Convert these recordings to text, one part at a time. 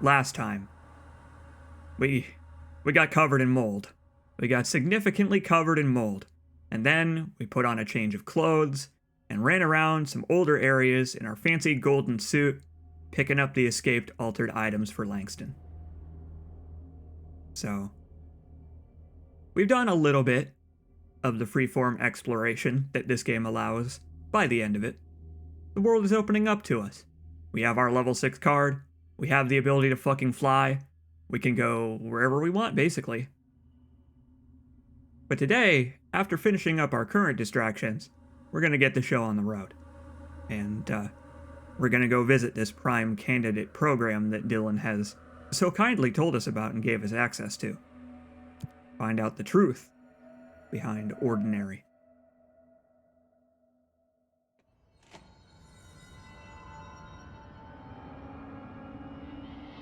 last time, we got covered in mold. We got significantly covered in mold. And then we put on a change of clothes and ran around some older areas in our fancy golden suit, picking up the escaped altered items for Langston. So, we've done a little bit of the freeform exploration that this game allows by the end of it. The world is opening up to us. We have our level 6 card. We have the ability to fucking fly. We can go wherever we want, basically. But today, after finishing up our current distractions, we're going to get the show on the road. And we're going to go visit this prime candidate program that Dylan has so kindly told us about and gave us access to. Find out the truth behind ordinary.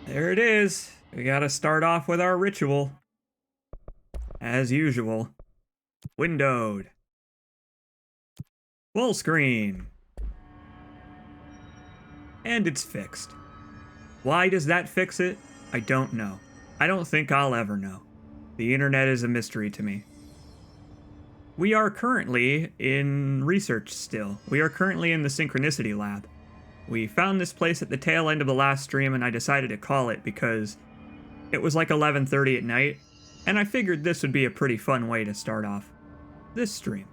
There it is. We gotta start off with our ritual. As usual. Windowed. Full screen. And it's fixed. Why does that fix it? I don't know. I don't think I'll ever know. The internet is a mystery to me. We are currently in research still. We are currently in the Synchronicity Lab. We found this place at the tail end of the last stream, and I decided to call it because it was like 11:30 at night, and I figured this would be a pretty fun way to start off this stream.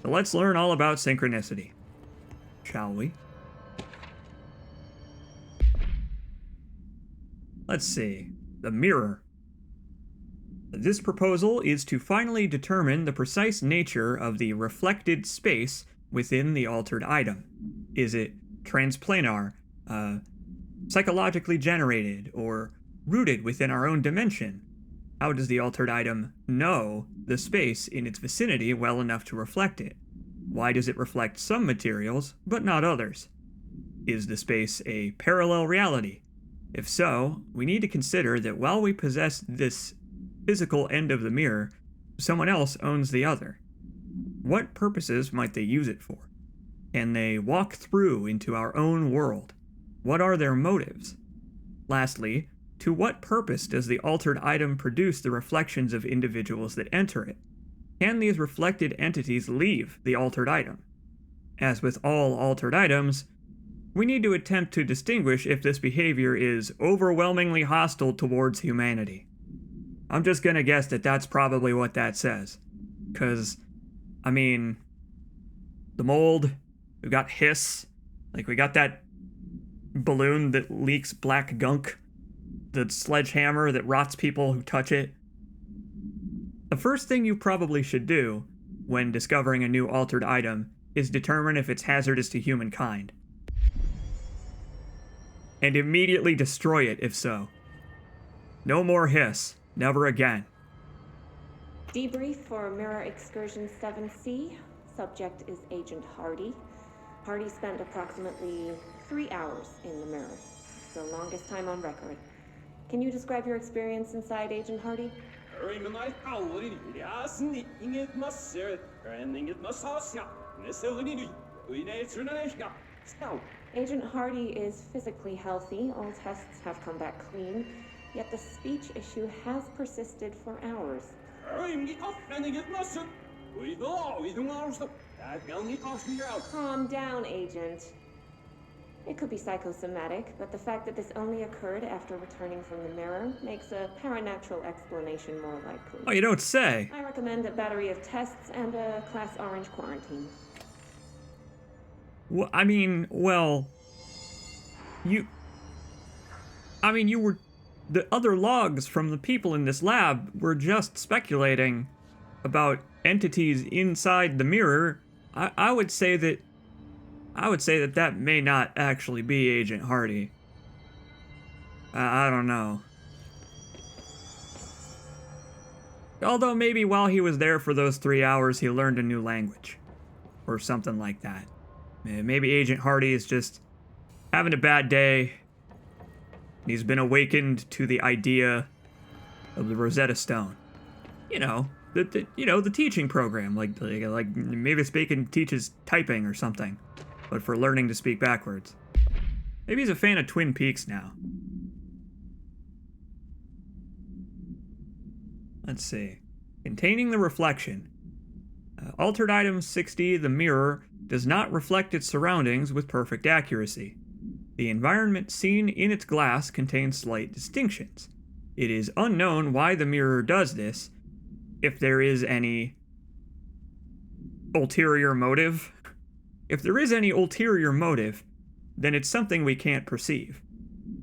So let's learn all about synchronicity, shall we? Let's see. The mirror. This proposal is to finally determine the precise nature of the reflected space within the altered item. Is it transplanar, psychologically generated, or rooted within our own dimension? How does the altered item know the space in its vicinity well enough to reflect it? Why does it reflect some materials, but not others? Is the space a parallel reality? If so, we need to consider that while we possess this physical end of the mirror, someone else owns the other. What purposes might they use it for? Can they walk through into our own world? What are their motives? Lastly, to what purpose does the altered item produce the reflections of individuals that enter it? Can these reflected entities leave the altered item? As with all altered items, we need to attempt to distinguish if this behavior is overwhelmingly hostile towards humanity. I'm just gonna guess that that's probably what that says. 'Cause, I mean, the mold, we've got hiss, like we got that balloon that leaks black gunk, the sledgehammer that rots people who touch it. The first thing you probably should do when discovering a new altered item is determine if it's hazardous to humankind. And immediately destroy it if so. No more hiss. Never again. Debrief for Mirror Excursion 7C. Subject is Agent Hardy. Hardy spent approximately 3 hours in the mirror. The longest time on record. Can you describe your experience inside, Agent Hardy? Agent Hardy is physically healthy. All tests have come back clean. Yet the speech issue has persisted for hours. Calm down, Agent. It could be psychosomatic, but the fact that this only occurred after returning from the mirror makes a paranatural explanation more likely. Oh, you don't say. I recommend a battery of tests and a Class Orange quarantine. Well, you were... The other logs from the people in this lab were just speculating about entities inside the mirror. I would say that that may not actually be Agent Hardy. I don't know. Although maybe while he was there for those 3 hours, he learned a new language. Or something like that. Maybe Agent Hardy is just having a bad day. He's been awakened to the idea of the Rosetta Stone. You know, the teaching program. Like Mavis Bacon teaches typing or something, but for learning to speak backwards. Maybe he's a fan of Twin Peaks now. Let's see. Containing the reflection. Altered item 60, the mirror, does not reflect its surroundings with perfect accuracy. The environment seen in its glass contains slight distinctions. It is unknown why the mirror does this, if there is any ulterior motive. If there is any ulterior motive, then it's something we can't perceive.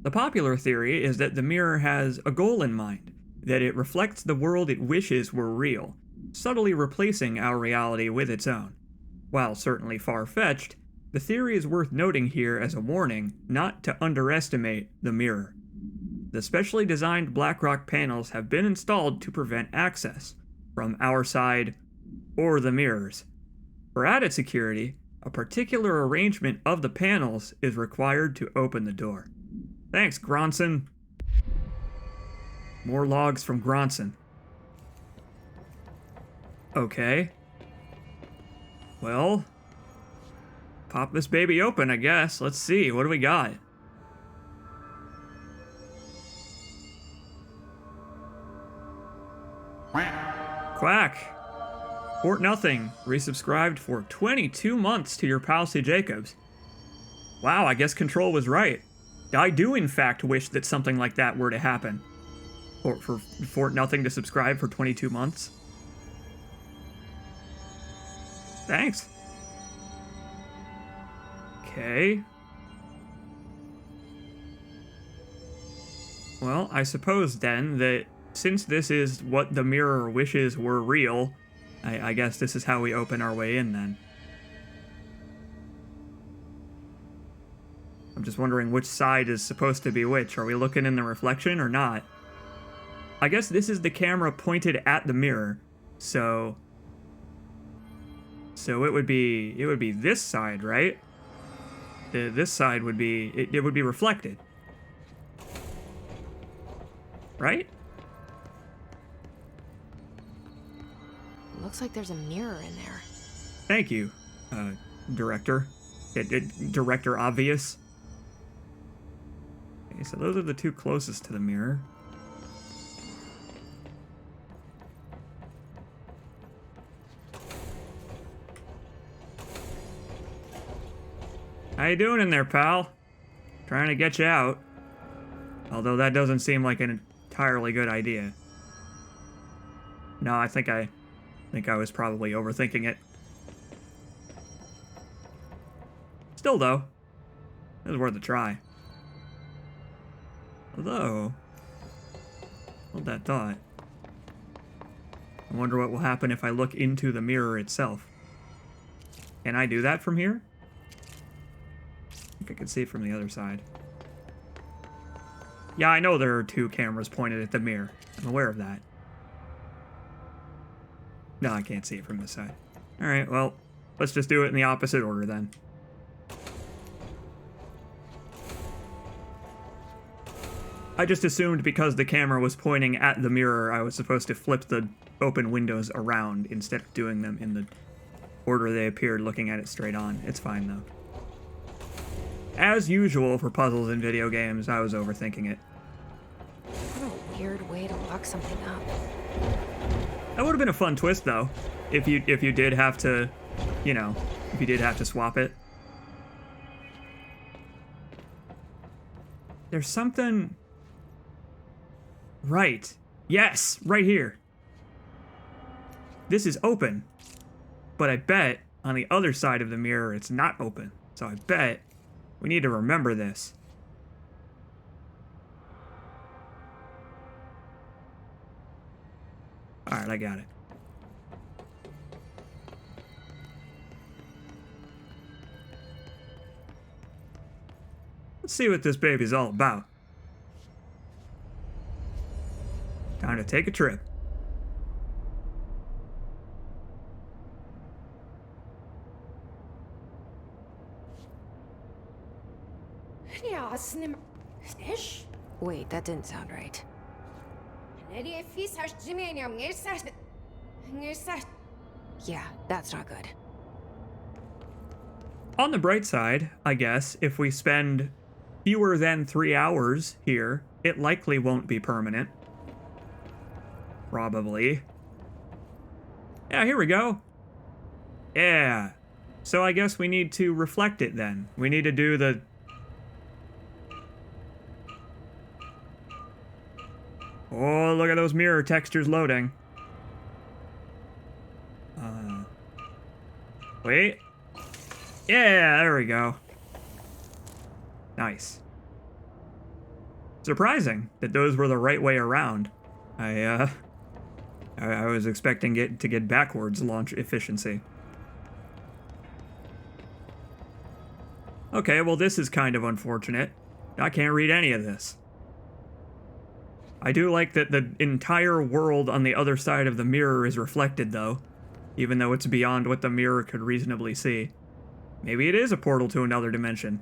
The popular theory is that the mirror has a goal in mind, that it reflects the world it wishes were real, subtly replacing our reality with its own. While certainly far-fetched, the theory is worth noting here as a warning not to underestimate the mirror. The specially designed BlackRock panels have been installed to prevent access from our side or the mirrors. For added security, a particular arrangement of the panels is required to open the door. Thanks, Gronson. More logs from Gronson. Okay. Well, pop this baby open, I guess. Let's see, what do we got? Quack. Fort Nothing, resubscribed for 22 months to your pal C. Jacobs. Wow, I guess Control was right. I do in fact wish that something like that were to happen. Or for Fort Nothing to subscribe for 22 months. Thanks. Okay. Well, I suppose then that since this is what the mirror wishes were real, I guess this is how we open our way in then. I'm just wondering which side is supposed to be which. Are we looking in the reflection or not? I guess this is the camera pointed at the mirror, so it would be this side, right? This side would be it would be reflected, right? Looks like there's a mirror in there. Thank you, director. Director Obvious. Okay, so those are the two closest to the mirror. How you doing in there, pal? Trying to get you out. Although that doesn't seem like an entirely good idea. No, I think I was probably overthinking it. Still, though, it was worth a try. Although, hold that thought. I wonder what will happen if I look into the mirror itself. Can I do that from here? I think I can see it from the other side. Yeah, I know there are two cameras pointed at the mirror. I'm aware of that. No, I can't see it from this side. Alright, well, let's just do it in the opposite order then. I just assumed because the camera was pointing at the mirror, I was supposed to flip the open windows around instead of doing them in the order they appeared, looking at it straight on. It's fine, though. As usual for puzzles in video games, I was overthinking it. What a weird way to lock something up. That would have been a fun twist, though, if you did have to, you know, if you did have to swap it. There's something... Right. Yes, right here. This is open, but I bet on the other side of the mirror it's not open. So I bet we need to remember this. Alright, I got it. Let's see what this baby's all about. Time to take a trip. Wait, that didn't sound right. Yeah, that's not good. On the bright side, I guess, if we spend fewer than 3 hours here, it likely won't be permanent. Probably. Yeah, here we go. Yeah. So I guess we need to reflect it then. We need to do the... Oh, look at those mirror textures loading. Wait. Yeah, there we go. Nice. Surprising that those were the right way around. I was expecting it to get backwards launch efficiency. Okay, well this is kind of unfortunate. I can't read any of this. I do like that the entire world on the other side of the mirror is reflected though, even though it's beyond what the mirror could reasonably see. Maybe it is a portal to another dimension.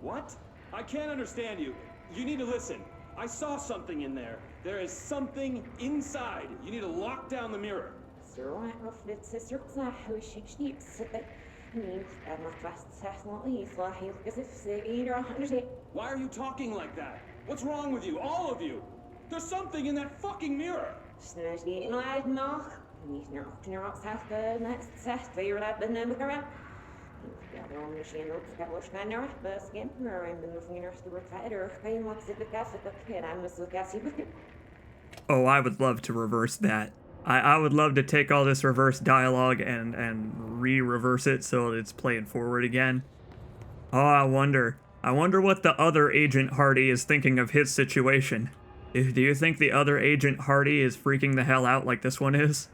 What? I can't understand you. You need to listen. I saw something in there. There is something inside. You need to lock down the mirror. Why are you talking like that? What's wrong with you? All of you? There's something in that fucking mirror. Oh, I would love to reverse that. I would love to take all this reverse dialogue and re-reverse it so it's playing forward again. Oh, I wonder what the other Agent Hardy is thinking of his situation. Do you think the other Agent Hardy is freaking the hell out like this one is?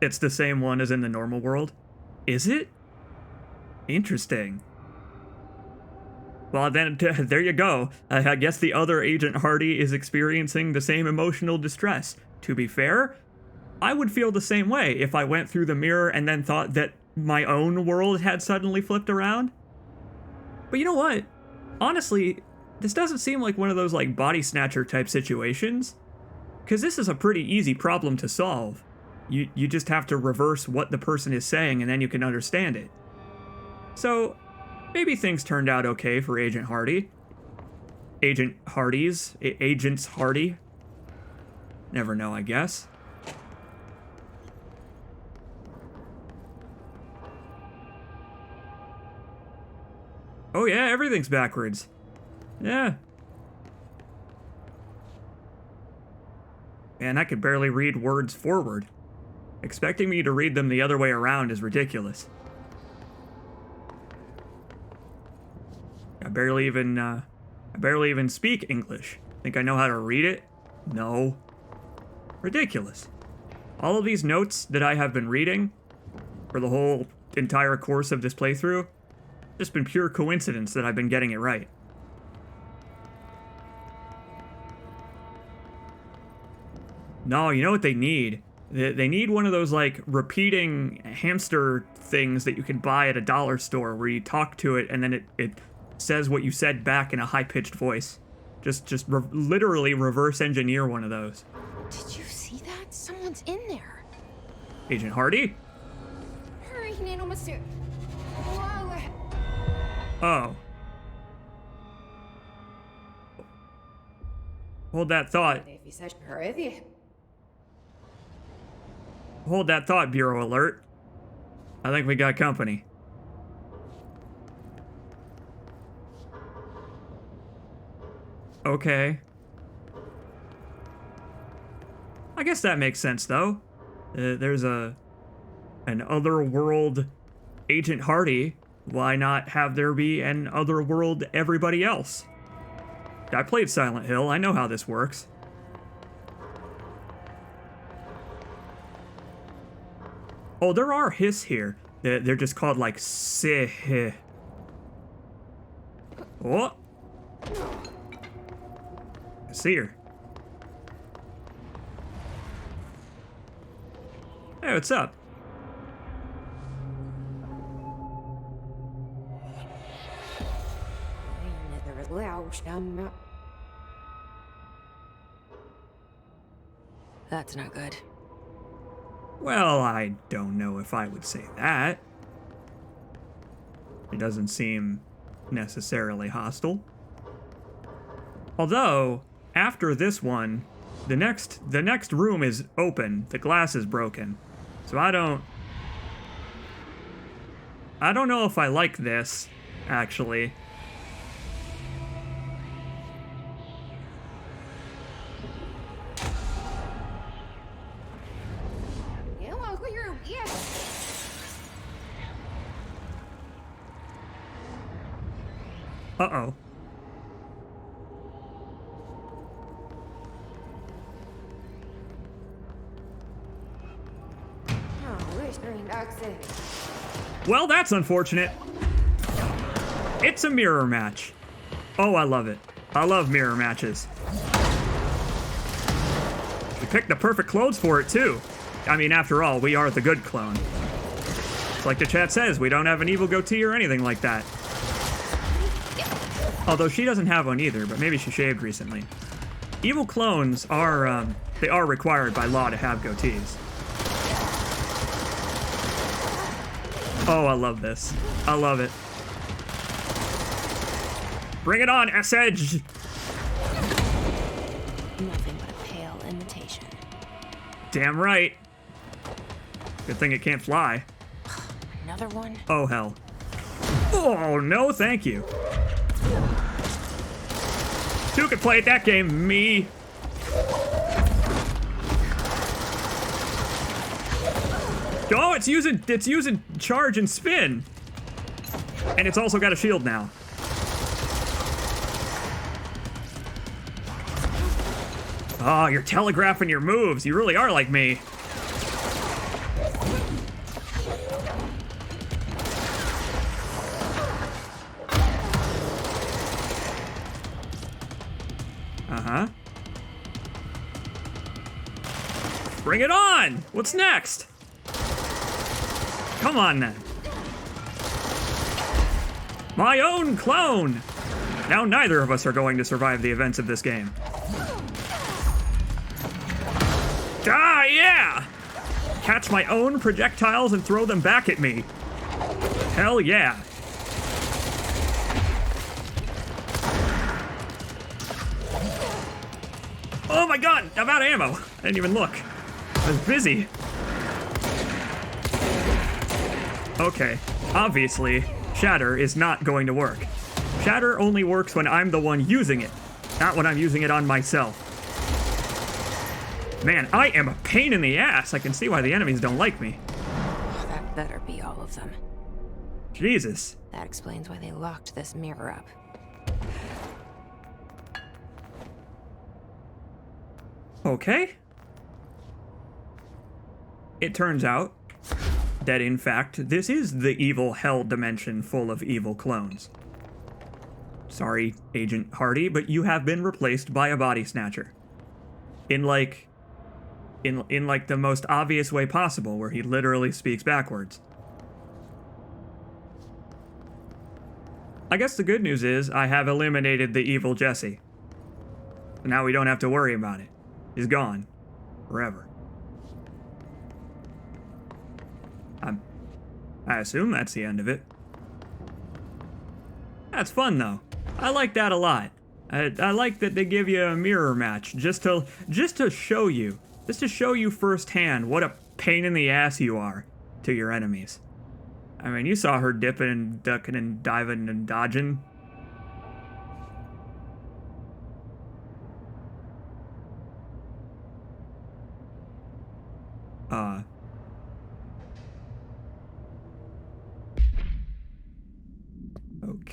It's the same one as in the normal world? Is it? Interesting. Well, then, there you go. I guess the other Agent Hardy is experiencing the same emotional distress. To be fair, I would feel the same way if I went through the mirror and then thought that my own world had suddenly flipped around. But you know what? Honestly, this doesn't seem like one of those like body snatcher type situations. Because this is a pretty easy problem to solve. You just have to reverse what the person is saying and then you can understand it. So, maybe things turned out okay for Agent Hardy. Agents Hardy. Never know, I guess. Oh yeah, everything's backwards. Yeah. Man, I could barely read words forward. Expecting me to read them the other way around is ridiculous. I barely even speak English. Think I know how to read it? No. Ridiculous. All of these notes that I have been reading for the whole entire course of this playthrough, just been pure coincidence that I've been getting it right. No, you know what they need? They need one of those, like, repeating hamster things that you can buy at a dollar store where you talk to it and then it says what you said back in a high-pitched voice. Just literally reverse engineer one of those. Did you see that? Someone's in there. Agent Hardy? Hurry, Nano Monsieur. Whoa. Oh. Hold that thought. Hold that thought, Bureau Alert. I think we got company. Okay. I guess that makes sense, though. There's an otherworld Agent Hardy. Why not have there be an otherworld everybody else? I played Silent Hill. I know how this works. Oh, there are hiss here. They're just called, like, sih. Oh. I see her. Hey, what's up? That's not good. Well, I don't know if I would say that. It doesn't seem necessarily hostile. Although, after this one, the next room is open. The glass is broken. So I don't know if I like this, actually. Uh-oh. Well, that's unfortunate. It's a mirror match. Oh, I love it. I love mirror matches. We picked the perfect clothes for it, too. I mean, after all, we are the good clone. It's like the chat says, we don't have an evil goatee or anything like that. Although she doesn't have one either, but maybe she shaved recently. Evil clones are, they are required by law to have goatees. Oh, I love this. I love it. Bring it on, S-Edge! Nothing but a pale imitation. Damn right. Good thing it can't fly. Another one? Oh, hell. Oh, no, thank you. Who could play at that game? Me. Oh, it's using charge and spin. And it's also got a shield now. Oh, you're telegraphing your moves. You really are like me. Uh-huh. Bring it on! What's next? Come on, then. My own clone! Now neither of us are going to survive the events of this game. Ah, yeah! Catch my own projectiles and throw them back at me. Hell yeah. Oh my god, I'm out of ammo. I didn't even look. I was busy. Okay, obviously, Shatter is not going to work. Shatter only works when I'm the one using it, not when I'm using it on myself. Man, I am a pain in the ass. I can see why the enemies don't like me. That better be all of them. Jesus. That explains why they locked this mirror up. Okay. It turns out that, in fact, this is the evil hell dimension full of evil clones. Sorry, Agent Hardy, but you have been replaced by a body snatcher. In like the most obvious way possible, where he literally speaks backwards. I guess the good news is I have eliminated the evil Jesse. So now we don't have to worry about it. He's gone. Forever. I assume that's the end of it. That's fun, though. I like that a lot. I like that they give you a mirror match just to show you firsthand what a pain in the ass you are to your enemies. I mean, you saw her dipping and ducking and diving and dodging.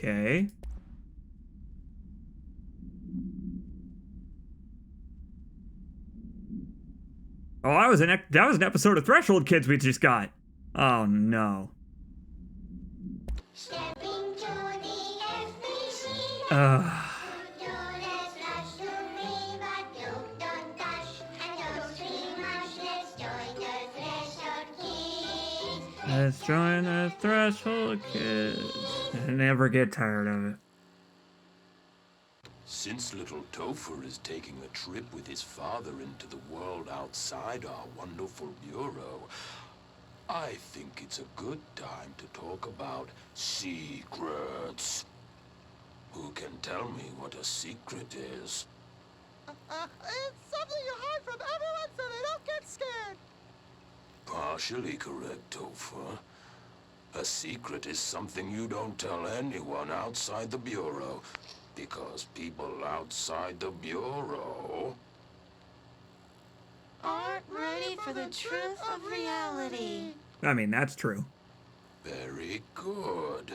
Okay. Oh, that was an episode of Threshold Kids we just got. Oh no. Let's join the Threshold Kids. I never get tired of it. Since little Topher is taking a trip with his father into the world outside our wonderful bureau, I think it's a good time to talk about secrets. Who can tell me what a secret is? It's something you hide from everyone so they don't get scared. Partially correct, Topher. A secret is something you don't tell anyone outside the Bureau, because people outside the Bureau Aren't ready for the truth of reality. I mean, that's true. Very good.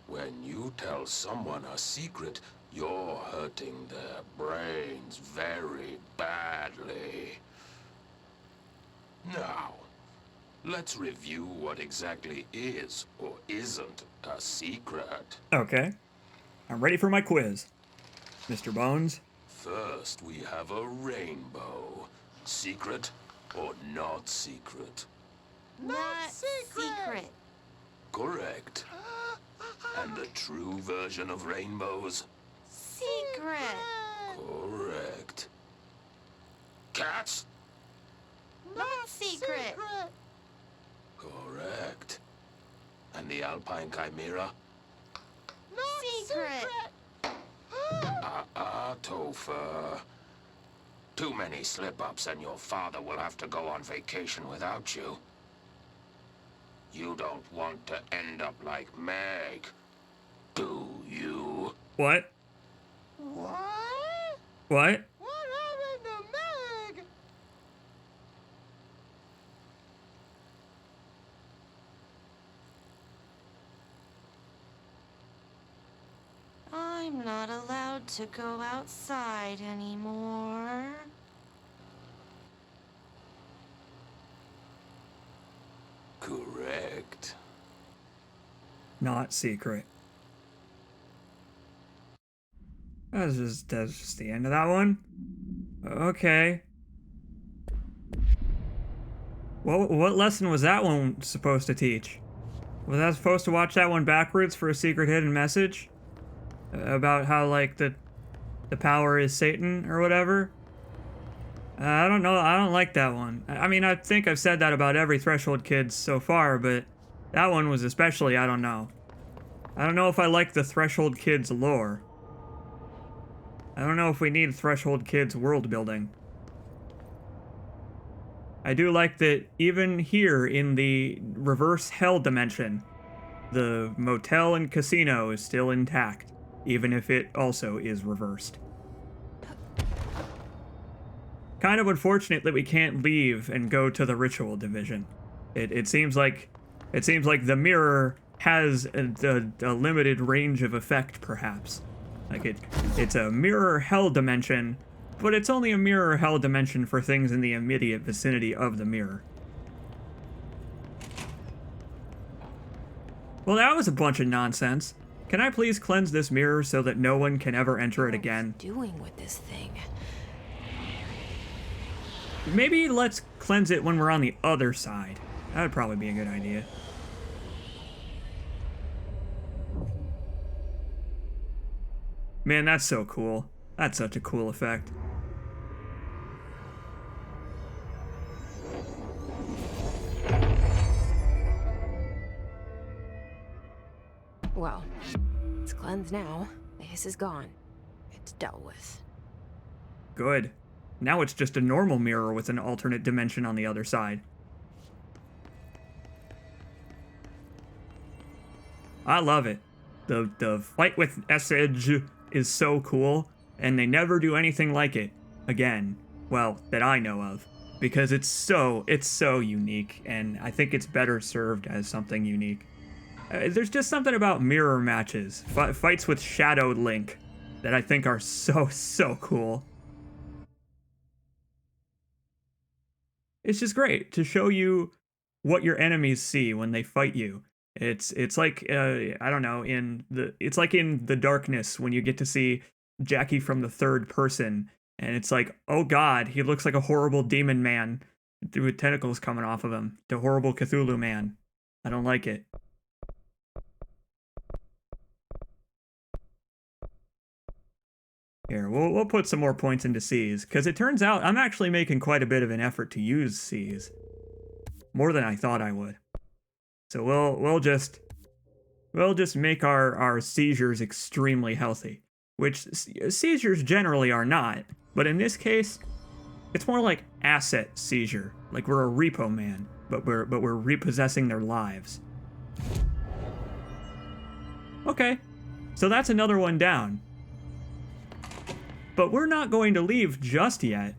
When you tell someone a secret, you're hurting their brains very badly. Now, let's review what exactly is or isn't a secret. Okay. I'm ready for my quiz. Mr. Bones? First, we have a rainbow. Secret or not secret? Not secret. Correct. And the true version of rainbows? Secret. Correct. Cats? Not secret. Correct. And the Alpine Chimera? Secret. Topher. Too many slip-ups and your father will have to go on vacation without you. You don't want to end up like Meg, do you? What? What? What? What happened to Meg? I'm not allowed to go outside anymore. Correct. Not secret. That's just the end of that one. Okay. What lesson was that one supposed to teach? Was I supposed to watch that one backwards for a secret hidden message? About how, like, the power is Satan or whatever? I don't know. I don't like that one. I mean, I think I've said that about every Threshold Kids so far, but that one was especially, I don't know. I don't know if I like the Threshold Kids lore. I don't know if we need Threshold Kids world building. I do like that even here in the reverse hell dimension, the motel and casino is still intact, even if it also is reversed. Kind of unfortunate that we can't leave and go to the ritual division. It seems like the mirror has a limited range of effect, perhaps. Like it's a mirror hell dimension, but it's only a mirror hell dimension for things in the immediate vicinity of the mirror. Well, that was a bunch of nonsense. Can I please cleanse this mirror so that no one can ever enter it again? What's doing with this thing? Maybe let's cleanse it when we're on the other side. That would probably be a good idea. Man, that's so cool. That's such a cool effect. Well, it's cleansed now. The hiss is gone. It's dealt with. Good. Now it's just a normal mirror with an alternate dimension on the other side. I love it. The fight with Edge is so cool, and they never do anything like it again. Well, that I know of, because it's so unique, and I think it's better served as something unique. There's just something about mirror matches, fights with Shadowed Link, that I think are so cool. It's just great to show you what your enemies see when they fight you. It's like I don't know, it's like in The Darkness when you get to see Jackie from the third person, and it's like, oh god, he looks like a horrible demon man with tentacles coming off of him. The horrible Cthulhu man. I don't like it. Here, we'll put some more points into C's, because it turns out I'm actually making quite a bit of an effort to use C's. More than I thought I would. So we'll just make our seizures extremely healthy. Which seizures generally are not, but in this case, it's more like asset seizure. Like we're a repo man, but we're repossessing their lives. Okay, so that's another one down. But we're not going to leave just yet.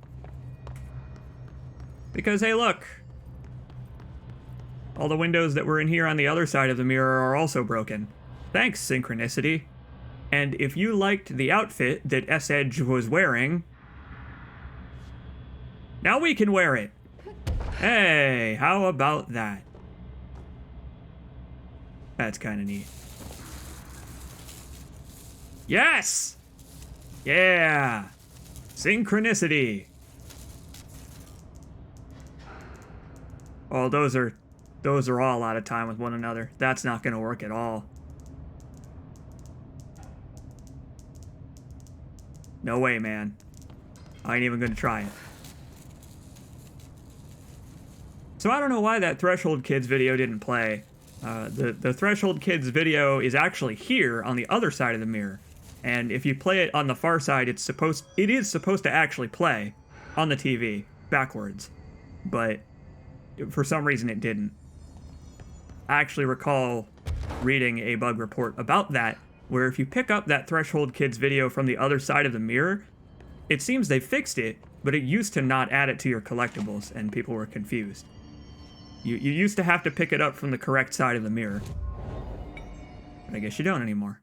Because, hey, look. All the windows that were in here on the other side of the mirror are also broken. Thanks, Synchronicity. And if you liked the outfit that S-Edge was wearing, now we can wear it. Hey, how about that? That's kind of neat. Yes! Yeah! Synchronicity! Oh, those are all out of time with one another. That's not gonna work at all. No way, man. I ain't even gonna try it. So I don't know why that Threshold Kids video didn't play. The Threshold Kids video is actually here on the other side of the mirror. And if you play it on the far side, it is supposed to actually play on the TV backwards. But for some reason it didn't. I actually recall reading a bug report about that, where if you pick up that Threshold Kids video from the other side of the mirror, it seems they fixed it, but it used to not add it to your collectibles, and people were confused. You used to have to pick it up from the correct side of the mirror. But I guess you don't anymore.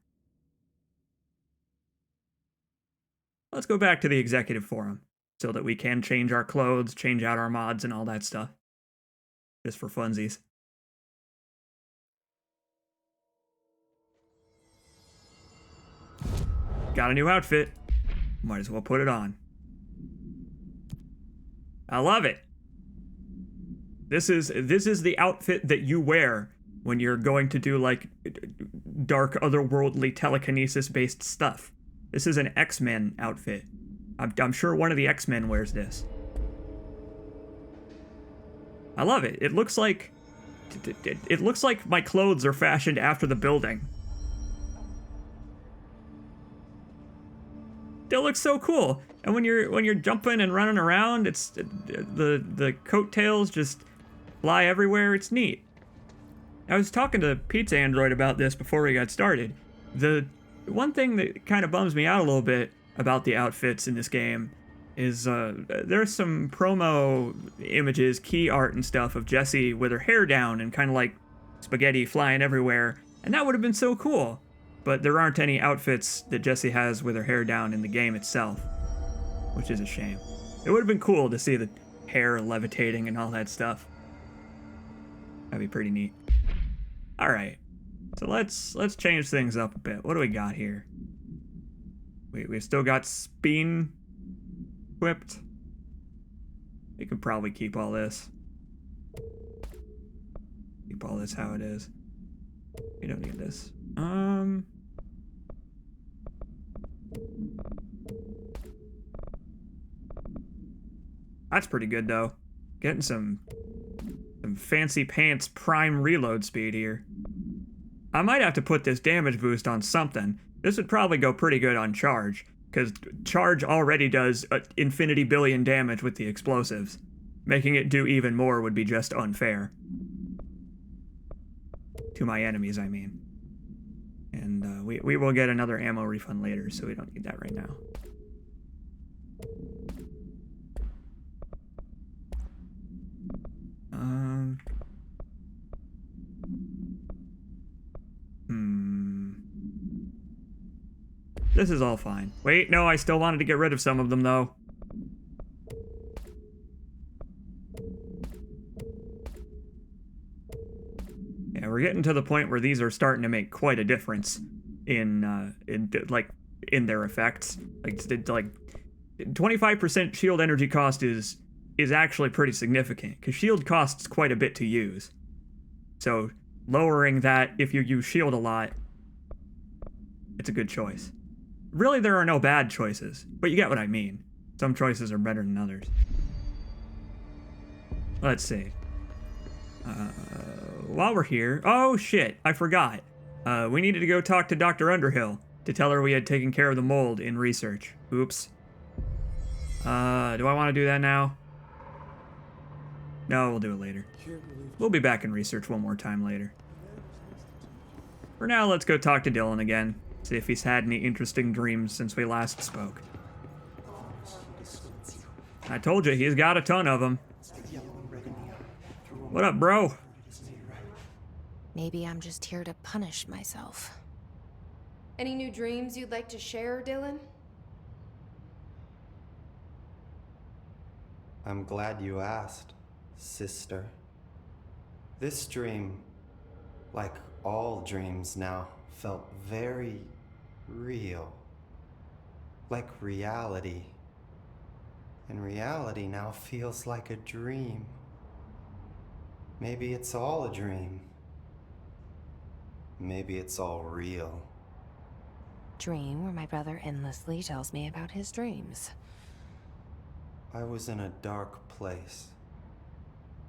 Let's go back to the executive forum, so that we can change our clothes, change out our mods, and all that stuff. Just for funsies. Got a new outfit. Might as well put it on. I love it. This is the outfit that you wear when you're going to do like dark otherworldly telekinesis based stuff. This is an X-Men outfit. I'm sure one of the X-Men wears this. I love it. It looks like my clothes are fashioned after the building. They look so cool. And when you're jumping and running around, it's the coattails just fly everywhere. It's neat. I was talking to Pizza Android about this before we got started. The one thing that kind of bums me out a little bit about the outfits in this game is there's some promo images, key art and stuff of Jessie with her hair down and kind of like spaghetti flying everywhere, and that would have been so cool. But there aren't any outfits that Jessie has with her hair down in the game itself, which is a shame. It would have been cool to see the hair levitating and all that stuff. That'd be pretty neat. All right, so let's change things up a bit. What do we got here? We've still got Speen equipped. We can probably keep all this. Keep all this how it is. We don't need this. That's pretty good though. Getting some fancy pants prime reload speed here. I might have to put this damage boost on something. This would probably go pretty good on charge, because charge already does infinity billion damage with the explosives. Making it do even more would be just unfair. To my enemies, I mean. And we will get another ammo refund later, so we don't need that right now. This is all fine. Wait, no, I still wanted to get rid of some of them, though. Yeah, we're getting to the point where these are starting to make quite a difference in their effects. Like 25% shield energy cost is actually pretty significant, because shield costs quite a bit to use. So lowering that if you use shield a lot, it's a good choice. Really, there are no bad choices, but you get what I mean. Some choices are better than others. Let's see. While we're here... Oh, shit, I forgot. We needed to go talk to Dr. Underhill to tell her we had taken care of the mold in research. Oops. Do I want to do that now? No, we'll do it later. We'll be back in research one more time later. For now, let's go talk to Dylan again. See if he's had any interesting dreams since we last spoke. I told you, he's got a ton of them. What up, bro? Maybe I'm just here to punish myself. Any new dreams you'd like to share, Dylan? I'm glad you asked, sister. This dream, like all dreams now, felt very real. Like reality. And reality now feels like a dream. Maybe it's all a dream. Maybe it's all real. Dream where my brother endlessly tells me about his dreams. I was in a dark place,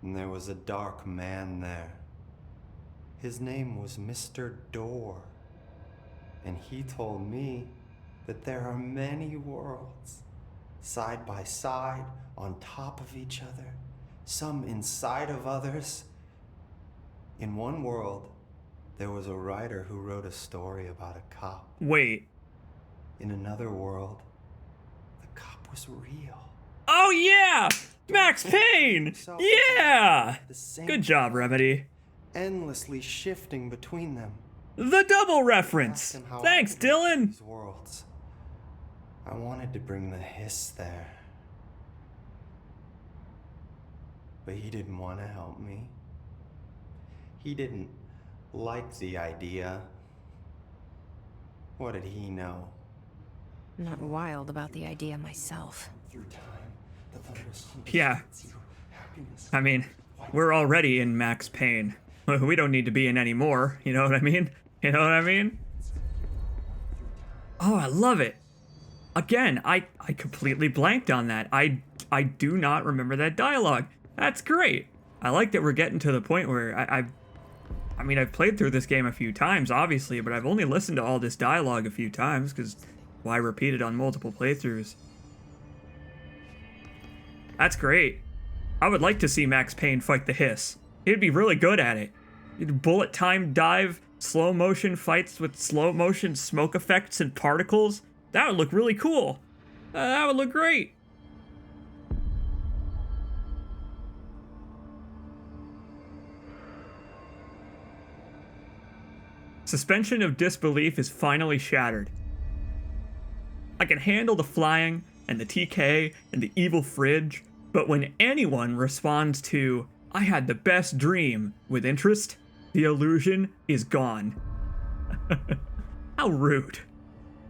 and there was a dark man there. His name was Mr. Door, and he told me that there are many worlds, side by side, on top of each other, some inside of others. In one world, there was a writer who wrote a story about a cop. Wait. In another world, the cop was real. Oh yeah! Max Payne! Yeah! Good job, Remedy. Endlessly shifting between them. The double reference! Thanks, Dylan! These worlds. I wanted to bring the hiss there. But he didn't want to help me. He didn't like the idea. What did he know? I'm not wild about the idea myself. Through time, the thunderous Yeah. I mean, we're already in Max Payne. We don't need to be in any more, you know what I mean? You know what I mean? Oh, I love it. Again, I completely blanked on that. I do not remember that dialogue. That's great. I like that we're getting to the point where I mean, I've played through this game a few times, obviously, but I've only listened to all this dialogue a few times, because why repeat it on multiple playthroughs? That's great. I would like to see Max Payne fight the hiss. He'd be really good at it. He'd bullet time dive, slow motion fights with slow motion smoke effects and particles. That would look really cool. That would look great. Suspension of disbelief is finally shattered. I can handle the flying and the TK and the evil fridge, but when anyone responds to, "I had the best dream," with interest, the illusion is gone. How rude.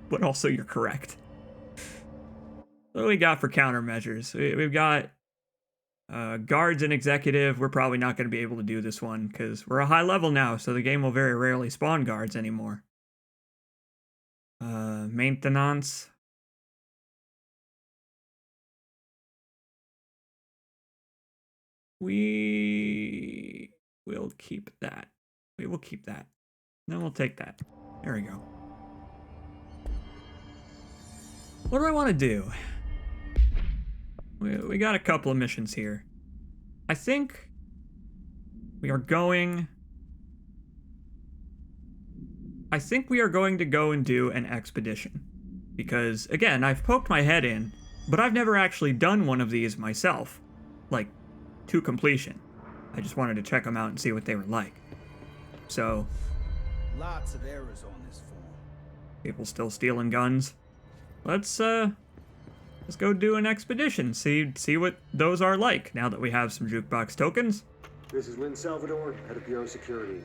But also you're correct. What do we got for countermeasures? We've got guards and executive. We're probably not going to be able to do this one because we're a high level now, so the game will very rarely spawn guards anymore. Maintenance. We will keep that. We will keep that. Then we'll take that. There we go. What do I want to do? We got a couple of missions here. I think we are going... I think we are going to go and do an expedition. Because, again, I've poked my head in, but I've never actually done one of these myself. Like, to completion. I just wanted to check them out and see what they were like. So... Lots of errors on this form. People still stealing guns. Let's go do an expedition. See what those are like now that we have some jukebox tokens. This is Lynn Salvador, head of Bureau Security.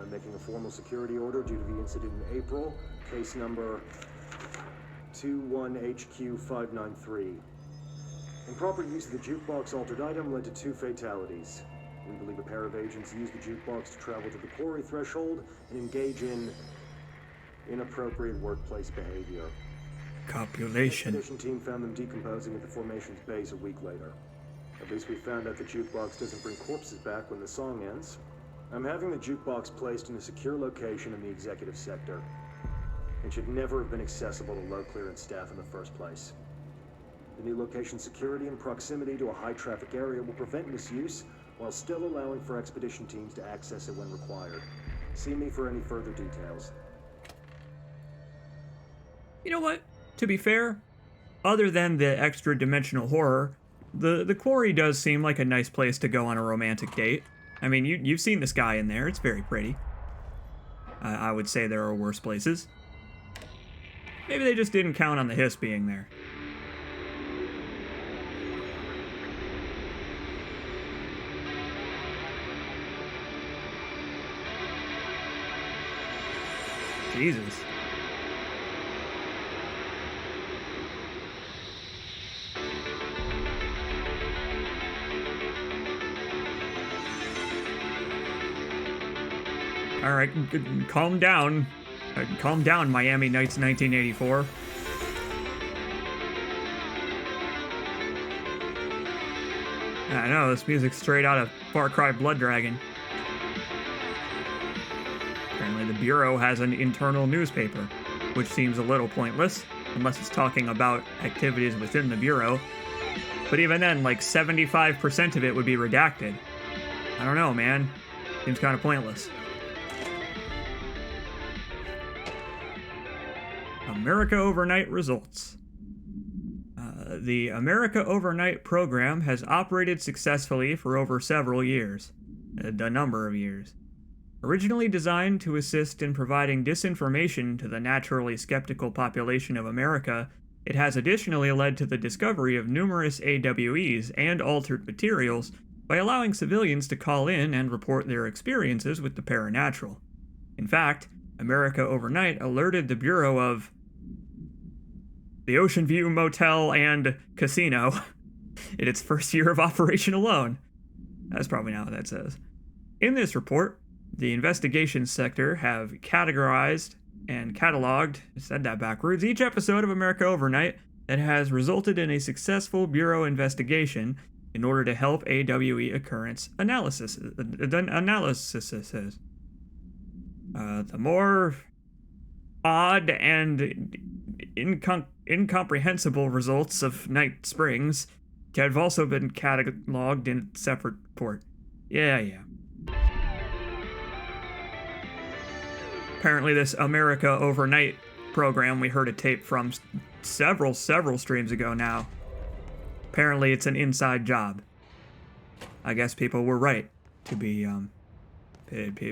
I'm making a formal security order due to the incident in April, case number 21HQ593. Improper use of the jukebox altered item led to 2 fatalities. We believe a pair of agents used the jukebox to travel to the quarry threshold and engage in inappropriate workplace behavior. The Copulation. expedition team found them decomposing at the formation's base a week later. At least we found out the jukebox doesn't bring corpses back when the song ends. I'm having the jukebox placed in a secure location in the executive sector. It should never have been accessible to low clearance staff in the first place. The new location's security and proximity to a high-traffic area will prevent misuse, while still allowing for expedition teams to access it when required. See me for any further details. You know what? To be fair, other than the extra-dimensional horror, the quarry does seem like a nice place to go on a romantic date. I mean, you've seen the sky in there. It's very pretty. I would say there are worse places. Maybe they just didn't count on the hiss being there. Jesus. All right, calm down. Calm down, Miami Nights 1984. I know, this music's straight out of Far Cry Blood Dragon. Apparently the Bureau has an internal newspaper, which seems a little pointless, unless it's talking about activities within the Bureau. But even then, like 75% of it would be redacted. I don't know, man. Seems kind of pointless. America Overnight results. The America Overnight program has operated successfully for over several years, a number of years. Originally designed to assist in providing disinformation to the naturally skeptical population of America, it has additionally led to the discovery of numerous AWEs and altered materials by allowing civilians to call in and report their experiences with the paranatural. In fact, America Overnight alerted the Bureau of the Ocean View Motel and Casino in its first year of operation alone. That's probably not what that says. In this report, the investigation sector have categorized and cataloged, I said that backwards, each episode of America Overnight that has resulted in a successful Bureau investigation in order to help AWE occurrence analysis. The more odd and incomprehensible results of Night Springs have also been cataloged in a separate report. Yeah. Apparently this America Overnight program, we heard a tape from several streams ago now. Apparently it's an inside job. I guess people were right to be,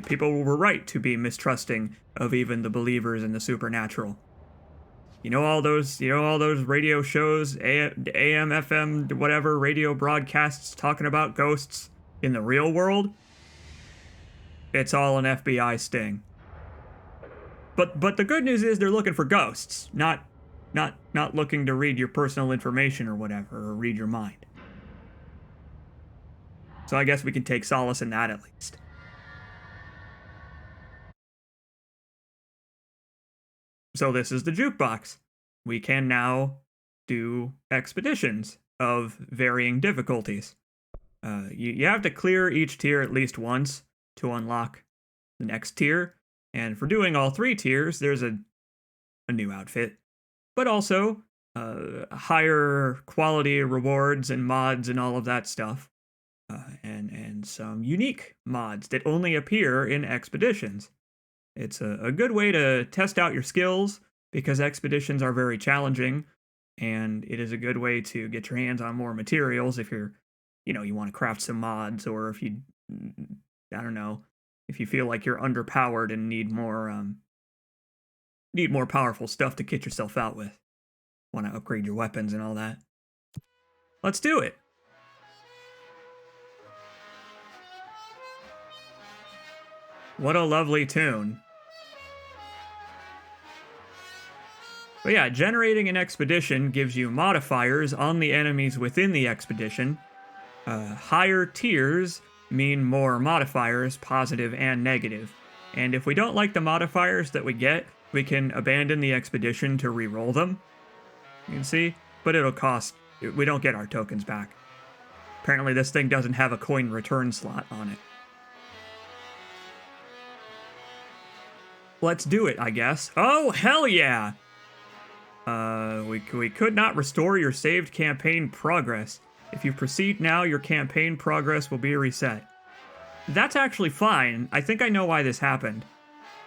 people were right to be mistrusting of even the believers in the supernatural. You know all those radio shows, AM, FM, whatever, radio broadcasts talking about ghosts in the real world? It's all an FBI sting. But the good news is they're looking for ghosts, not looking to read your personal information or whatever, or read your mind. So I guess we can take solace in that at least. So this is the jukebox. We can now do expeditions of varying difficulties. You have to clear each tier at least once to unlock the next tier. And for doing all 3 tiers, there's a new outfit. But also higher quality rewards and mods and all of that stuff. And some unique mods that only appear in expeditions. It's a good way to test out your skills because expeditions are very challenging, and it is a good way to get your hands on more materials if you want to craft some mods, or if you, I don't know, if you feel like you're underpowered and need more powerful stuff to kit yourself out with. Want to upgrade your weapons and all that. Let's do it. What a lovely tune. But yeah, generating an expedition gives you modifiers on the enemies within the expedition. Higher tiers mean more modifiers, positive and negative. And if we don't like the modifiers that we get, we can abandon the expedition to re-roll them. You can see? But it'll cost... We don't get our tokens back. Apparently this thing doesn't have a coin return slot on it. Let's do it, I guess. Oh, hell yeah! We could not restore your saved campaign progress. If you proceed now, your campaign progress will be reset. That's actually fine. I think I know why this happened.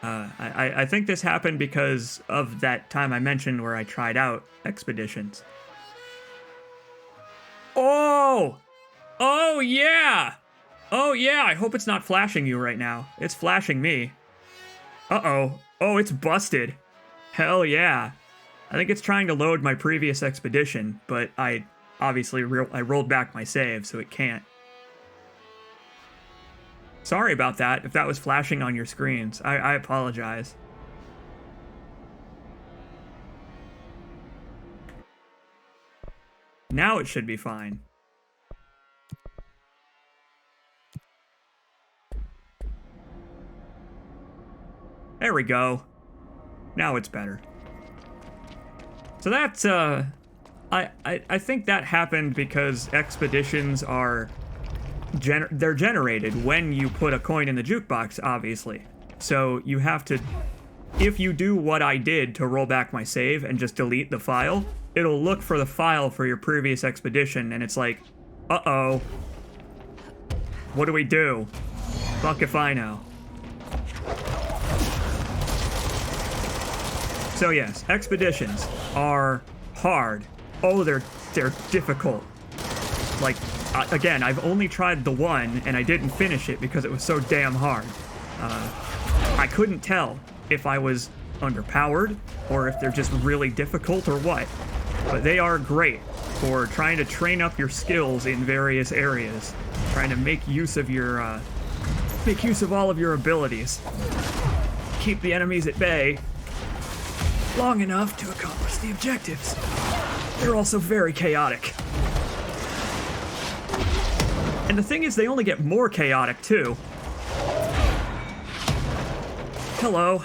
I think this happened because of that time I mentioned where I tried out expeditions. Oh! Oh, yeah! Oh, yeah, I hope it's not flashing you right now. It's flashing me. Uh-oh. Oh, it's busted. Hell yeah. I think it's trying to load my previous expedition, but I obviously I rolled back my save, so it can't. Sorry about that, if that was flashing on your screens. I apologize. Now it should be fine. There we go. Now it's better. So that's, I think that happened because expeditions are, they're generated when you put a coin in the jukebox, obviously. So you have to, if you do what I did to roll back my save and just delete the file, it'll look for the file for your previous expedition, and it's like, uh-oh. What do we do? Fuck if I know. So yes, expeditions are hard. Oh, they're difficult. Like, again, I've only tried the one, and I didn't finish it because it was so damn hard. I couldn't tell if I was underpowered, or if they're just really difficult or what. But they are great for trying to train up your skills in various areas. Trying to make use of your, all of your abilities. Keep the enemies at bay long enough to accomplish the objectives. They're also very chaotic. And the thing is, they only get more chaotic, too. Hello.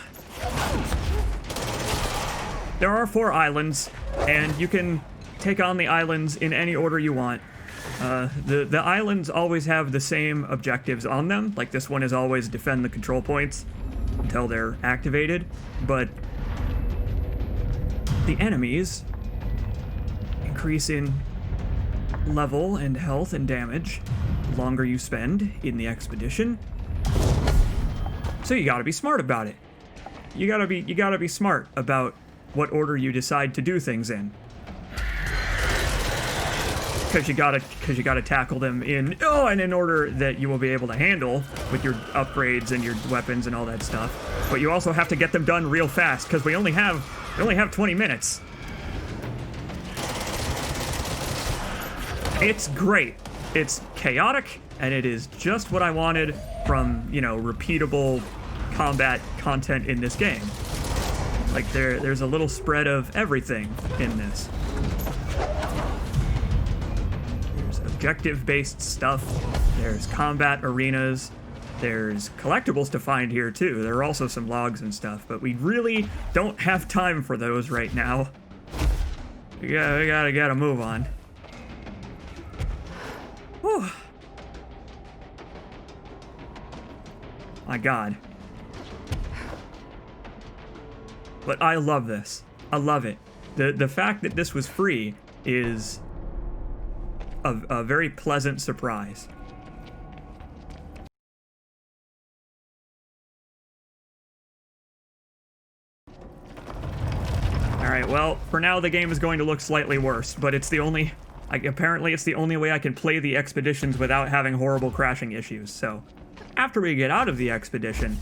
There are 4 islands, and you can take on the islands in any order you want. The islands always have the same objectives on them. Like, this one is always defend the control points until they're activated, but the enemies increase in level and health and damage the longer you spend in the expedition. So you gotta be smart about it. You gotta be smart about what order you decide to do things in. Because you gotta tackle them in order that you will be able to handle with your upgrades and your weapons and all that stuff. But you also have to get them done real fast because we only have 20 minutes. It's great. It's chaotic, and it is just what I wanted from, repeatable combat content in this game. Like, there's a little spread of everything in this. There's objective-based stuff. There's combat arenas. There's collectibles to find here, too. There are also some logs and stuff, but we really don't have time for those right now. We gotta move on. Whew. My God. But I love this. I love it. The fact that this was free is a very pleasant surprise. Alright, well, for now the game is going to look slightly worse, but it's the only... apparently it's the only way I can play the expeditions without having horrible crashing issues, so... After we get out of the expedition,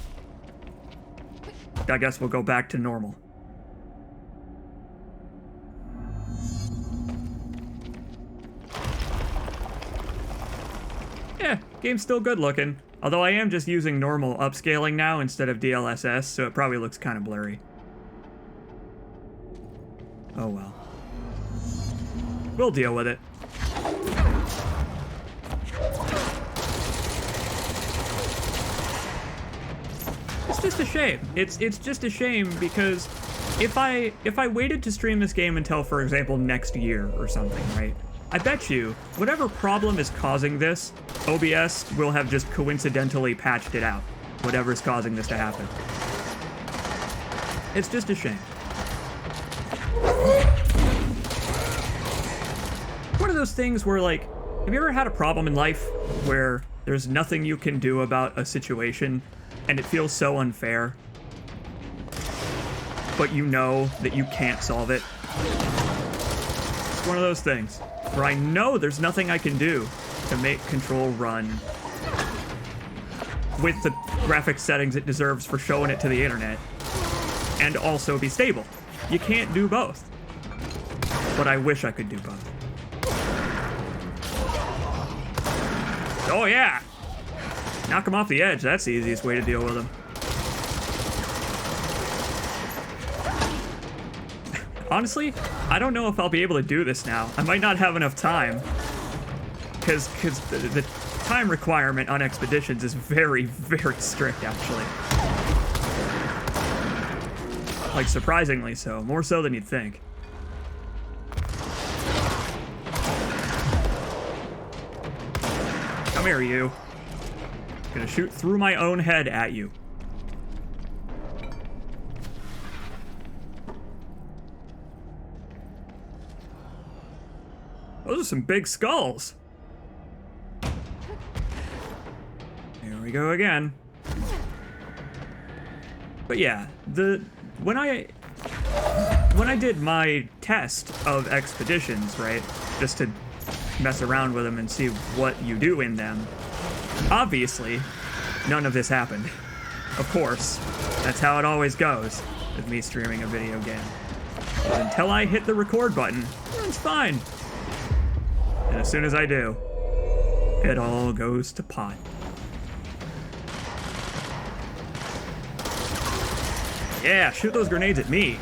I guess we'll go back to normal. Yeah, game's still good looking, although I am just using normal upscaling now instead of DLSS, so it probably looks kind of blurry. Oh well. We'll deal with it. It's just a shame. It's just a shame because if I waited to stream this game until, for example, next year or something, right? I bet you whatever problem is causing this, OBS will have just coincidentally patched it out. Whatever's causing this to happen. It's just a shame. One of those things where, like, have you ever had a problem in life where there's nothing you can do about a situation and it feels so unfair, but you know that you can't solve it? It's one of those things where I know there's nothing I can do to make Control run with the graphics settings it deserves for showing it to the internet and also be stable. You can't do both. But I wish I could do both. Oh yeah! Knock him off the edge, that's the easiest way to deal with him. Honestly, I don't know if I'll be able to do this now. I might not have enough time. Because the time requirement on expeditions is very, very strict, actually. Like, surprisingly so. More so than you'd think. Come here, you. I'm gonna shoot through my own head at you. Those are some big skulls. Here we go again. But yeah, when I did my test of expeditions, right, just to mess around with them and see what you do in them, obviously, none of this happened. Of course, that's how it always goes with me streaming a video game. But until I hit the record button, it's fine. And as soon as I do, it all goes to pot. Yeah, shoot those grenades at me.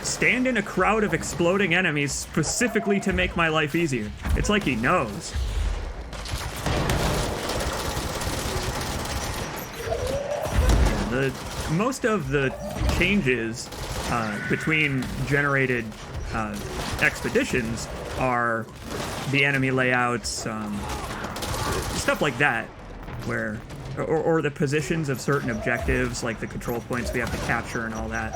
Stand in a crowd of exploding enemies specifically to make my life easier. It's like he knows. Most of the changes between generated expeditions are the enemy layouts, stuff like that, where or the positions of certain objectives, like the control points we have to capture and all that.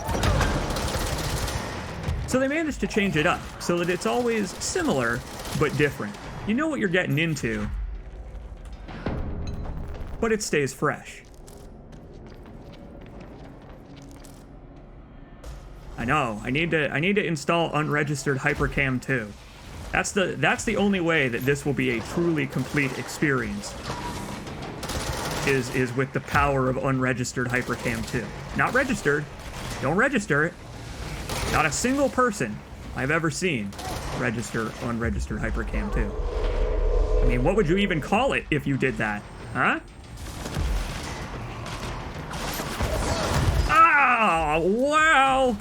So they managed to change it up so that it's always similar but different. You know what you're getting into, but it stays fresh. I know. I need to install unregistered Hypercam 2. That's the only way that this will be a truly complete experience. Is with the power of unregistered Hypercam 2. Not registered. Don't register it. Not a single person I've ever seen register unregistered Hypercam 2. I mean, what would you even call it if you did that? Huh? Ah, wow!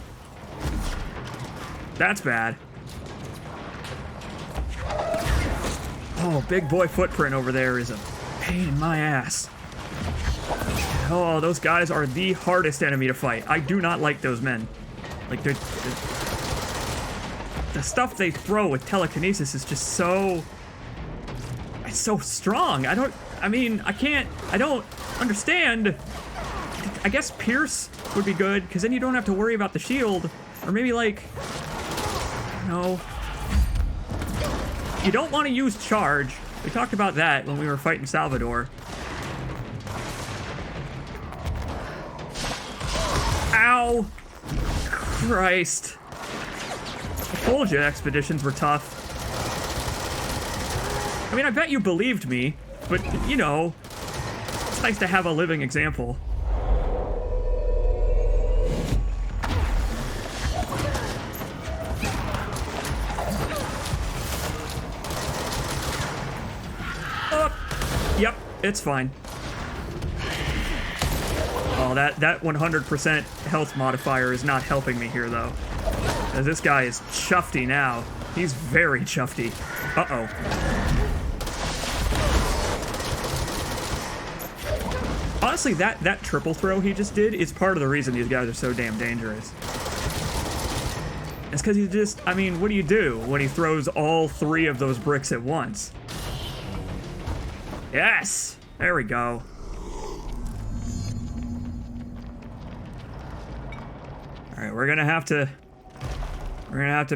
That's bad. Oh, big boy footprint over there is a pain in my ass. Oh, those guys are the hardest enemy to fight. I do not like those men. Like, the stuff they throw with telekinesis is just so... It's so strong. I don't understand. I guess Pierce would be good, because then you don't have to worry about the shield. Or maybe, like... No. You don't want to use charge. We talked about that when we were fighting Salvador. Ow! Christ. I told you expeditions were tough. I mean, I bet you believed me, but, you know, it's nice to have a living example. Yep, it's fine. Oh, that 100% health modifier is not helping me here, though. As this guy is chuffy now. He's very chuffy. Uh-oh. Honestly, that triple throw he just did is part of the reason these guys are so damn dangerous. It's because he just, I mean, what do you do when he throws all 3 of those bricks at once? Yes! There we go. Alright, we're gonna have to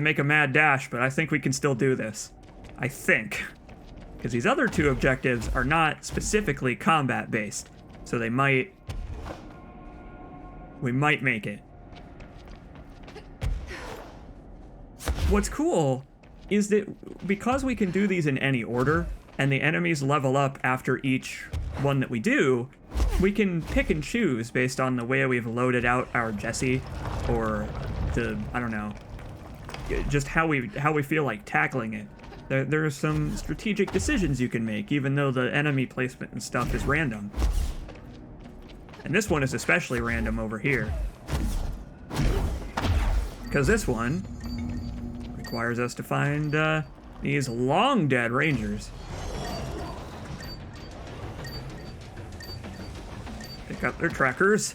make a mad dash, but I think we can still do this. I think. Because these other 2 objectives are not specifically combat-based. So we might make it. What's cool is that because we can do these in any order, and the enemies level up after each one that we do, we can pick and choose based on the way we've loaded out our Jesse, or I don't know, just how we feel like tackling it. There are some strategic decisions you can make, even though the enemy placement and stuff is random. And this one is especially random over here. Because this one requires us to find these long dead rangers. Pick up their trackers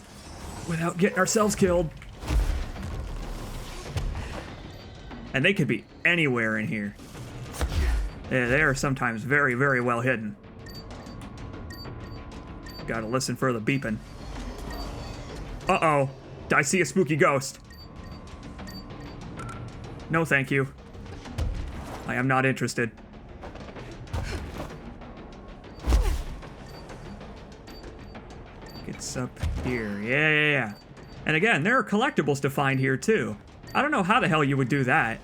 without getting ourselves killed. And they could be anywhere in here. Yeah, they are sometimes very, very well hidden. Gotta listen for the beeping. Uh-oh. I see a spooky ghost. No, thank you. I am not interested. It's up here. Yeah. And again, there are collectibles to find here, too. I don't know how the hell you would do that.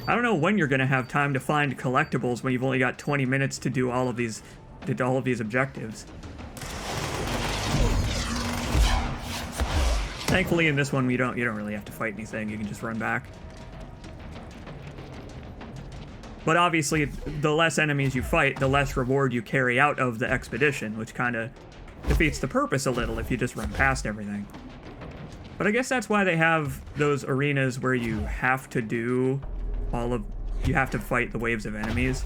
I don't know when you're gonna have time to find collectibles when you've only got 20 minutes to do all of these objectives. Thankfully, in this one, you don't really have to fight anything. You can just run back. But obviously, the less enemies you fight, the less reward you carry out of the expedition, which kind of defeats the purpose a little if you just run past everything. But I guess that's why they have those arenas where you have to do you have to fight the waves of enemies.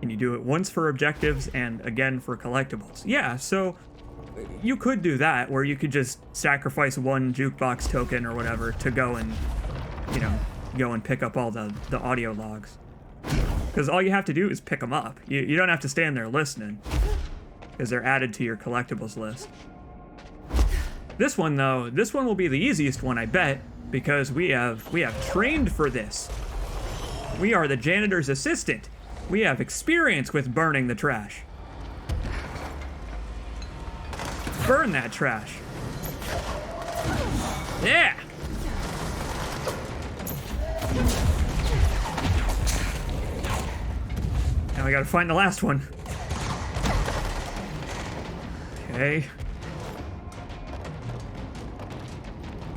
And you do it once for objectives and again for collectibles. Yeah, so you could do that, where you could just sacrifice 1 jukebox token or whatever to go and, go and pick up all the audio logs. Because all you have to do is pick them up. You don't have to stand there listening, because they're added to your collectibles list. This one, though, will be the easiest one, I bet, because we have trained for this. We are the janitor's assistant. We have experience with burning the trash. Burn that trash. Yeah! Now we gotta find the last one. Okay.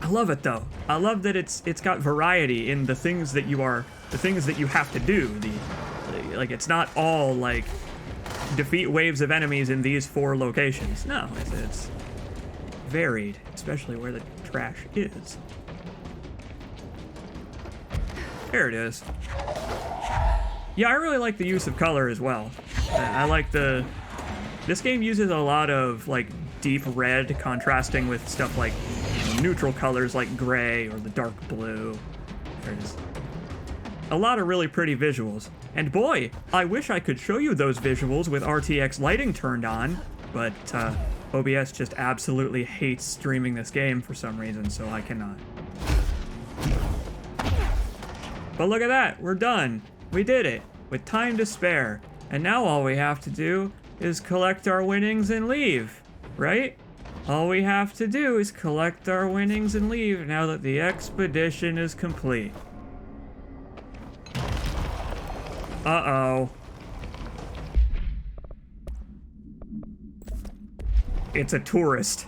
I love it though. I love that it's got variety in the things that you have to do. Like it's not all like defeat waves of enemies in these 4 locations. No, it's varied, especially where the trash is. There it is. Yeah, I really like the use of color as well. I like this game uses a lot of like deep red contrasting with stuff like neutral colors like gray or the dark blue. There's a lot of really pretty visuals. And boy, I wish I could show you those visuals with RTX lighting turned on, but OBS just absolutely hates streaming this game for some reason, so I cannot. But look at that, we're done. We did it, with time to spare. And now all we have to do is collect our winnings and leave, right? All we have to do is collect our winnings and leave now that the expedition is complete. Uh-oh. It's a tourist.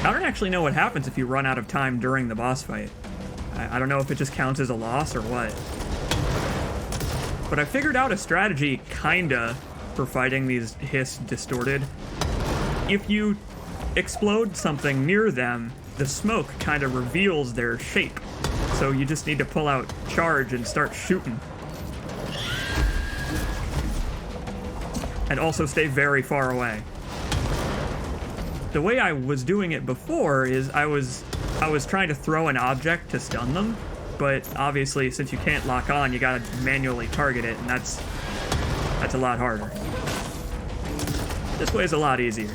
I don't actually know what happens if you run out of time during the boss fight. I don't know if it just counts as a loss or what. But I figured out a strategy, kinda, for fighting these hiss distorted. If you explode something near them, the smoke kind of reveals their shape. So you just need to pull out charge and start shooting. and also stay very far away. The way I was doing it before is I was trying to throw an object to stun them, but obviously since you can't lock on, you gotta manually target it, and that's a lot harder. This way is a lot easier.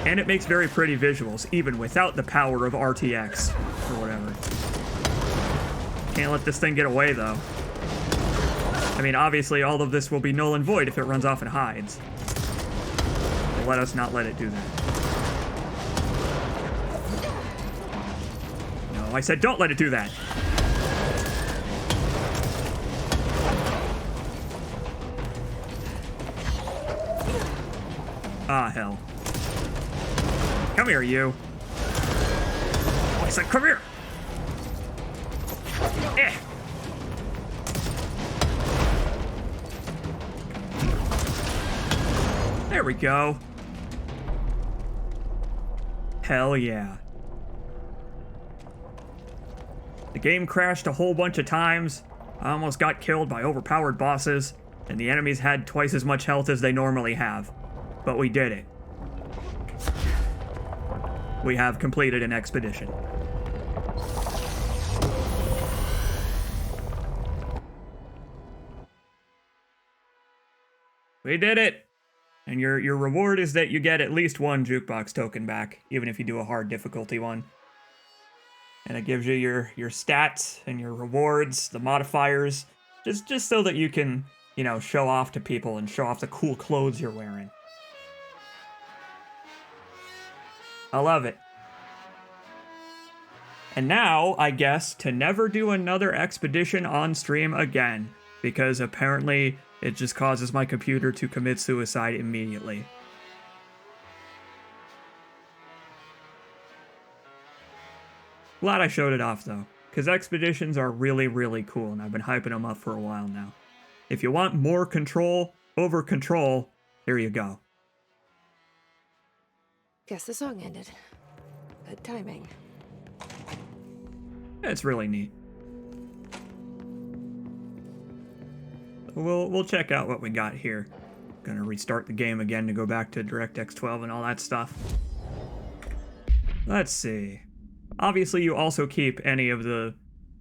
And it makes very pretty visuals, even without the power of RTX, or whatever. Can't let this thing get away, though. I mean, obviously, all of this will be null and void if it runs off and hides. But let us not let it do that. No, I said don't let it do that. Ah, hell. Come here, you. I said, come here. Eh. There we go. Hell yeah. The game crashed a whole bunch of times. I almost got killed by overpowered bosses, and the enemies had twice as much health as they normally have. But we did it. We have completed an expedition. We did it! And your reward is that you get at least one jukebox token back, even if you do a hard difficulty one. And it gives you your stats and your rewards, the modifiers, just so that you can, you know, show off to people and show off the cool clothes you're wearing. I love it. And now, I guess, to never do another expedition on stream again, because apparently it just causes my computer to commit suicide immediately. Glad I showed it off, though, because expeditions are really, really cool, and I've been hyping them up for a while now. If you want more control over control, here you go. Guess the song ended. Good timing. It's really neat. We'll check out what we got here. Gonna restart the game again to go back to DirectX 12 and all that stuff. Let's see. Obviously, you also keep any of the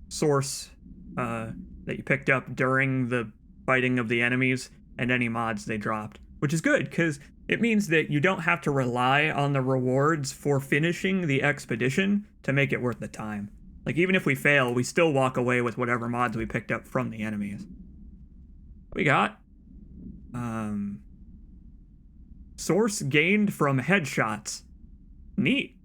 source that you picked up during the fighting of the enemies and any mods they dropped, which is good because it means that you don't have to rely on the rewards for finishing the expedition to make it worth the time. Like, even if we fail, we still walk away with whatever mods we picked up from the enemies. We got source gained from headshots. Neat.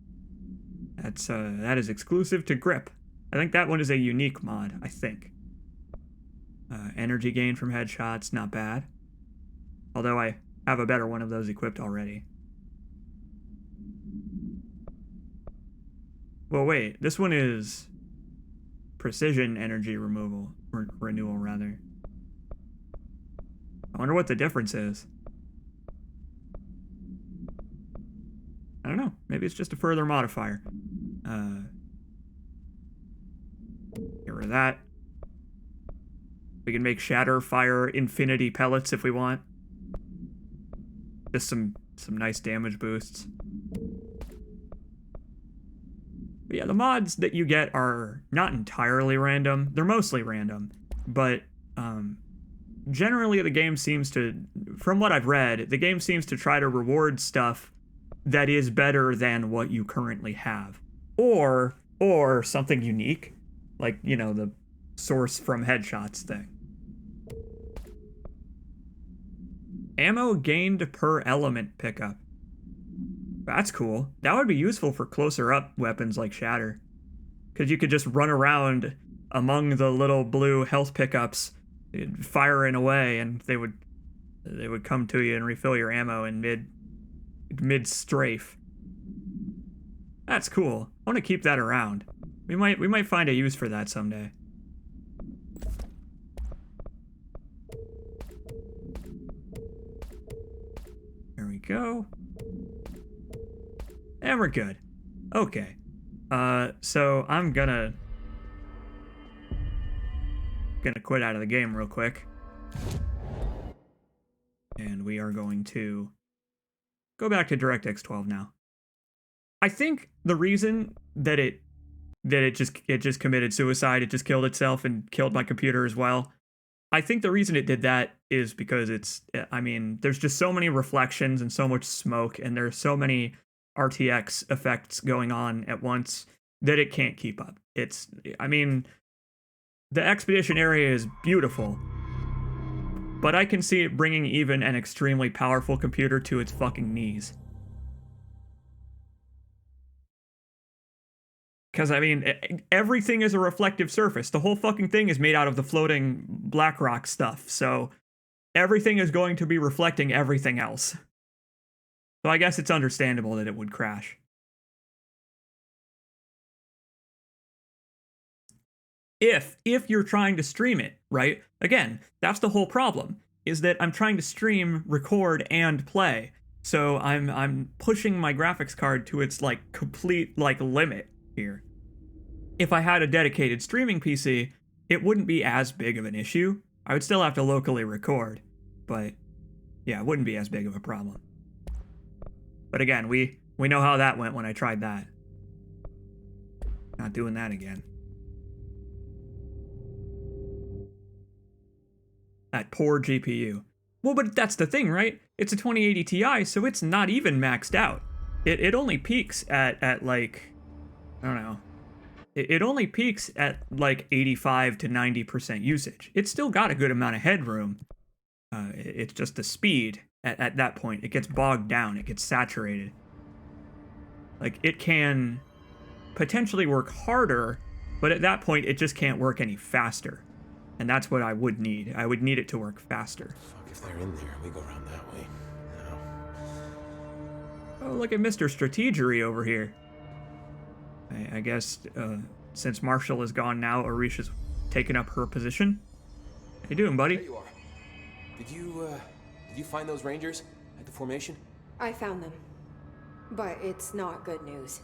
That is exclusive to Grip. I think that one is a unique mod, I think. Energy gained from headshots, not bad. Although I have a better one of those equipped already. Well, wait, this one is precision energy removal, or renewal rather. I wonder what the difference is. I don't know, maybe it's just a further modifier. Get rid of that. We can make shatter fire infinity pellets if we want. Just some nice damage boosts. But yeah, the mods that you get are not entirely random. They're mostly random, but generally the game seems to, from what I've read, the game seems to try to reward stuff that is better than what you currently have. Or something unique, like, you know, the source from headshots thing. Ammo gained per element pickup. That's cool. That would be useful for closer up weapons like Shatter. Because you could just run around among the little blue health pickups, firing away, and they would come to you and refill your ammo in mid strafe. That's cool. I want to keep that around. We might find a use for that someday. There we go. And we're good. Okay. So I'm gonna quit out of the game real quick. And we are going to go back to DirectX 12 now. I think the reason that it just committed suicide, it just killed itself and killed my computer as well. I think the reason it did that is because there's just so many reflections and so much smoke, and there's so many RTX effects going on at once that it can't keep up. The expedition area is beautiful, but I can see it bringing even an extremely powerful computer to its fucking knees. Because, everything is a reflective surface. The whole fucking thing is made out of the floating black rock stuff, so everything is going to be reflecting everything else. So I guess it's understandable that it would crash. If you're trying to stream it, right? Again, that's the whole problem, is that I'm trying to stream, record, and play. So I'm pushing my graphics card to its, complete, limit here. If I had a dedicated streaming PC, it wouldn't be as big of an issue. I would still have to locally record, but yeah, it wouldn't be as big of a problem. But again, we know how that went when I tried that. Not doing that again. That poor GPU. Well, but that's the thing, right? It's a 2080 Ti, so it's not even maxed out. It only peaks at I don't know. It only peaks at 85 to 90% usage. It's still got a good amount of headroom. It's just the speed at that point. It gets bogged down. It gets saturated. It can potentially work harder, but at that point, it just can't work any faster. And that's what I would need. I would need it to work faster. Fuck, if they're in there, we go around that way. No. Oh, look at Mr. Strategery over here. I guess since Marshall is gone now, Arish has taken up her position. How you doing, buddy? There you are. Did you find those Rangers at the formation? I found them. But it's not good news.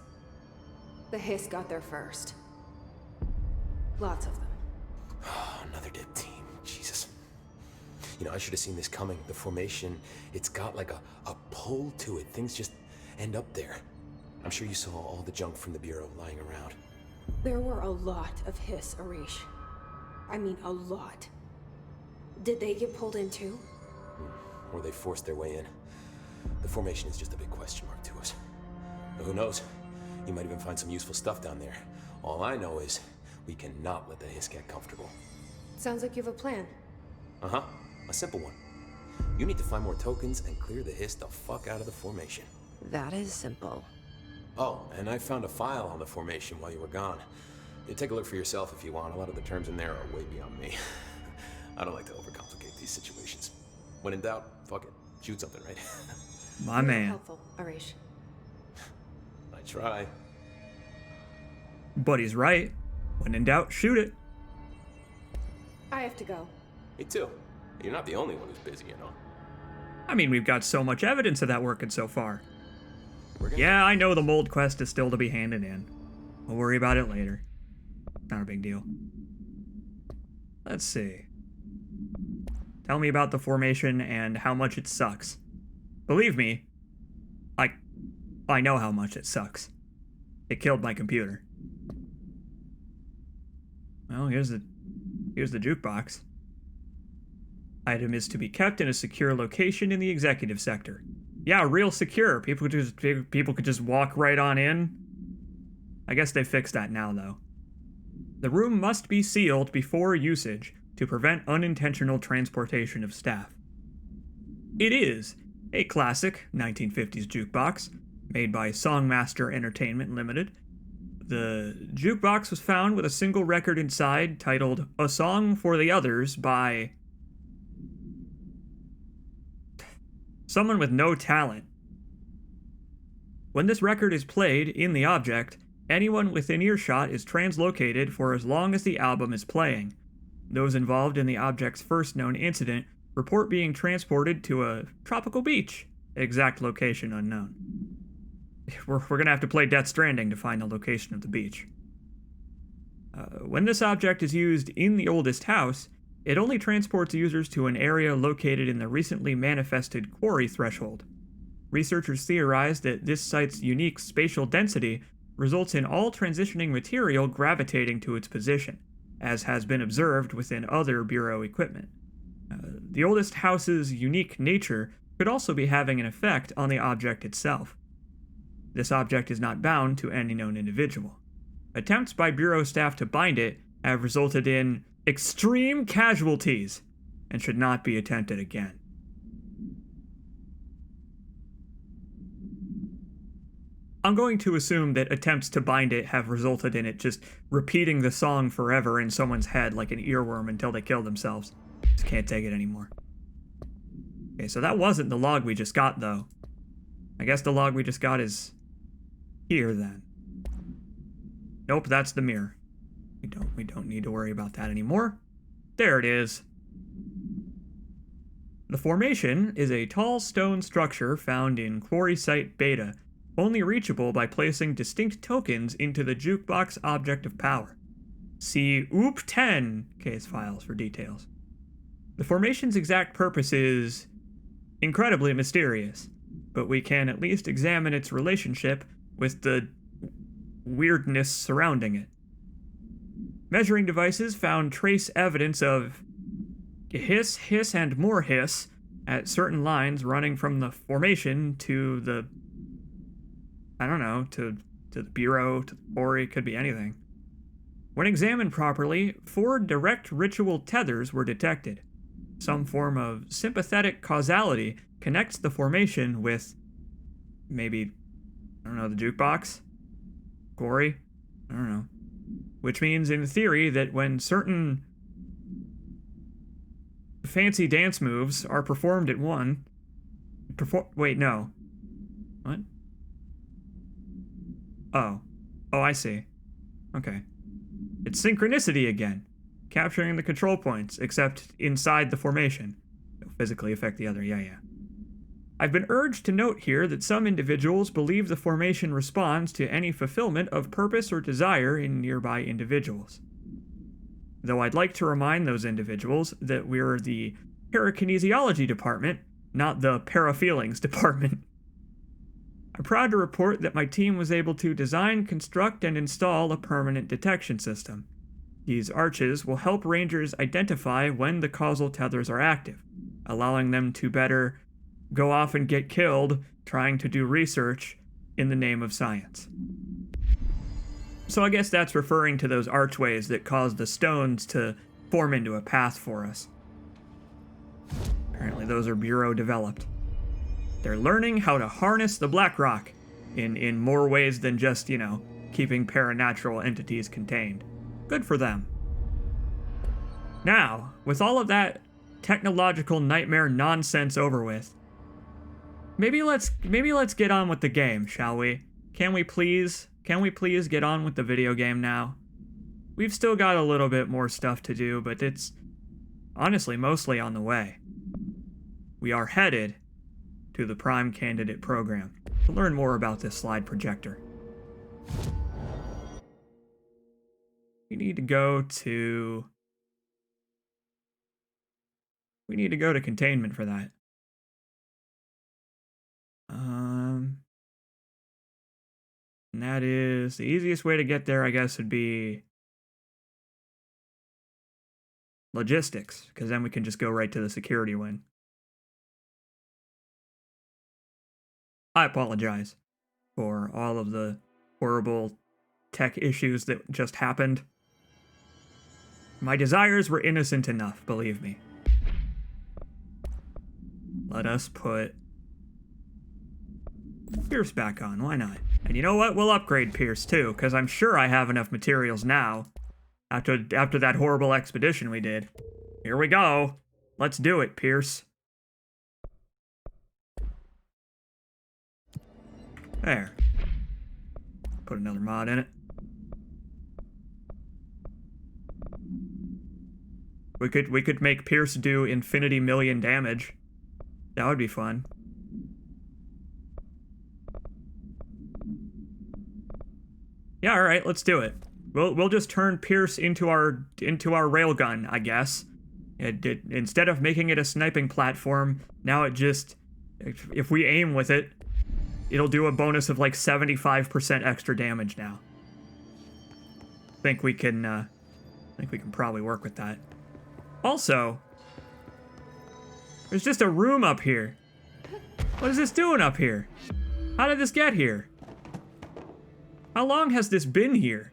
The Hiss got there first. Lots of them. Another dead team. Jesus. I should have seen this coming. The formation, it's got a pull to it. Things just end up there. I'm sure you saw all the junk from the Bureau lying around. There were a lot of Hiss, Arish. I mean, a lot. Did they get pulled in too? Or they forced their way in. The formation is just a big question mark to us. But who knows? You might even find some useful stuff down there. All I know is we cannot let the Hiss get comfortable. Sounds like you have a plan. Uh-huh. A simple one. You need to find more tokens and clear the Hiss the fuck out of the formation. That is simple. Oh, and I found a file on the formation while you were gone. You take a look for yourself if you want. A lot of the terms in there are way beyond me. I don't like to overcomplicate these situations. When in doubt, fuck it. Shoot something, right? My man. Helpful, Arish. I try. But he's right. When in doubt, shoot it. I have to go. Me too. You're not the only one who's busy, We've got so much evidence of that working so far. Yeah, I know the mold quest is still to be handed in. We'll worry about it later. Not a big deal. Let's see. Tell me about the formation and how much it sucks. Believe me, I know how much it sucks. It killed my computer. Well, here's the jukebox. Item is to be kept in a secure location in the executive sector. Yeah, real secure. People could just walk right on in. I guess they fixed that now, though. The room must be sealed before usage to prevent unintentional transportation of staff. It is a classic 1950s jukebox made by Songmaster Entertainment Limited. The jukebox was found with a single record inside titled A Song for the Others by someone with no talent. When this record is played in the object, anyone within earshot is translocated for as long as the album is playing. Those involved in the object's first known incident report being transported to a tropical beach, exact location unknown. We're gonna have to play Death Stranding to find the location of the beach. When this object is used in the oldest house, It only transports users to an area located in the recently manifested quarry threshold. Researchers theorize that this site's unique spatial density results in all transitioning material gravitating to its position, as has been observed within other Bureau equipment. The oldest house's unique nature could also be having an effect on the object itself. This object is not bound to any known individual. Attempts by Bureau staff to bind it have resulted in extreme casualties and should not be attempted again. I'm going to assume that attempts to bind it have resulted in it just repeating the song forever in someone's head like an earworm until they kill themselves. Just can't take it anymore. Okay, so that wasn't the log we just got, though. I guess the log we just got is here, then. Nope, that's the mirror. We don't need to worry about that anymore. There it is. The formation is a tall stone structure found in Quarry Site Beta, only reachable by placing distinct tokens into the jukebox object of power. See OOP10 case files for details. The formation's exact purpose is incredibly mysterious, but we can at least examine its relationship with the weirdness surrounding it. Measuring devices found trace evidence of hiss, hiss, and more hiss at certain lines running from the formation to the, I don't know, to the Bureau, to the quarry, could be anything. When examined properly, 4 direct ritual tethers were detected. Some form of sympathetic causality connects the formation with, maybe, I don't know, the jukebox? Quarry? I don't know. Which means, in theory, that when certain fancy dance moves are performed at one... wait, no. What? Oh, I see. Okay. It's synchronicity again. Capturing the control points, except inside the formation. It'll physically affect the other, yeah. I've been urged to note here that some individuals believe the formation responds to any fulfillment of purpose or desire in nearby individuals. Though I'd like to remind those individuals that we're the parakinesiology department, not the parafeelings department. I'm proud to report that my team was able to design, construct, and install a permanent detection system. These arches will help rangers identify when the causal tethers are active, allowing them to better go off and get killed trying to do research in the name of science. So I guess that's referring to those archways that cause the stones to form into a path for us. Apparently those are Bureau developed. They're learning how to harness the black rock in more ways than just, keeping paranatural entities contained. Good for them. Now, with all of that technological nightmare nonsense over with, maybe let's get on with the game, shall we? Can we please get on with the video game now? We've still got a little bit more stuff to do, but it's honestly mostly on the way. We are headed to the Prime Candidate program to learn more about this slide projector. We need to go to containment for that. And that is the easiest way to get there, I guess, would be logistics, because then we can just go right to the security wing. I apologize for all of the horrible tech issues that just happened. My desires were innocent enough, believe me. Let us put Pierce back on, why not? And you know what? We'll upgrade Pierce too, because I'm sure I have enough materials now. After that horrible expedition we did. Here we go. Let's do it, Pierce. There. Put another mod in it. We could make Pierce do infinity million damage. That would be fun. Yeah, all right, let's do it. We'll just turn Pierce into our railgun, I guess, Instead of making it a sniping platform, now it just, if we aim with it, it'll do a bonus of like 75% extra damage now. I think we can probably work with that. Also, there's just a room up here. What is this doing up here? How did this get here? How long has this been here?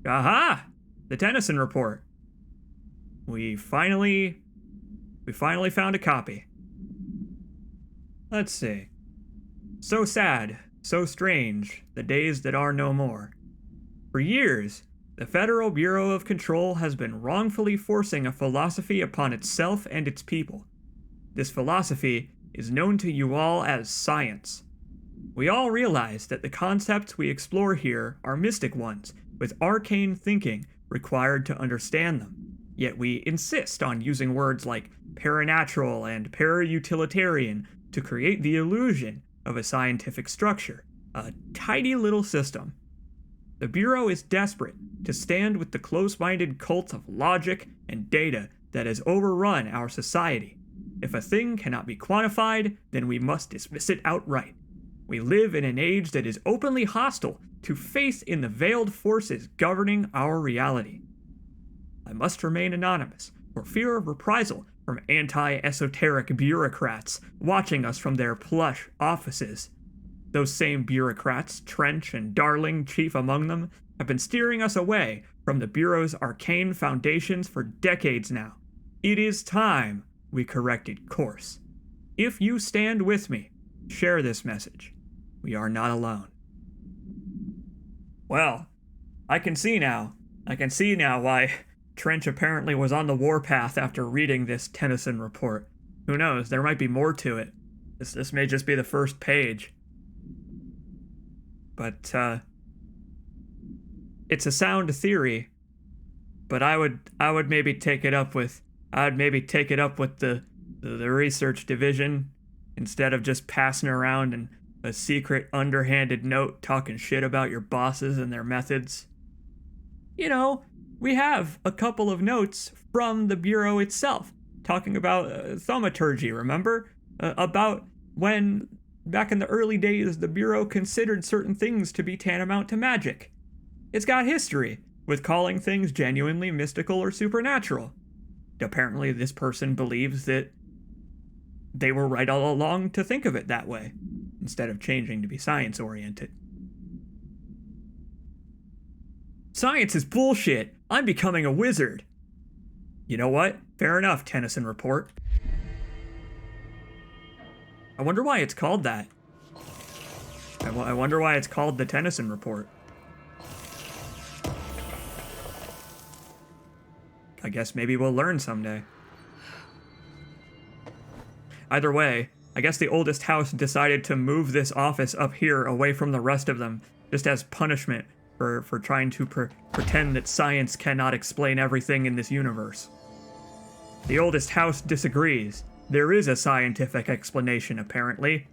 Aha! The Tennyson report. We finally found a copy. Let's see. So sad, so strange, the days that are no more. For years, the Federal Bureau of Control has been wrongfully forcing a philosophy upon itself and its people. This philosophy is known to you all as science. We all realize that the concepts we explore here are mystic ones, with arcane thinking required to understand them. Yet we insist on using words like paranatural and para-utilitarian to create the illusion of a scientific structure, a tidy little system. The Bureau is desperate to stand with the close-minded cult of logic and data that has overrun our society. If a thing cannot be quantified, then we must dismiss it outright. We live in an age that is openly hostile to faith in the veiled forces governing our reality. I must remain anonymous for fear of reprisal from anti-esoteric bureaucrats watching us from their plush offices. Those same bureaucrats, Trench and Darling chief among them, have been steering us away from the Bureau's arcane foundations for decades now. It is time we corrected course. If you stand with me, share this message. We are not alone. Well, I can see now why Trench apparently was on the warpath after reading this Tennyson report. Who knows, there might be more to it. This may just be the first page. But, it's a sound theory, but I would maybe take it up with the research division instead of just passing around and a secret underhanded note talking shit about your bosses and their methods. You know, we have a couple of notes from the Bureau itself talking about thaumaturgy, remember? About when, back in the early days, the Bureau considered certain things to be tantamount to magic. It's got history with calling things genuinely mystical or supernatural. Apparently, this person believes that they were right all along to think of it that way, instead of changing to be science-oriented. Science is bullshit. I'm becoming a wizard. You know what? Fair enough, Tennyson report. I wonder why it's called that. I wonder why it's called the Tennyson report. I guess maybe we'll learn someday. Either way, I guess the oldest house decided to move this office up here away from the rest of them, just as punishment for trying to pretend that science cannot explain everything in this universe. The oldest house disagrees. There is a scientific explanation, apparently.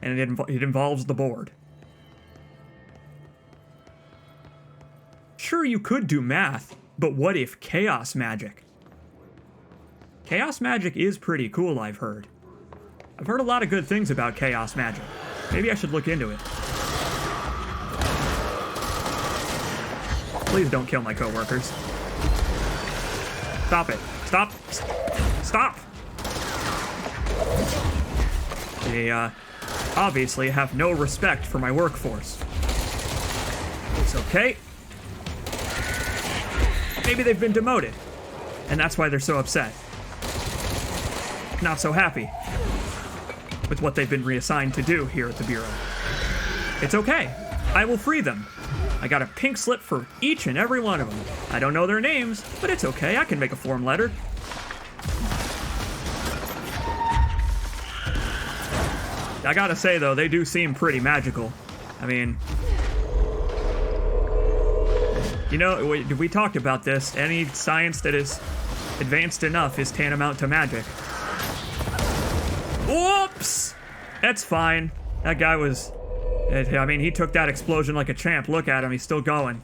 And it involves the board. Sure, you could do math, but what if chaos magic? Chaos magic is pretty cool, I've heard. I've heard a lot of good things about chaos magic. Maybe I should look into it. Please don't kill my coworkers. Stop it. Stop. Stop! They, obviously have no respect for my workforce. It's okay. Maybe they've been demoted, and that's why they're so upset. Not so happy with what they've been reassigned to do here at the Bureau. It's okay. I will free them. I got a pink slip for each and every one of them. I don't know their names, but it's okay. I can make a form letter. I gotta say, though, they do seem pretty magical. I mean, you know, we talked about this. Any science that is advanced enough is tantamount to magic. Whoops! That's fine. That guy was I mean, he took that explosion like a champ. Look at him, he's still going.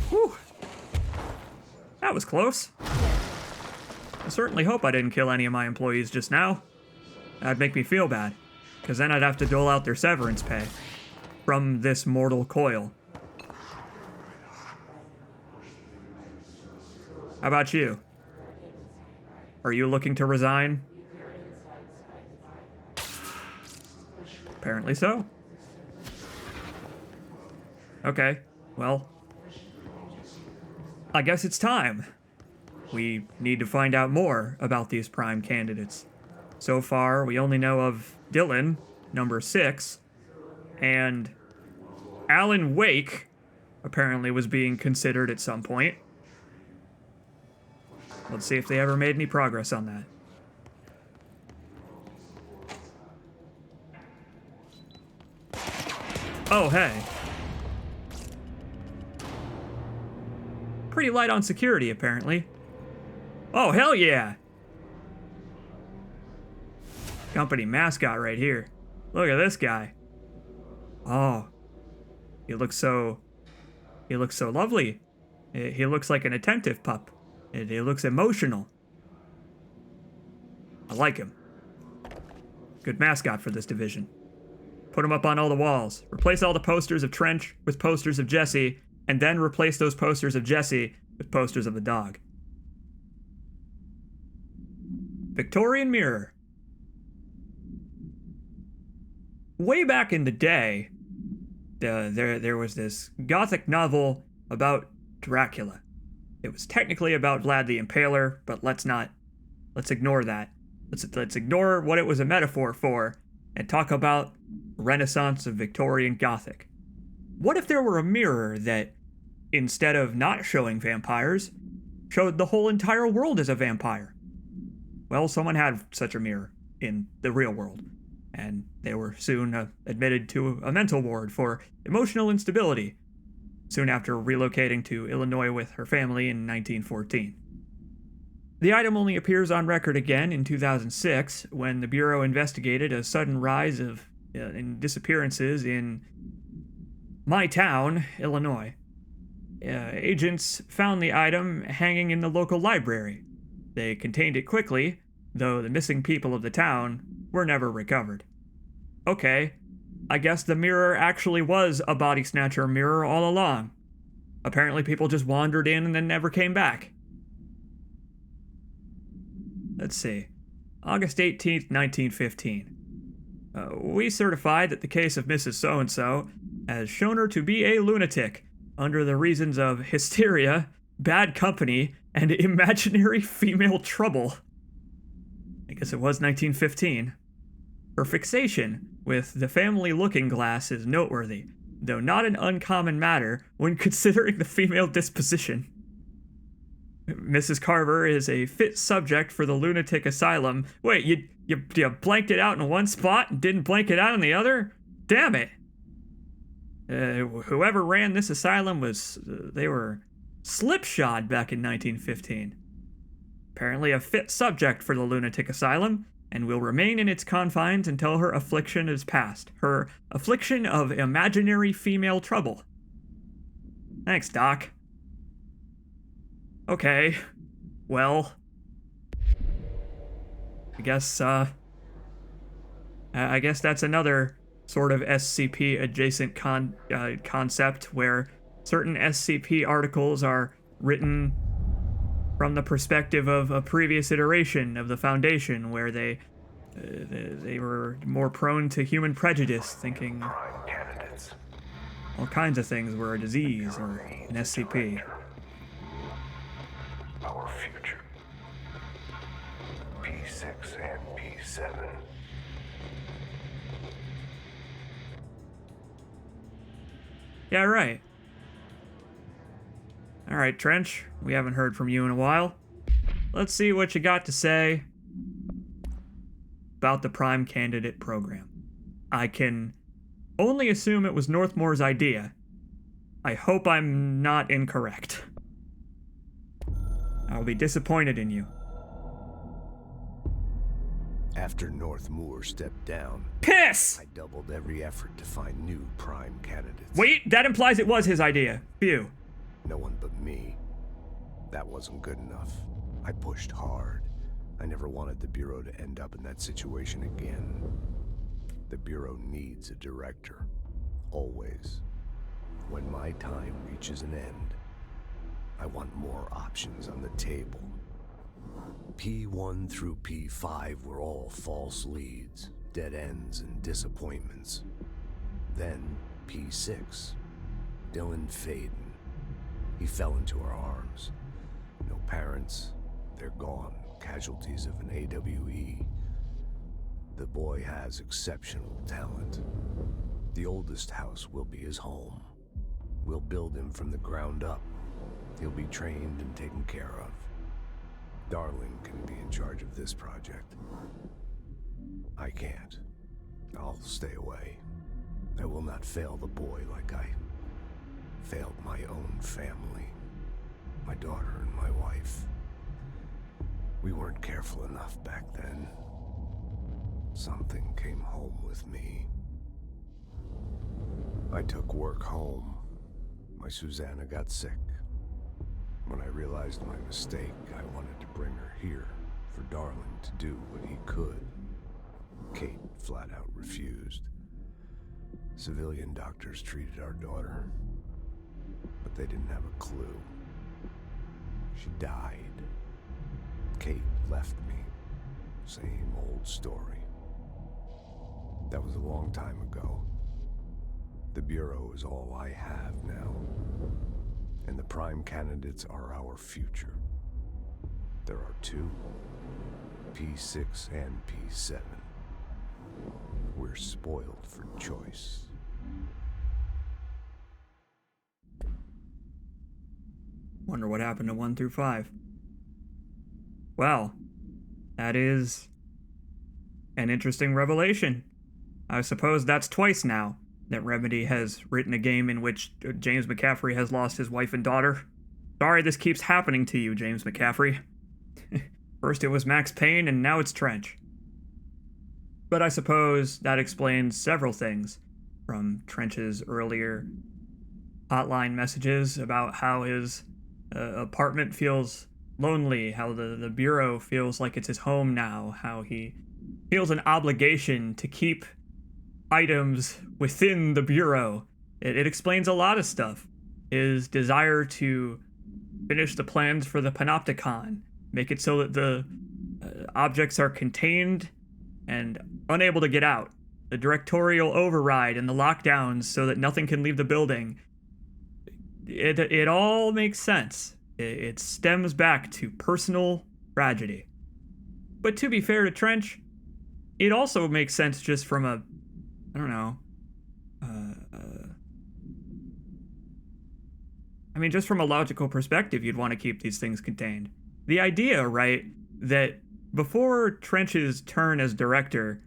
Whew. That was close. I certainly hope I didn't kill any of my employees just now. That'd make me feel bad, because then I'd have to dole out their severance pay from this mortal coil. How about you? Are you looking to resign? Apparently so. Okay, well, I guess it's time. We need to find out more about these prime candidates. So far, we only know of Dylan, number 6, and Alan Wake apparently was being considered at some point. Let's see if they ever made any progress on that. Oh, hey. Pretty light on security, apparently. Oh, hell yeah! Company mascot right here. Look at this guy. Oh. He looks so lovely. He looks like an attentive pup. He looks emotional. I like him. Good mascot for this division. Put him up on all the walls. Replace all the posters of Trench with posters of Jesse, and then replace those posters of Jesse with posters of the dog. Victorian Mirror. Way back in the day, there was this gothic novel about Dracula. It was technically about Vlad the Impaler, but let's ignore that. Let's ignore what it was a metaphor for and talk about the Renaissance of Victorian Gothic. What if there were a mirror that, instead of not showing vampires, showed the whole entire world as a vampire? Well, someone had such a mirror in the real world, and they were soon admitted to a mental ward for emotional instability, soon after relocating to Illinois with her family in 1914. The item only appears on record again in 2006, when the Bureau investigated a sudden rise of disappearances in my town, Illinois. Agents found the item hanging in the local library. They contained it quickly, though the missing people of the town were never recovered. Okay, I guess the mirror actually was a body snatcher mirror all along. Apparently people just wandered in and then never came back. Let's see. August 18th, 1915. We certified that the case of Mrs. So-and-so has shown her to be a lunatic under the reasons of hysteria, bad company, and imaginary female trouble. I guess it was 1915. Her fixation with the family looking glass is noteworthy, though not an uncommon matter when considering the female disposition. Mrs. Carver is a fit subject for the lunatic asylum. Wait, you blanked it out in one spot and didn't blank it out in the other? Damn it! Whoever ran this asylum they were slipshod back in 1915. Apparently a fit subject for the lunatic asylum, and will remain in its confines until her affliction is past. Her affliction of imaginary female trouble. Thanks, Doc. Okay, well, I guess that's another sort of SCP adjacent concept where certain SCP articles are written from the perspective of a previous iteration of the Foundation, where they were more prone to human prejudice, thinking all kinds of things were a disease or an SCP. Our future. P6 and P7. Yeah, right. Alright, Trench, we haven't heard from you in a while. Let's see what you got to say about the Prime Candidate program. I can only assume it was Northmore's idea. I hope I'm not incorrect. I'll be disappointed in you. After North Moore stepped down, Piss! I doubled every effort to find new prime candidates. Wait, that implies it was his idea. Phew. No one but me. That wasn't good enough. I pushed hard. I never wanted the Bureau to end up in that situation again. The Bureau needs a director. Always. When my time reaches an end, I want more options on the table. P1 through P5 were all false leads, dead ends, and disappointments. Then P6, Dylan Faden. He fell into our arms. No parents, they're gone, casualties of an AWE. The boy has exceptional talent. The oldest house will be his home. We'll build him from the ground up. He'll be trained and taken care of. Darling can be in charge of this project. I can't. I'll stay away. I will not fail the boy like I failed my own family. My daughter and my wife. We weren't careful enough back then. Something came home with me. I took work home. My Susanna got sick. When I realized my mistake, I wanted to bring her here for Darling to do what he could. Kate flat out refused. Civilian doctors treated our daughter, but they didn't have a clue. She died. Kate left me. Same old story. That was a long time ago. The Bureau is all I have now. And the prime candidates are our future. There are two, P6 and P7. We're spoiled for choice. Wonder what happened to 1 through 5. Well, that is an interesting revelation. I suppose that's twice now that Remedy has written a game in which James McCaffrey has lost his wife and daughter. Sorry this keeps happening to you, James McCaffrey. First it was Max Payne, and now it's Trench. But I suppose that explains several things, from Trench's earlier hotline messages about how his apartment feels lonely, how the Bureau feels like it's his home now, how he feels an obligation to keep items within the Bureau. It explains a lot of stuff. His desire to finish the plans for the Panopticon, make it so that the objects are contained and unable to get out. The directorial override and the lockdowns so that nothing can leave the building. It all makes sense. It stems back to personal tragedy. But to be fair to Trench, it also makes sense just from a, I don't know, I mean, just from a logical perspective, you'd want to keep these things contained. The idea, right, that before Trench's turn as director,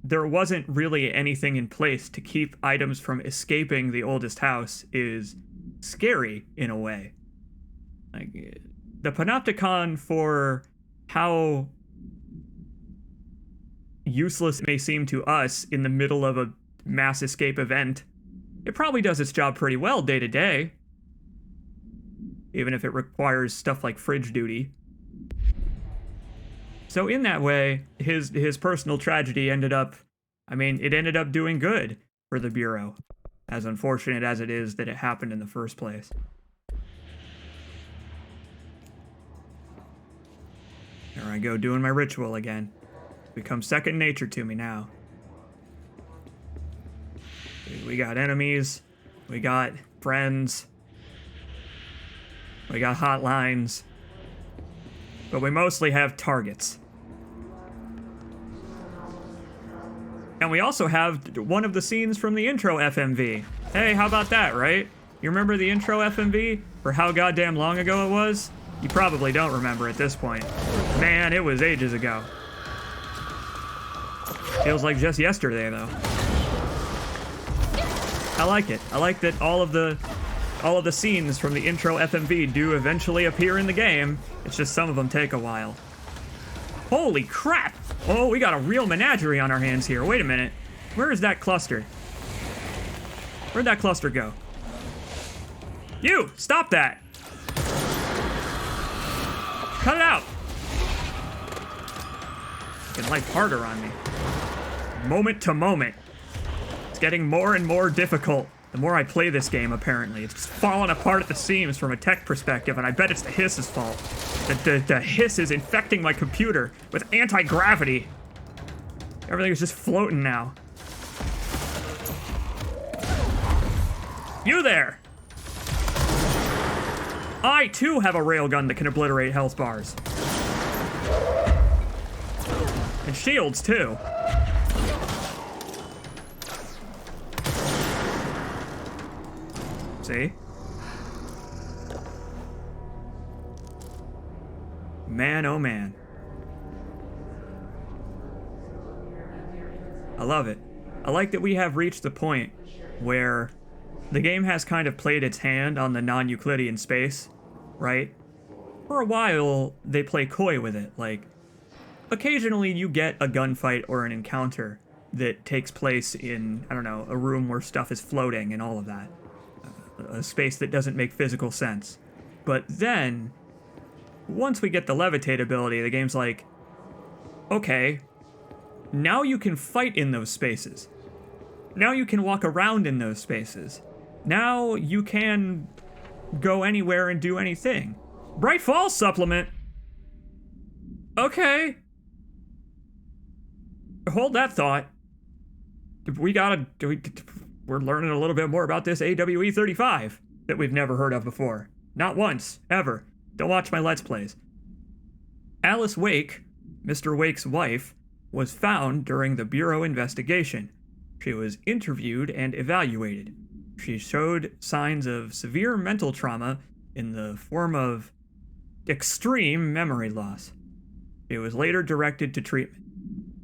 there wasn't really anything in place to keep items from escaping the oldest house is scary in a way. Like, the Panopticon, for how useless it may seem to us in the middle of a mass escape event, it probably does its job pretty well day to day, even if it requires stuff like fridge duty. So in that way, his personal tragedy ended up doing good for the Bureau, as unfortunate as it is that it happened in the first place. There I go, doing my ritual again. It's become second nature to me now. We got enemies, we got friends, we got hotlines, but we mostly have targets. And we also have one of the scenes from the intro FMV. Hey, how about that, right? You remember the intro FMV? For how goddamn long ago it was? You probably don't remember at this point. Man, it was ages ago. Feels like just yesterday, though. I like it. I like that all of the scenes from the intro FMV do eventually appear in the game. It's just some of them take a while. Holy crap! Oh, we got a real menagerie on our hands here. Wait a minute. Where is that cluster? Where'd that cluster go? You! Stop that! Cut it out! Getting life harder on me. Moment to moment. It's getting more and more difficult the more I play this game, apparently. It's just falling apart at the seams from a tech perspective, and I bet it's the hiss's fault. The hiss is infecting my computer with anti-gravity. Everything is just floating now. You there! I, too, have a railgun that can obliterate health bars. And shields, too. See? Man, oh man. I love it. I like that we have reached the point where the game has kind of played its hand on the non-Euclidean space, right? For a while, they play coy with it. Like, occasionally you get a gunfight or an encounter that takes place in, I don't know, a room where stuff is floating and all of that. A space that doesn't make physical sense. But then, once we get the levitate ability, the game's like, okay, now you can fight in those spaces. Now you can walk around in those spaces. Now you can go anywhere and do anything. Bright Falls supplement. Okay. Hold that thought. We're learning a little bit more about this AWE 35 that we've never heard of before. Not once, ever. Don't watch my Let's Plays. Alice Wake, Mr. Wake's wife, was found during the Bureau investigation. She was interviewed and evaluated. She showed signs of severe mental trauma in the form of extreme memory loss. She was later directed to treatment.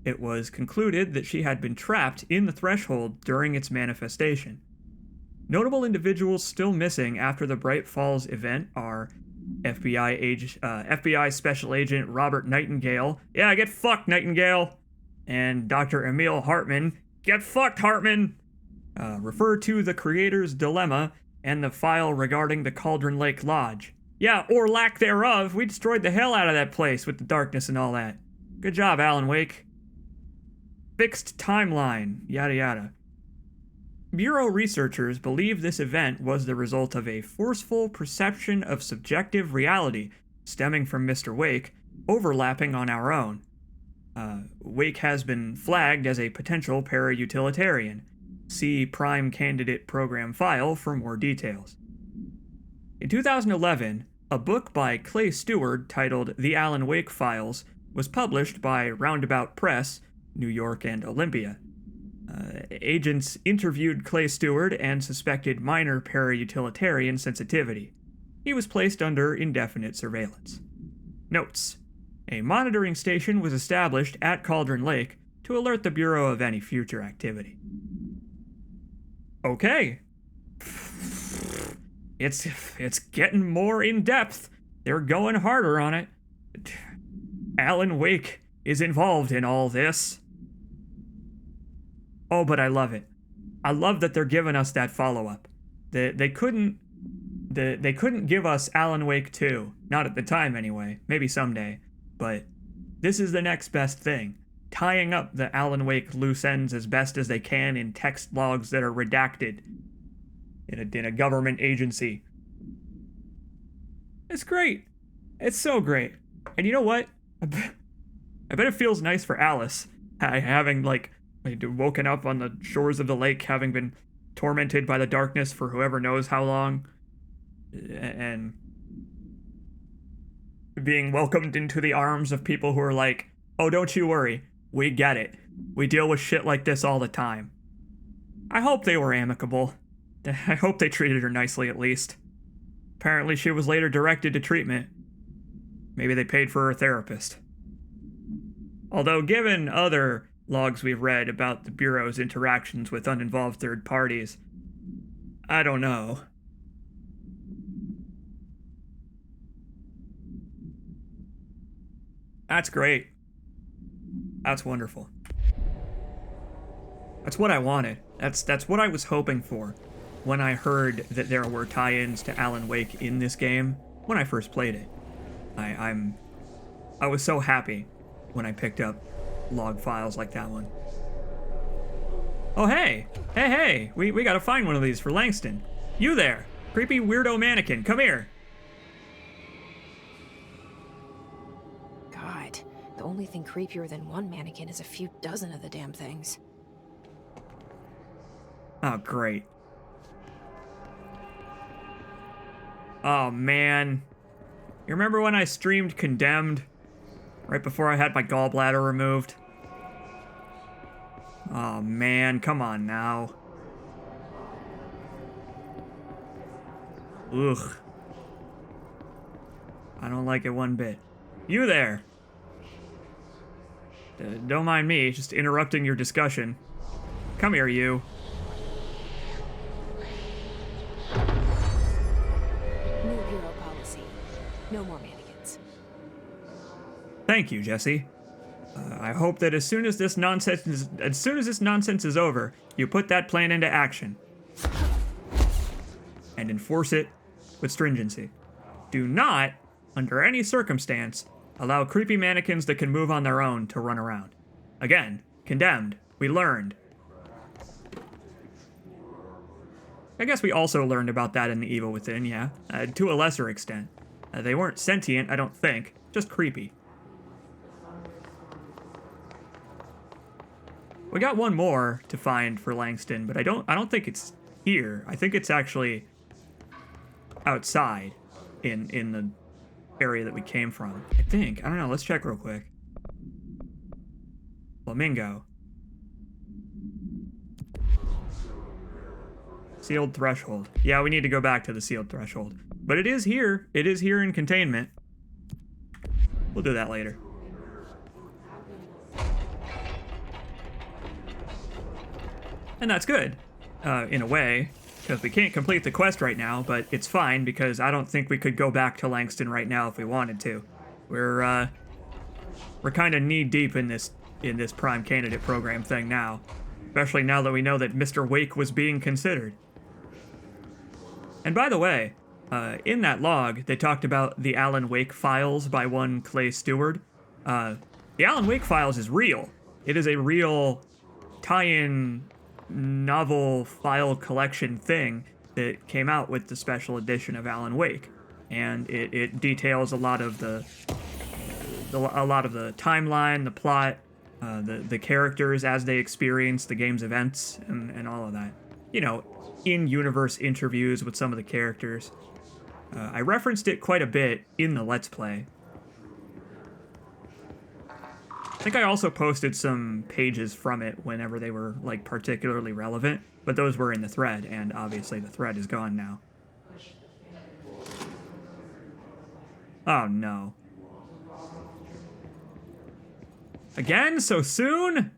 It was concluded that she had been trapped in the threshold during its manifestation. Notable individuals still missing after the Bright Falls event are FBI Special Agent Robert Nightingale. Yeah, get fucked, Nightingale! And Dr. Emil Hartman. Get fucked, Hartman! Refer to the Creator's Dilemma and the file regarding the Cauldron Lake Lodge. Yeah, or lack thereof. We destroyed the hell out of that place with the darkness and all that. Good job, Alan Wake. Fixed timeline, yada yada. Bureau researchers believe this event was the result of a forceful perception of subjective reality stemming from Mr. Wake, overlapping on our own. Wake has been flagged as a potential para-utilitarian. See Prime Candidate Program file for more details. In 2011, a book by Clay Stewart titled The Alan Wake Files was published by Roundabout Press, New York and Olympia. Agents interviewed Clay Stewart and suspected minor para-utilitarian sensitivity. He was placed under indefinite surveillance. Notes: a monitoring station was established at Cauldron Lake to alert the Bureau of any future activity. Okay. It's getting more in-depth. They're going harder on it. Alan Wake is involved in all this. Oh, but I love it. I love that they're giving us that follow-up. They couldn't give us Alan Wake 2. Not at the time, anyway. Maybe someday. But this is the next best thing. Tying up the Alan Wake loose ends as best as they can in text logs that are redacted in a government agency. It's great. It's so great. And you know what? I bet it feels nice for Alice, having, woken up on the shores of the lake, having been tormented by the darkness for whoever knows how long, and being welcomed into the arms of people who are like, oh, don't you worry, we get it. We deal with shit like this all the time. I hope they were amicable. I hope they treated her nicely, at least. Apparently she was later directed to treatment. Maybe they paid for her therapist. Although, given other logs we've read about the Bureau's interactions with uninvolved third parties, I don't know. That's great. That's wonderful. That's what I wanted. That's what I was hoping for when I heard that there were tie-ins to Alan Wake in this game when I first played it. I was so happy when I picked up log files like that one. Oh hey! Hey! We gotta find one of these for Langston. You there! Creepy weirdo mannequin, come here! God, the only thing creepier than one mannequin is a few dozen of the damn things. Oh, great. Oh, man. You remember when I streamed Condemned? Right before I had my gallbladder removed? Oh, man. Come on now. Ugh. I don't like it one bit. You there! Don't mind me, just interrupting your discussion. Come here, you. New hero policy. No more mannequins. Thank you, Jesse. I hope that as soon as this nonsense is over, you put that plan into action and enforce it with stringency. Do not, under any circumstance, allow creepy mannequins that can move on their own to run around. Again, Condemned. We learned. I guess we also learned about that in The Evil Within, yeah, to a lesser extent. They weren't sentient, I don't think, just creepy. We got one more to find for Langston, but I don't think it's here. I think it's actually outside in the area that we came from. I think. I don't know, let's check real quick. Flamingo. Sealed threshold. Yeah, we need to go back to the sealed threshold. But it is here. It is here in containment. We'll do that later. And that's good, in a way, because we can't complete the quest right now, but it's fine because I don't think we could go back to Langston right now if we wanted to. We're kind of knee-deep in this prime candidate program thing now, especially now that we know that Mr. Wake was being considered. And by the way, in that log, they talked about the Alan Wake files by one Clay Stewart. The Alan Wake files is real. It is a real tie-in novel file collection thing that came out with the special edition of Alan Wake, and it details a lot of the timeline, the plot, the characters as they experience the game's events, and all of that. You know, in-universe interviews with some of the characters. I referenced it quite a bit in the Let's Play. I think I also posted some pages from it whenever they were, like, particularly relevant, but those were in the thread, and obviously the thread is gone now. Oh, no. Again? So soon?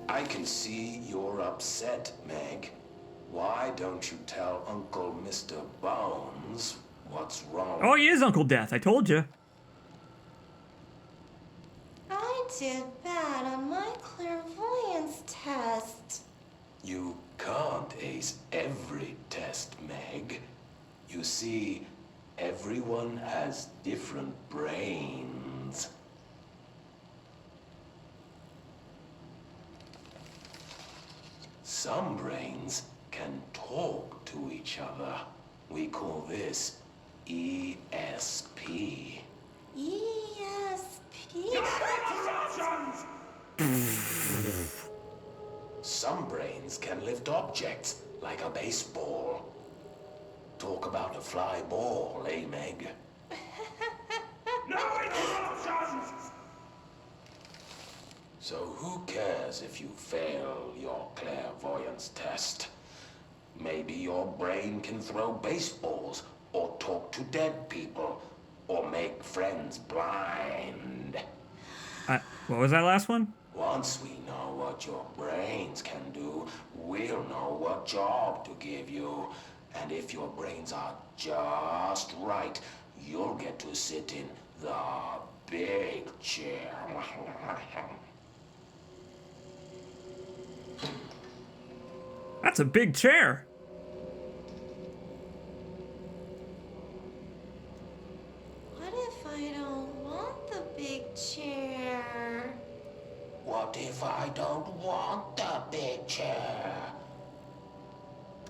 I can see you're upset, Meg. Why don't you tell Uncle Mr. Bones what's wrong? Oh, he is Uncle Death, I told you. I did bad on my clairvoyance test. You can't ace every test, Meg. You see, everyone has different brains. Some brains can talk to each other. We call this ESP. ESP? Some brains can lift objects, like a baseball. Talk about a fly ball, eh, Meg? No interruptions! So who cares if you fail your clairvoyance test? Maybe your brain can throw baseballs, or talk to dead people, or make friends blind. What was that last one? Once we know what your brains can do, we'll know what job to give you. And if your brains are just right, you'll get to sit in the big chair. That's a big chair. What if I don't want the big chair? What if I don't want the big chair?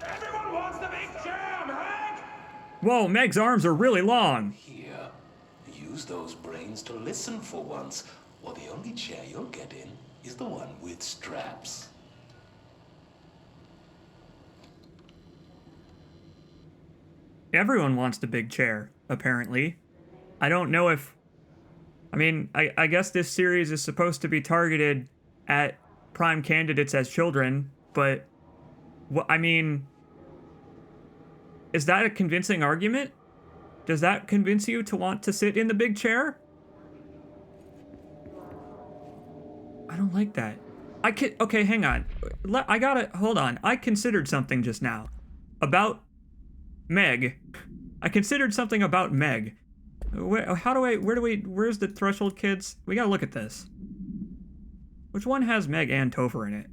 Everyone wants the big chair, Meg! Whoa, Meg's arms are really long. Here, use those brains to listen for once, or the only chair you'll get in is the one with straps. Everyone wants the big chair, apparently. I don't know if... I mean, I guess this series is supposed to be targeted at prime candidates as children, but... I mean... Is that a convincing argument? Does that convince you to want to sit in the big chair? I don't like that. Okay, hang on. Hold on. I considered something just now. About Meg. I considered something about Meg. Where's the Threshold Kids? We gotta look at this. Which one has Meg and Topher in it?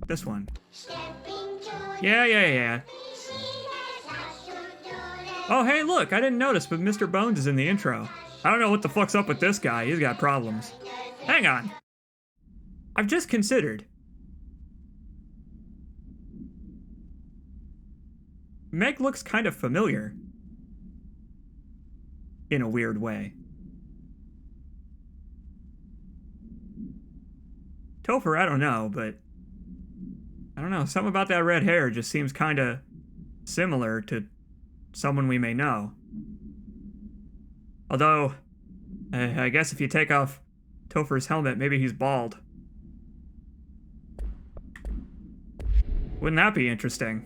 This one. Yeah. Oh, hey, look, I didn't notice, but Mr. Bones is in the intro. I don't know what the fuck's up with this guy. He's got problems. Hang on. I've just considered. Meg looks kind of familiar. In a weird way. Topher, I don't know, but... I don't know, something about that red hair just seems kind of similar to someone we may know. Although, I guess if you take off Topher's helmet, maybe he's bald. Wouldn't that be interesting?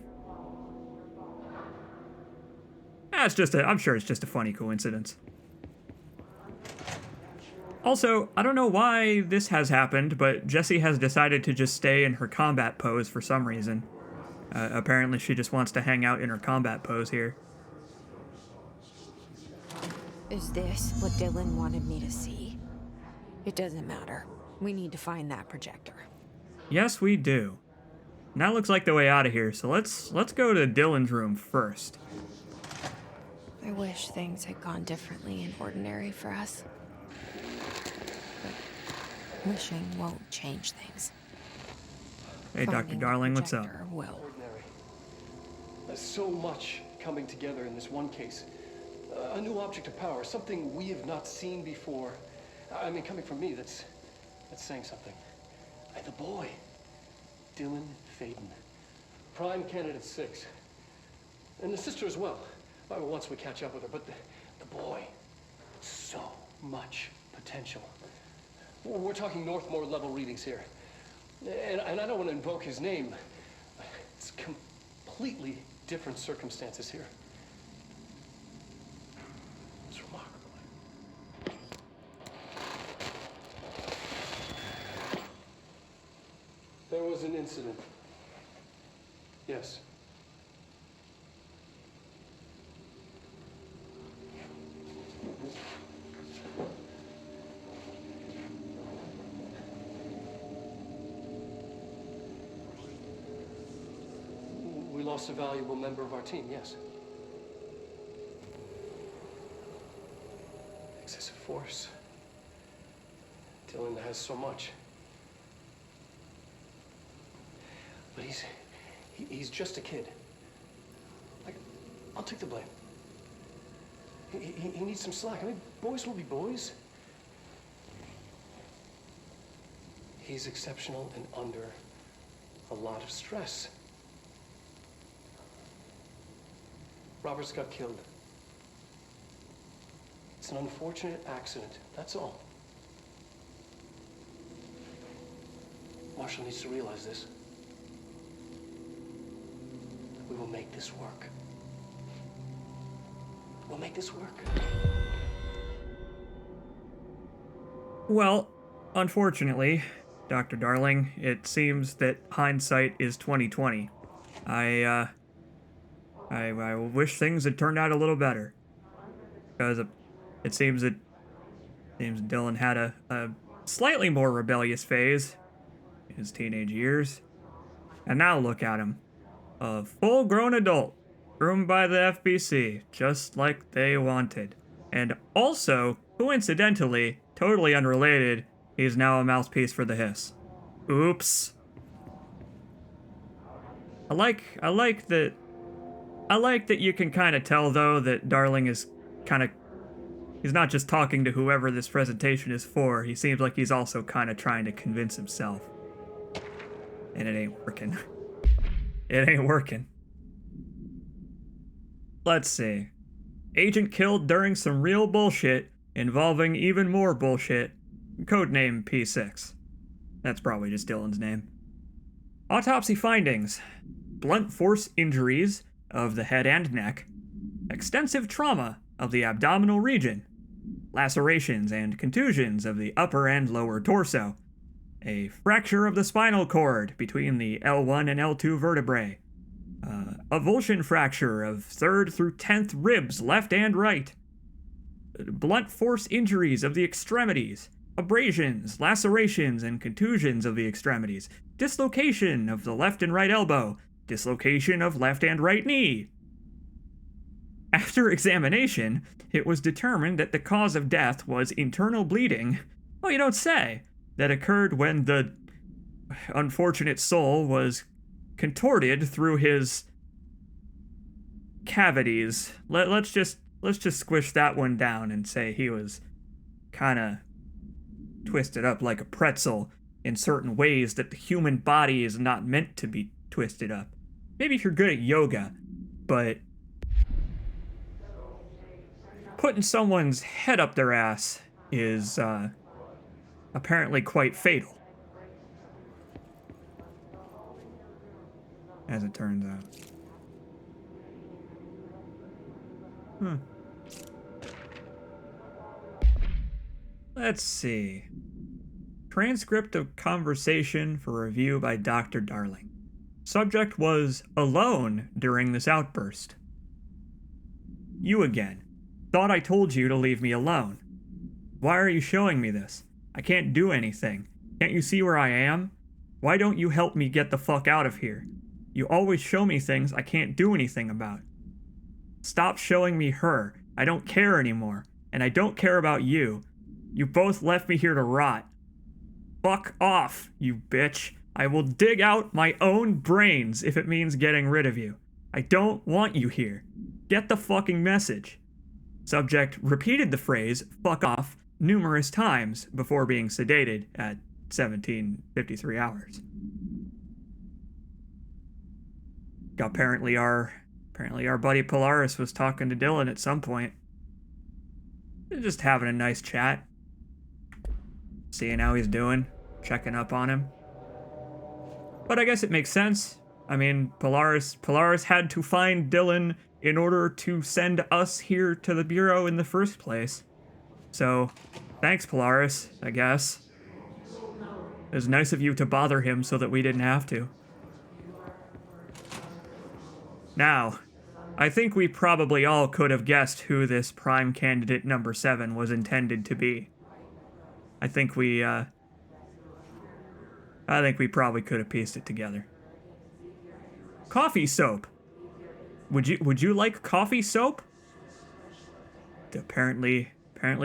I'm sure it's just a funny coincidence. Also, I don't know why this has happened, but Jessie has decided to just stay in her combat pose for some reason. Apparently she just wants to hang out in her combat pose here. Is this what Dylan wanted me to see? It doesn't matter. We need to find that projector. Yes, we do. And that looks like the way out of here, so let's go to Dylan's room first. I wish things had gone differently in Ordinary for us. But wishing won't change things. Hey, Dr. Darling, what's up? Will. Ordinary. There's so much coming together in this one case. A new object of power, something we have not seen before. I mean, coming from me, that's saying something. And the boy, Dylan Faden, prime candidate 6. And the sister as well. Once we catch up with her, but the boy, so much potential. We're talking Northmore level readings here. And I don't want to invoke his name. It's completely different circumstances here. It's remarkable. There was an incident. Yes. We lost a valuable member of our team, yes. Excessive force. Dylan has so much. But he's just a kid. I'll take the blame. He needs some slack. I mean, boys will be boys. He's exceptional and under a lot of stress. Roberts got killed. It's an unfortunate accident, that's all. Marshall needs to realize this. We will make this work. We'll make this work. Well, unfortunately, Dr. Darling, it seems that hindsight is 2020. I wish things had turned out a little better. Because it seems that Dylan had a slightly more rebellious phase in his teenage years. And now look at him. A full-grown adult, groomed by the FBC, just like they wanted. And also, coincidentally, totally unrelated, he's now a mouthpiece for the Hiss. Oops. I like that you can kind of tell, though, that Darling is kind of... He's not just talking to whoever this presentation is for. He seems like he's also kind of trying to convince himself. And it ain't working. It ain't working. Let's see. Agent killed during some real bullshit involving even more bullshit. Codename P6. That's probably just Dylan's name. Autopsy findings. Blunt force injuries of the head and neck. Extensive trauma of the abdominal region. Lacerations and contusions of the upper and lower torso. A fracture of the spinal cord between the L1 and L2 vertebrae. Avulsion fracture of 3rd through 10th ribs, left and right. Blunt force injuries of the extremities. Abrasions, lacerations, and contusions of the extremities. Dislocation of the left and right elbow. Dislocation of left and right knee. After examination, it was determined that the cause of death was internal bleeding. Oh, you don't say. That occurred when the unfortunate soul was contorted through his cavities. Let's just squish that one down and say he was kind of twisted up like a pretzel in certain ways that the human body is not meant to be twisted up. Maybe if you're good at yoga, but putting someone's head up their ass is apparently quite fatal. As it turns out. Let's see. Transcript of conversation for review by Dr. Darling. Subject was alone during this outburst. You again. Thought I told you to leave me alone. Why are you showing me this? I can't do anything. Can't you see where I am? Why don't you help me get the fuck out of here? You always show me things I can't do anything about. Stop showing me her. I don't care anymore. And I don't care about you. You both left me here to rot. Fuck off, you bitch. I will dig out my own brains if it means getting rid of you. I don't want you here. Get the fucking message. Subject repeated the phrase, fuck off, numerous times before being sedated at 17:53 hours. Apparently our buddy Polaris was talking to Dylan at some point. They're just having a nice chat. Seeing how he's doing, checking up on him. But I guess it makes sense. I mean, Polaris had to find Dylan in order to send us here to the Bureau in the first place. So, thanks, Polaris, I guess. It was nice of you to bother him so that we didn't have to. Now, I think we probably all could have guessed who this prime candidate number 7 was intended to be. I think we probably could have pieced it together. Coffee soap. Would you like coffee soap? Apparently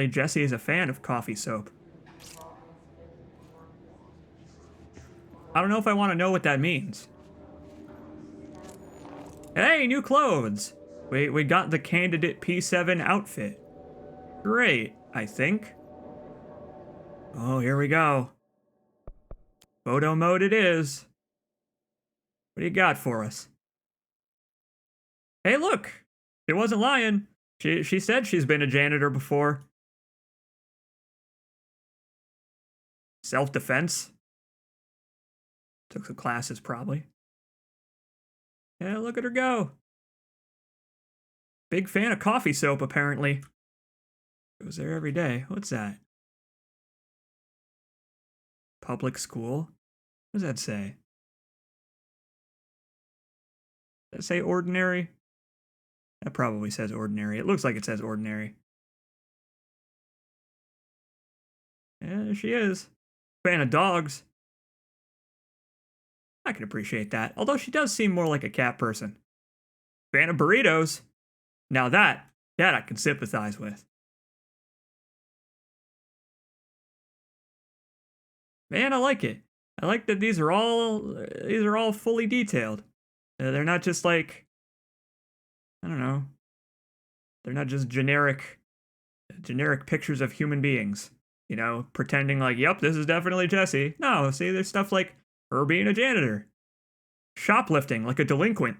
Jesse is a fan of coffee soap. I don't know if I want to know what that means. Hey, new clothes! We got the candidate P7 outfit. Great, I think. Oh, here we go. Photo mode it is. What do you got for us? Hey, look! She wasn't lying. She said she's been a janitor before. Self-defense. Took some classes, probably. Yeah, look at her go. Big fan of coffee soap, apparently. Goes there every day. What's that? Public school? What does that say? Does that say ordinary? That probably says ordinary. It looks like it says ordinary. Yeah, there she is. Fan of dogs. I can appreciate that. Although she does seem more like a cat person. Fan of burritos. Now that I can sympathize with. Man, I like it. I like that these are all fully detailed. They're not just like, I don't know. They're not just generic pictures of human beings. You know, pretending like, yep, this is definitely Jesse. No, see, there's stuff like her being a janitor. Shoplifting like a delinquent.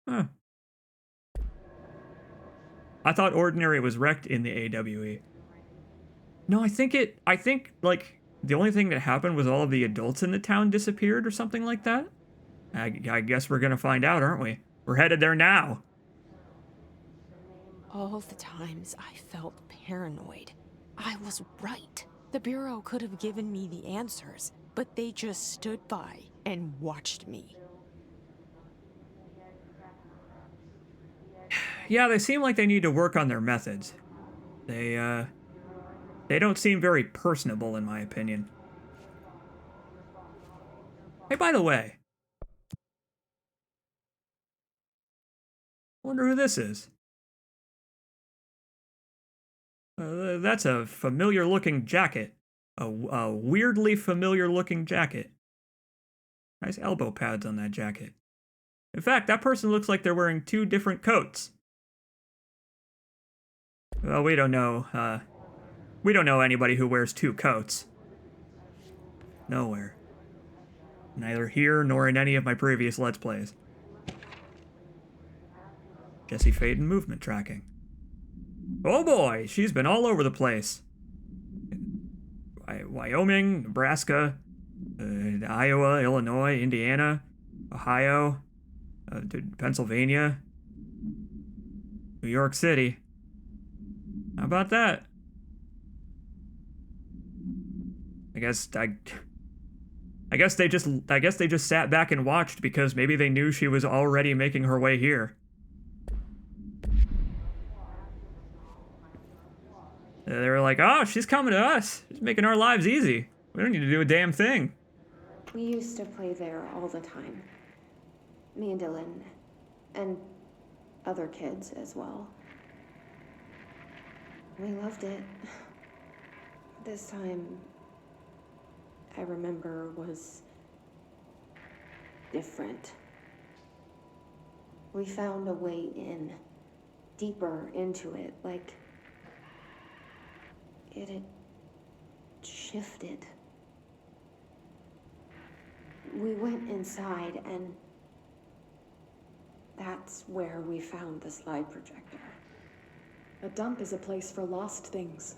Huh. I thought Ordinary was wrecked in the AWE. No, I think like the only thing that happened was all of the adults in the town disappeared or something like that. I guess we're gonna find out, aren't we? We're headed there now. All the times I felt paranoid, I was right. The Bureau could have given me the answers, but they just stood by and watched me. Yeah, they seem like they need to work on their methods. They don't seem very personable, in my opinion. Hey, by the way, wonder who this is. That's a familiar-looking jacket. A weirdly familiar-looking jacket. Nice elbow pads on that jacket. In fact, that person looks like they're wearing two different coats. Well, we don't know. We don't know anybody who wears two coats. Nowhere. Neither here nor in any of my previous Let's Plays. Jesse Faden movement tracking. Oh boy, she's been all over the place. Wyoming, Nebraska, Iowa, Illinois, Indiana, Ohio, Pennsylvania, New York City. How about that? I guess they just sat back and watched because maybe they knew she was already making her way here. They were like, oh, she's coming to us. She's making our lives easy. We don't need to do a damn thing. We used to play there all the time. Me and Dylan. And other kids as well. We loved it. This time, I remember, was different. We found a way in, deeper into it, like it had shifted. We went inside, and that's where we found the slide projector. A dump is a place for lost things.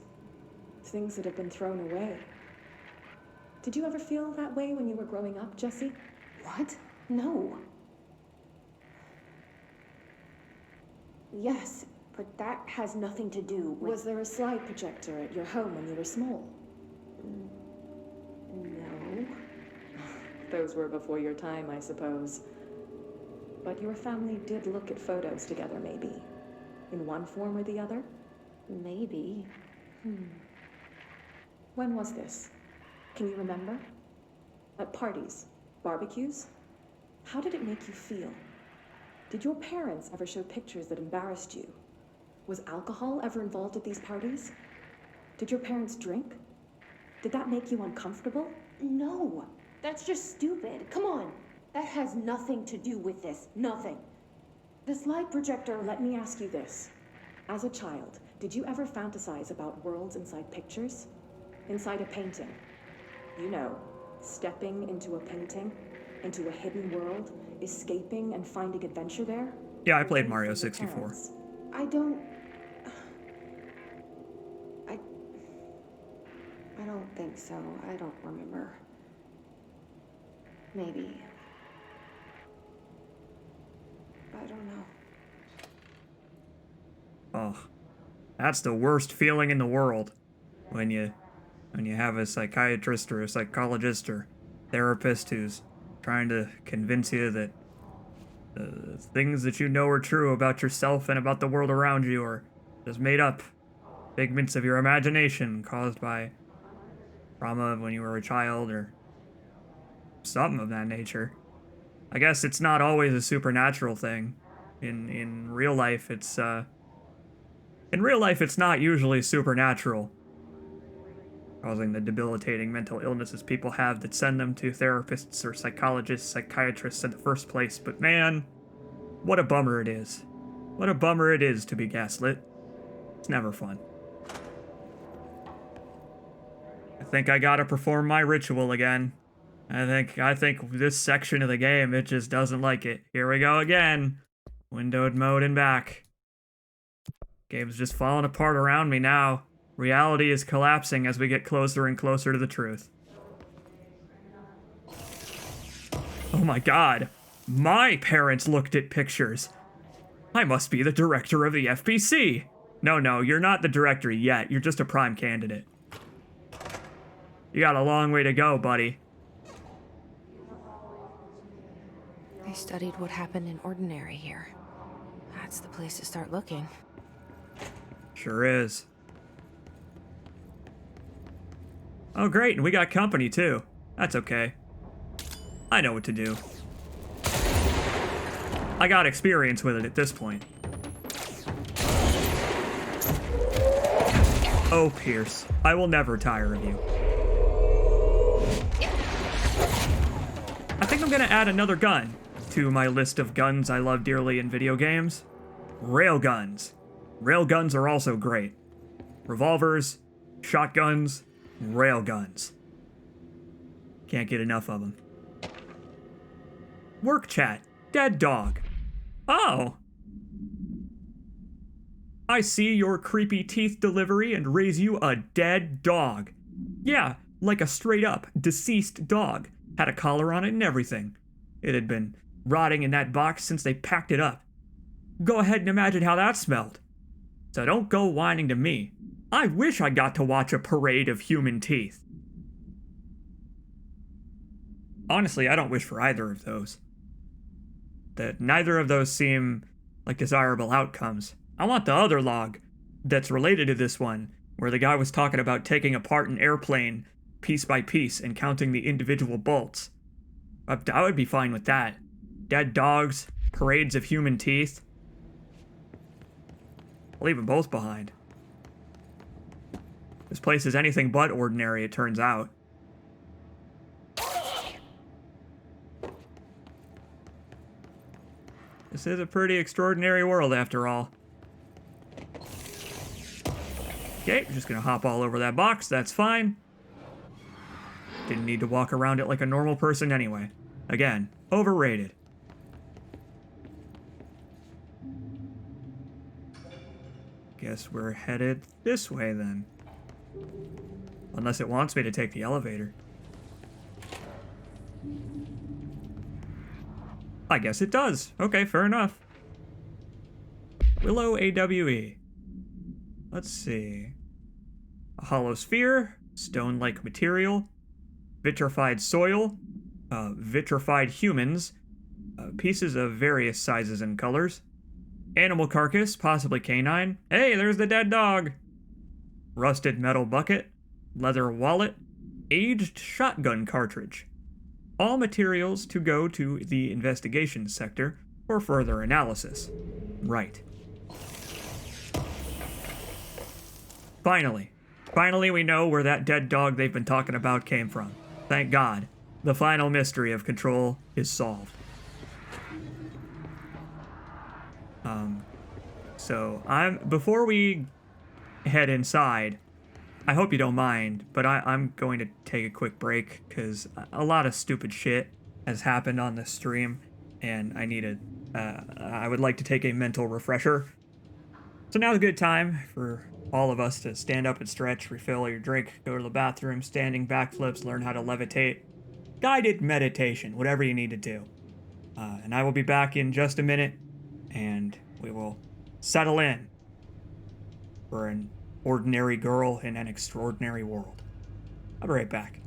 Things that have been thrown away. Did you ever feel that way when you were growing up, Jesse? What? No. Yes, but that has nothing to do with... Was there a slide projector at your home when you were small? No. Those were before your time, I suppose. But your family did look at photos together, maybe. In one form or the other? Maybe. When was this? Can you remember? At parties? Barbecues? How did it make you feel? Did your parents ever show pictures that embarrassed you? Was alcohol ever involved at these parties? Did your parents drink? Did that make you uncomfortable? No, that's just stupid. Come on. That has nothing to do with this. Nothing. The slide projector, let me ask you this. As a child, did you ever fantasize about worlds inside pictures? Inside a painting? You know, stepping into a painting, into a hidden world, escaping and finding adventure there? Yeah, I played Mario 64. I don't think so. I don't remember. Maybe. I don't know. Oh, that's the worst feeling in the world. When you have a psychiatrist or a psychologist or therapist who's trying to convince you that the things that you know are true about yourself and about the world around you are just made up figments of your imagination caused by trauma when you were a child or something of that nature. I guess it's not always a supernatural thing. In real life, it's not usually supernatural, causing the debilitating mental illnesses people have that send them to therapists or psychologists, psychiatrists in the first place. But man, what a bummer it is. What a bummer it is to be gaslit. It's never fun. I think I gotta perform my ritual again. I think this section of the game, it just doesn't like it. Here we go again. Windowed mode and back. Game's just falling apart around me now. Reality is collapsing as we get closer and closer to the truth. Oh my god. My parents looked at pictures. I must be the director of the FBC. No, you're not the director yet. You're just a prime candidate. You got a long way to go, buddy. They studied what happened in Ordinary here. That's the place to start looking. Sure is. Oh great, and we got company too. That's okay. I know what to do. I got experience with it at this point. Oh, Pierce, I will never tire of you. I think I'm gonna add another gun to my list of guns I love dearly in video games. Railguns. Railguns are also great. Revolvers, shotguns, railguns. Can't get enough of them. Work chat. Dead dog. Oh. I see your creepy teeth delivery and raise you a dead dog. Yeah, like a straight up deceased dog. Had a collar on it and everything. It had been rotting in that box since they packed it up. Go ahead and imagine how that smelled. So don't go whining to me. I wish I got to watch a parade of human teeth. Honestly, I don't wish for either of those. That neither of those seem like desirable outcomes. I want the other log that's related to this one, where the guy was talking about taking apart an airplane piece by piece and counting the individual bolts. I would be fine with that. Dead dogs, parades of human teeth. I'll leave them both behind. This place is anything but ordinary, it turns out. This is a pretty extraordinary world, after all. Okay, just gonna hop all over that box, that's fine. Didn't need to walk around it like a normal person anyway. Again, overrated. Guess we're headed this way then. Unless it wants me to take the elevator. I guess it does. Okay, fair enough. Willow AWE. Let's see. A hollow sphere, stone-like material, vitrified soil, vitrified humans, pieces of various sizes and colors, animal carcass, possibly canine. Hey, there's the dead dog. Rusted metal bucket, leather wallet, aged shotgun cartridge. All materials to go to the investigation sector for further analysis. Right. Finally we know where that dead dog they've been talking about came from. Thank God. The final mystery of Control is solved. Before we head inside, I hope you don't mind, but I'm going to take a quick break because a lot of stupid shit has happened on this stream, and I would like to take a mental refresher. So now's a good time for all of us to stand up and stretch, refill your drink, go to the bathroom, standing backflips, learn how to levitate, guided meditation, whatever you need to do. And I will be back in just a minute, and we will settle in for an ordinary girl in an extraordinary world. I'll be right back.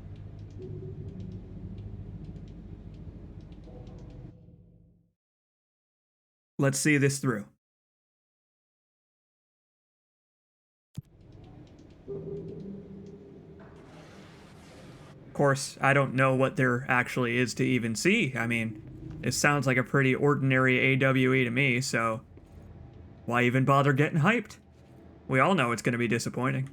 Let's see this through. Of course, I don't know what there actually is to even see. I mean, it sounds like a pretty ordinary AWE to me, so why even bother getting hyped? We all know it's going to be disappointing.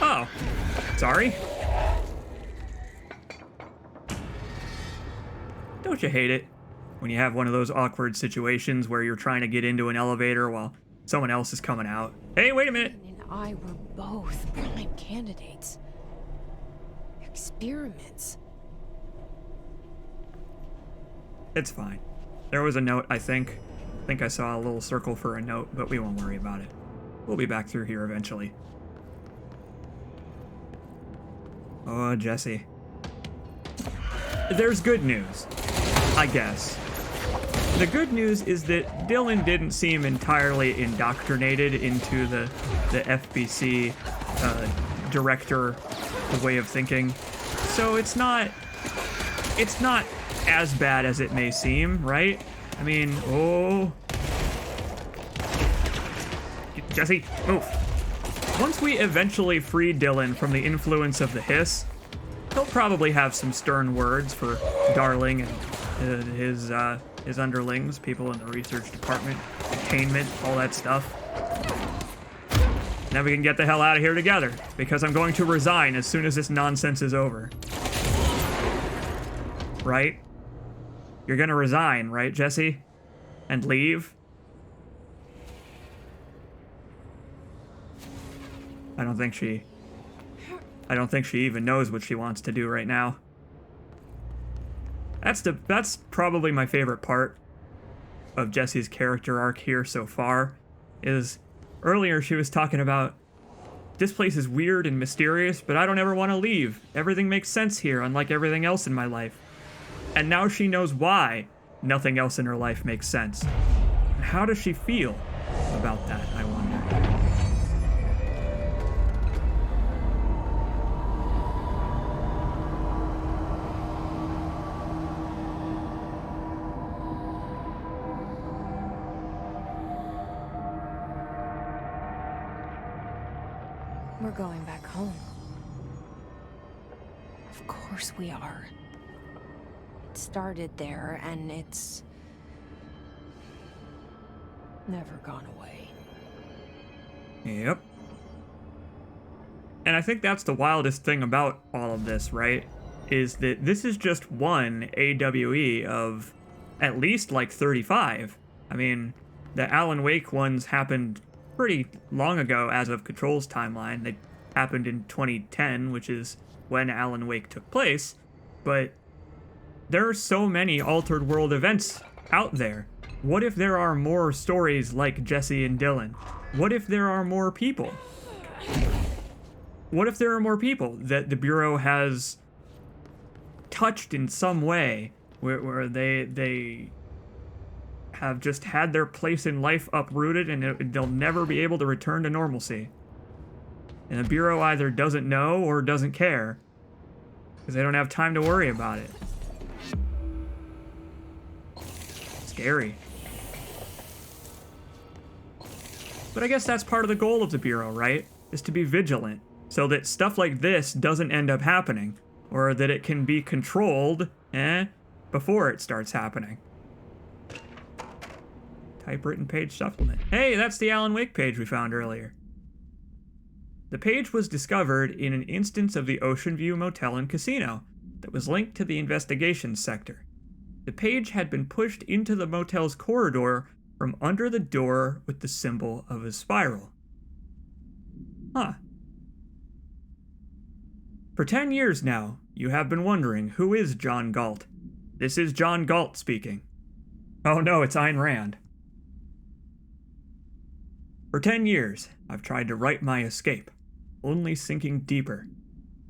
Oh, sorry. Don't you hate it when you have one of those awkward situations where you're trying to get into an elevator while someone else is coming out? Hey, wait a minute. And I were both prime candidates. Experiments. It's fine. There was a note, I think. I think I saw a little circle for a note, but we won't worry about it. We'll be back through here eventually. Oh, Jesse. There's good news, I guess. The good news is that Dylan didn't seem entirely indoctrinated into the FBC director way of thinking. So it's not as bad as it may seem, right? I mean, oh. Jesse, move. Once we eventually free Dylan from the influence of the hiss, he'll probably have some stern words for Darling and his underlings, people in the research department, containment, all that stuff. Now we can get the hell out of here together, because I'm going to resign as soon as this nonsense is over. Right? You're gonna resign, right, Jesse? And leave? I don't think she even knows what she wants to do right now. That's probably my favorite part of Jesse's character arc here so far, is earlier she was talking about, this place is weird and mysterious, but I don't ever want to leave. Everything makes sense here, unlike everything else in my life. And now she knows why nothing else in her life makes sense. And how does she feel about that, I wonder? We're going back home. Of course we are. It started there, and it's never gone away. Yep. And I think that's the wildest thing about all of this, right? Is that this is just one AWE of at least like 35. I mean, the Alan Wake ones happened pretty long ago as of Control's timeline. They happened in 2010, which is when Alan Wake took place. But there are so many altered world events out there. What if there are more stories like Jesse and Dylan? What if there are more people? What if there are more people that the Bureau has touched in some way, where they have just had their place in life uprooted and they'll never be able to return to normalcy? And the Bureau either doesn't know or doesn't care, because they don't have time to worry about it. Scary. But I guess that's part of the goal of the Bureau, right? Is to be vigilant, so that stuff like this doesn't end up happening, or that it can be controlled, before it starts happening. Typewritten page supplement. Hey, that's the Alan Wake page we found earlier. The page was discovered in an instance of the Ocean View Motel and Casino that was linked to the investigations sector. The page had been pushed into the motel's corridor from under the door with the symbol of a spiral. Huh. For 10 years now, you have been wondering, who is John Galt? This is John Galt speaking. Oh no, it's Ayn Rand. For 10 years, I've tried to write my escape, only sinking deeper.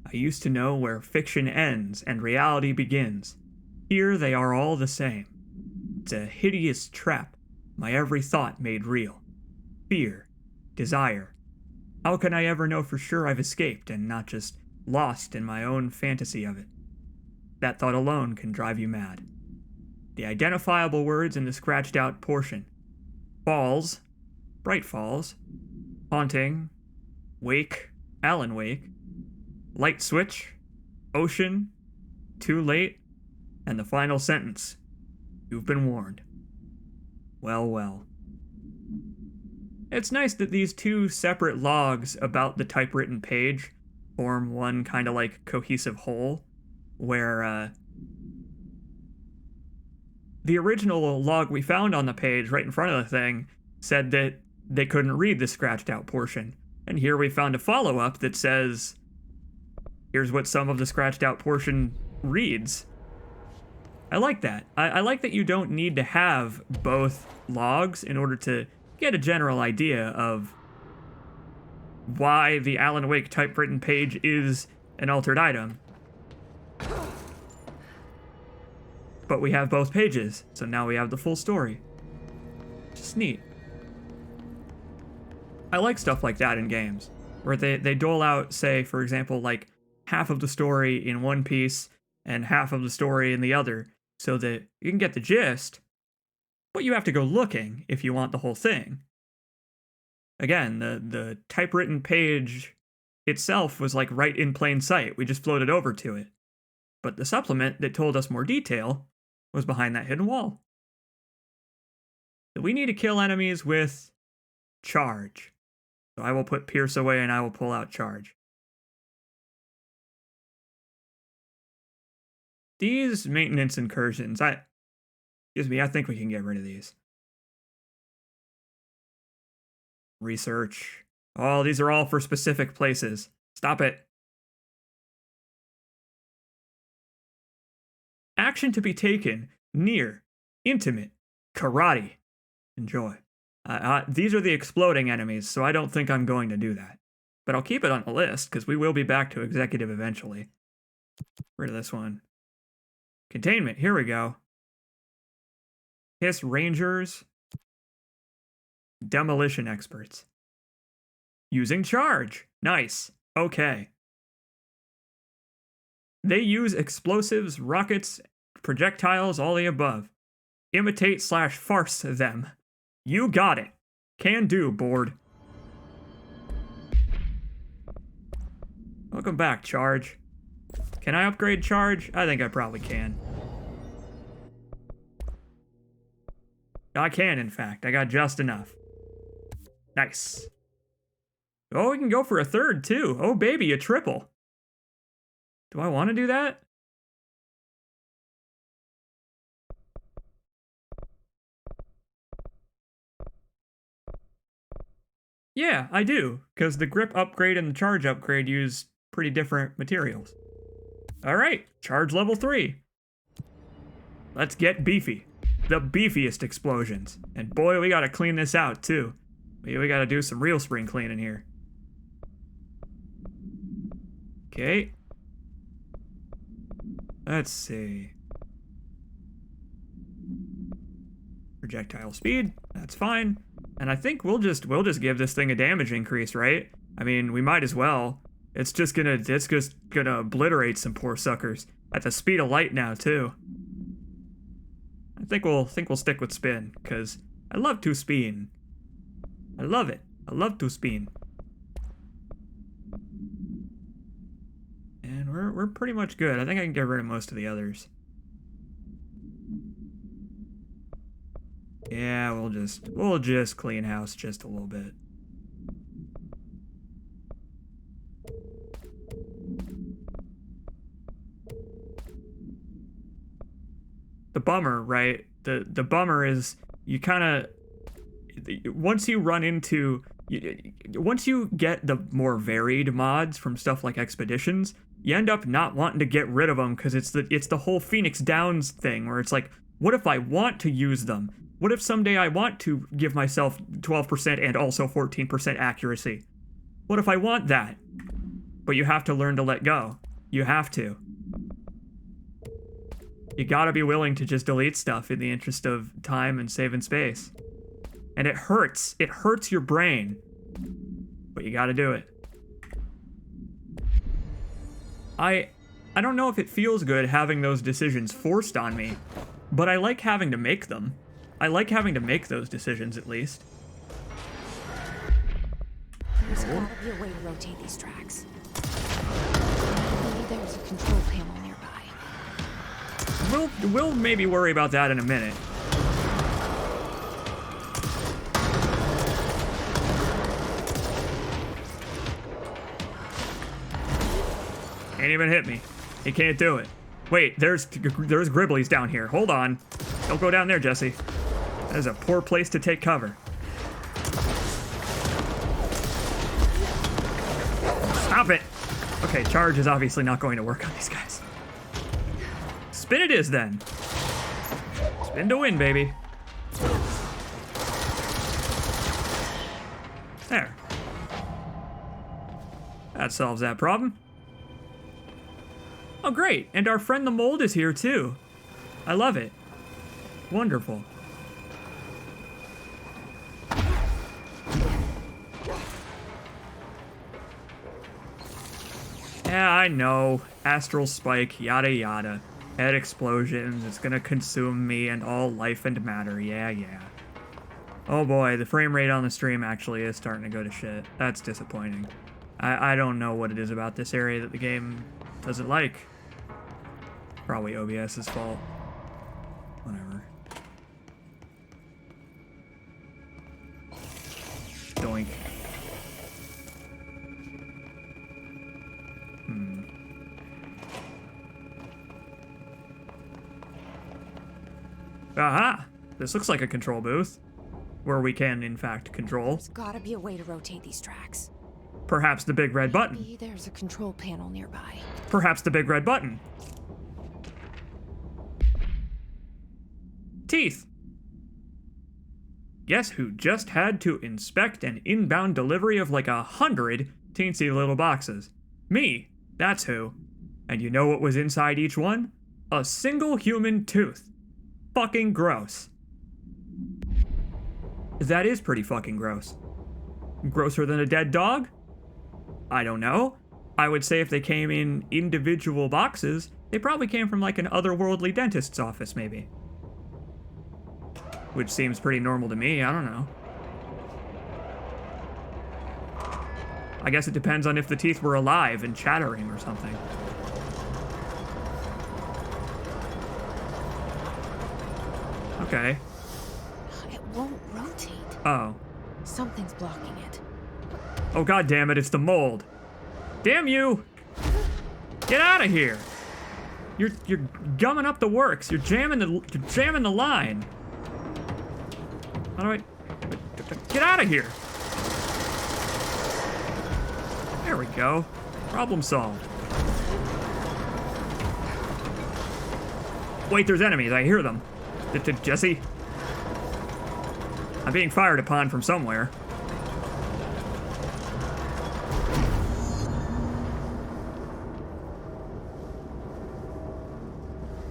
I used to know where fiction ends and reality begins. Here they are all the same. It's a hideous trap, my every thought made real. Fear, desire. How can I ever know for sure I've escaped and not just lost in my own fantasy of it? That thought alone can drive you mad. The identifiable words in the scratched out portion. Falls, Bright Falls, Haunting, Wake, Alan Wake, Light Switch, Ocean, Too Late, and the final sentence. You've been warned. Well, well. It's nice that these two separate logs about the typewritten page form one kind of like cohesive whole, where the original log we found on the page right in front of the thing said that they couldn't read the scratched out portion. And here we found a follow-up that says, here's what some of the scratched out portion reads. I like that. I like that you don't need to have both logs in order to get a general idea of why the Alan Wake typewritten page is an altered item. But we have both pages, so now we have the full story. Just neat. I like stuff like that in games, where they dole out, say, for example, like half of the story in one piece and half of the story in the other, so that you can get the gist, but you have to go looking if you want the whole thing. Again, the typewritten page itself was like right in plain sight. We just floated over to it. But the supplement that told us more detail was behind that hidden wall. So we need to kill enemies with charge. So I will put Pierce away and I will pull out charge. These maintenance incursions, I think we can get rid of these. Research. Oh, these are all for specific places. Stop it. Action to be taken. Near. Intimate. Karate. Enjoy. These are the exploding enemies, so I don't think I'm going to do that. But I'll keep it on the list, because we will be back to executive eventually. Rid of this one. Containment. Here we go. Hiss Rangers. Demolition experts. Using charge. Nice. Okay. They use explosives, rockets, projectiles, all the above. Imitate/farce them. You got it. Can do, board. Welcome back, Charge. Can I upgrade Charge? I think I probably can. I can, in fact. I got just enough. Nice. Oh, we can go for a third, too. Oh, baby, a triple. Do I want to do that? Yeah, I do, because the grip upgrade and the charge upgrade use pretty different materials. Alright, charge level 3. Let's get beefy. The beefiest explosions. And boy, we gotta clean this out, too. We gotta do some real spring cleaning here. Okay. Let's see. Projectile speed, that's fine. And I think we'll just give this thing a damage increase, right? I mean, we might as well. It's just gonna obliterate some poor suckers at the speed of light now too. I think we'll stick with spin, cause I love to spin. I love it. I love to spin. And we're pretty much good. I think I can get rid of most of the others. Yeah, we'll just clean house just a little bit. The bummer, right? The bummer is you kind of once you get the more varied mods from stuff like Expeditions, you end up not wanting to get rid of them because it's the whole Phoenix Downs thing where it's like, what if I want to use them? What if someday I want to give myself 12% and also 14% accuracy? What if I want that? But you have to learn to let go. You have to. You gotta be willing to just delete stuff in the interest of time and saving space. And it hurts. It hurts your brain. But you gotta do it. I don't know if it feels good having those decisions forced on me, but I like having to make them. I like having to make those decisions, at least. There's gotta be a way to rotate these tracks. Maybe there's a control panel nearby. We'll maybe worry about that in a minute. Can't even hit me. He can't do it. Wait, there's Gribblies down here. Hold on. Don't go down there, Jesse. That is a poor place to take cover. Stop it! Okay, charge is obviously not going to work on these guys. Spin it is, then. Spin to win, baby. There. That solves that problem. Oh, great. And our friend the mold is here, too. I love it. Wonderful. Yeah, I know. Astral spike, yada yada. Head explosions, it's gonna consume me and all life and matter. Yeah, yeah. Oh boy, the frame rate on the stream actually is starting to go to shit. That's disappointing. I don't know what it is about this area that the game doesn't like. Probably OBS's fault. Whatever. Doink. Aha! This looks like a control booth. Where we can, in fact, control. There's gotta be a way to rotate these tracks. Perhaps the big red button. Maybe there's a control panel nearby. Perhaps the big red button. Teeth. Guess who just had to inspect an inbound delivery of like 100 teensy little boxes? Me. That's who. And you know what was inside each one? A single human tooth. Fucking gross. That is pretty fucking gross. Grosser than a dead dog? I don't know. I would say if they came in individual boxes, they probably came from like an otherworldly dentist's office, maybe. Which seems pretty normal to me, I don't know. I guess it depends on if the teeth were alive and chattering or something. Okay. It won't rotate. Oh. Something's blocking it. Oh god damn it, it's the mold. Damn you! Get out of here! You're gumming up the works. You're jamming the line. How do I get out of here? There we go. Problem solved. Wait, there's enemies. I hear them. Jesse? I'm being fired upon from somewhere.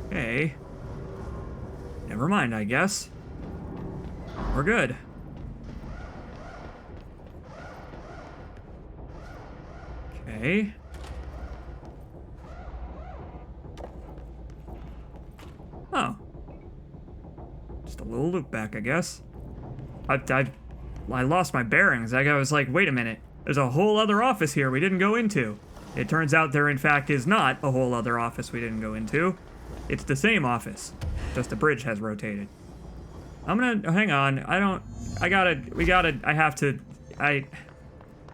Okay. Never mind, I guess. We're good. Okay. Oh. Just a little loop back, I guess. I lost my bearings. I was like, wait a minute. There's a whole other office here we didn't go into. It turns out there, in fact, is not a whole other office we didn't go into. It's the same office. Just the bridge has rotated. I'm gonna, hang on. I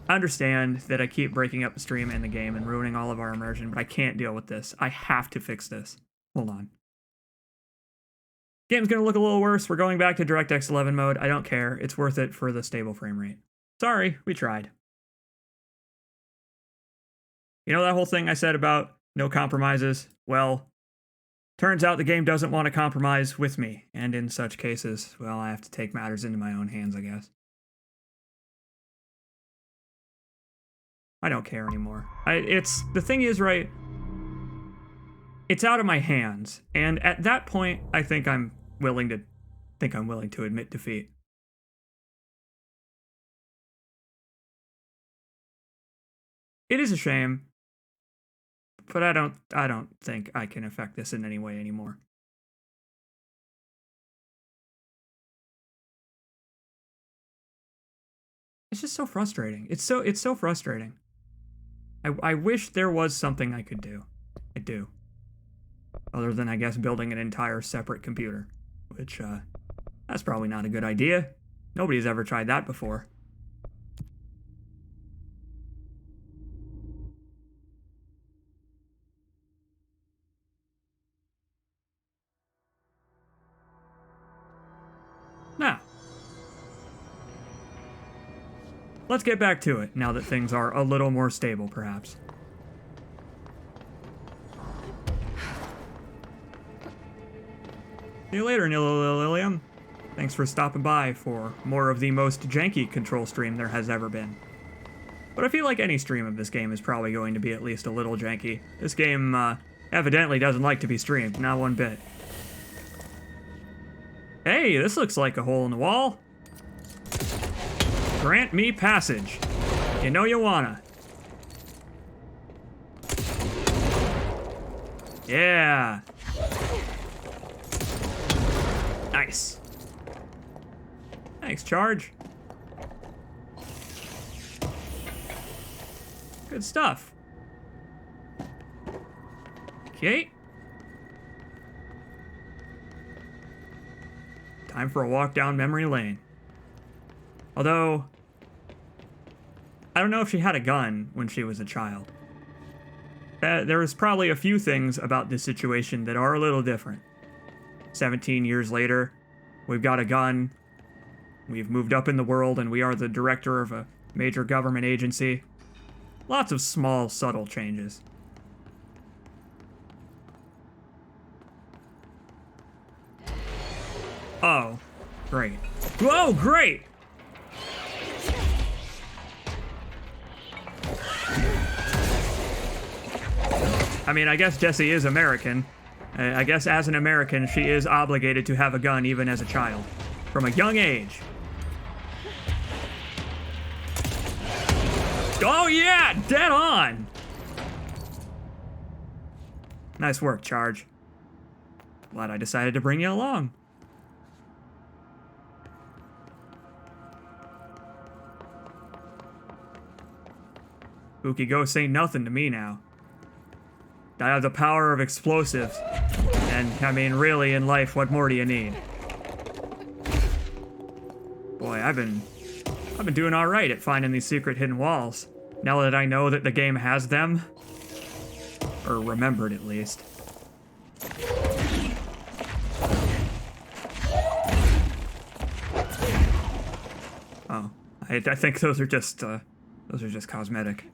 understand that I keep breaking up the stream and the game and ruining all of our immersion, but I can't deal with this. I have to fix this. Hold on. Game's gonna look a little worse. We're going back to DirectX 11 mode. I don't care. It's worth it for the stable frame rate. Sorry, we tried. You know that whole thing I said about no compromises? Well, Turns out the game doesn't want to compromise with me, and in such cases, well, I have to take matters into my own hands, I guess. I don't care anymore. The thing is, right, it's out of my hands, and at that point, I think I'm willing to admit defeat. It is a shame, but I don't think I can affect this in any way anymore. It's just so frustrating. It's so frustrating. I wish there was something I could do. I do. Other than, I guess, building an entire separate computer. Which, that's probably not a good idea. Nobody's ever tried that before. Now, let's get back to it, now that things are a little more stable, perhaps. See you later, Lilium. Thanks for stopping by for more of the most janky control stream there has ever been. But I feel like any stream of this game is probably going to be at least a little janky. This game, evidently doesn't like to be streamed, not one bit. Hey, this looks like a hole in the wall. Grant me passage. You know you wanna. Yeah. Nice. Thanks, Charge. Good stuff. Okay. Time for a walk down memory lane. Although, I don't know if she had a gun when she was a child. There is probably a few things about this situation that are a little different. 17 years later, we've got a gun, we've moved up in the world, and we are the director of a major government agency. Lots of small, subtle changes. Oh, great. Whoa, great! I mean, I guess Jessie is American. I guess as an American, she is obligated to have a gun even as a child. From a young age. Oh yeah, dead on! Nice work, Charge. Glad I decided to bring you along. Spooky ghosts ain't nothing to me now. I have the power of explosives. And, I mean, really, in life, what more do you need? Boy, I've been doing alright at finding these secret hidden walls. Now that I know that the game has them. Or remembered, at least. Oh, I think those are just cosmetic.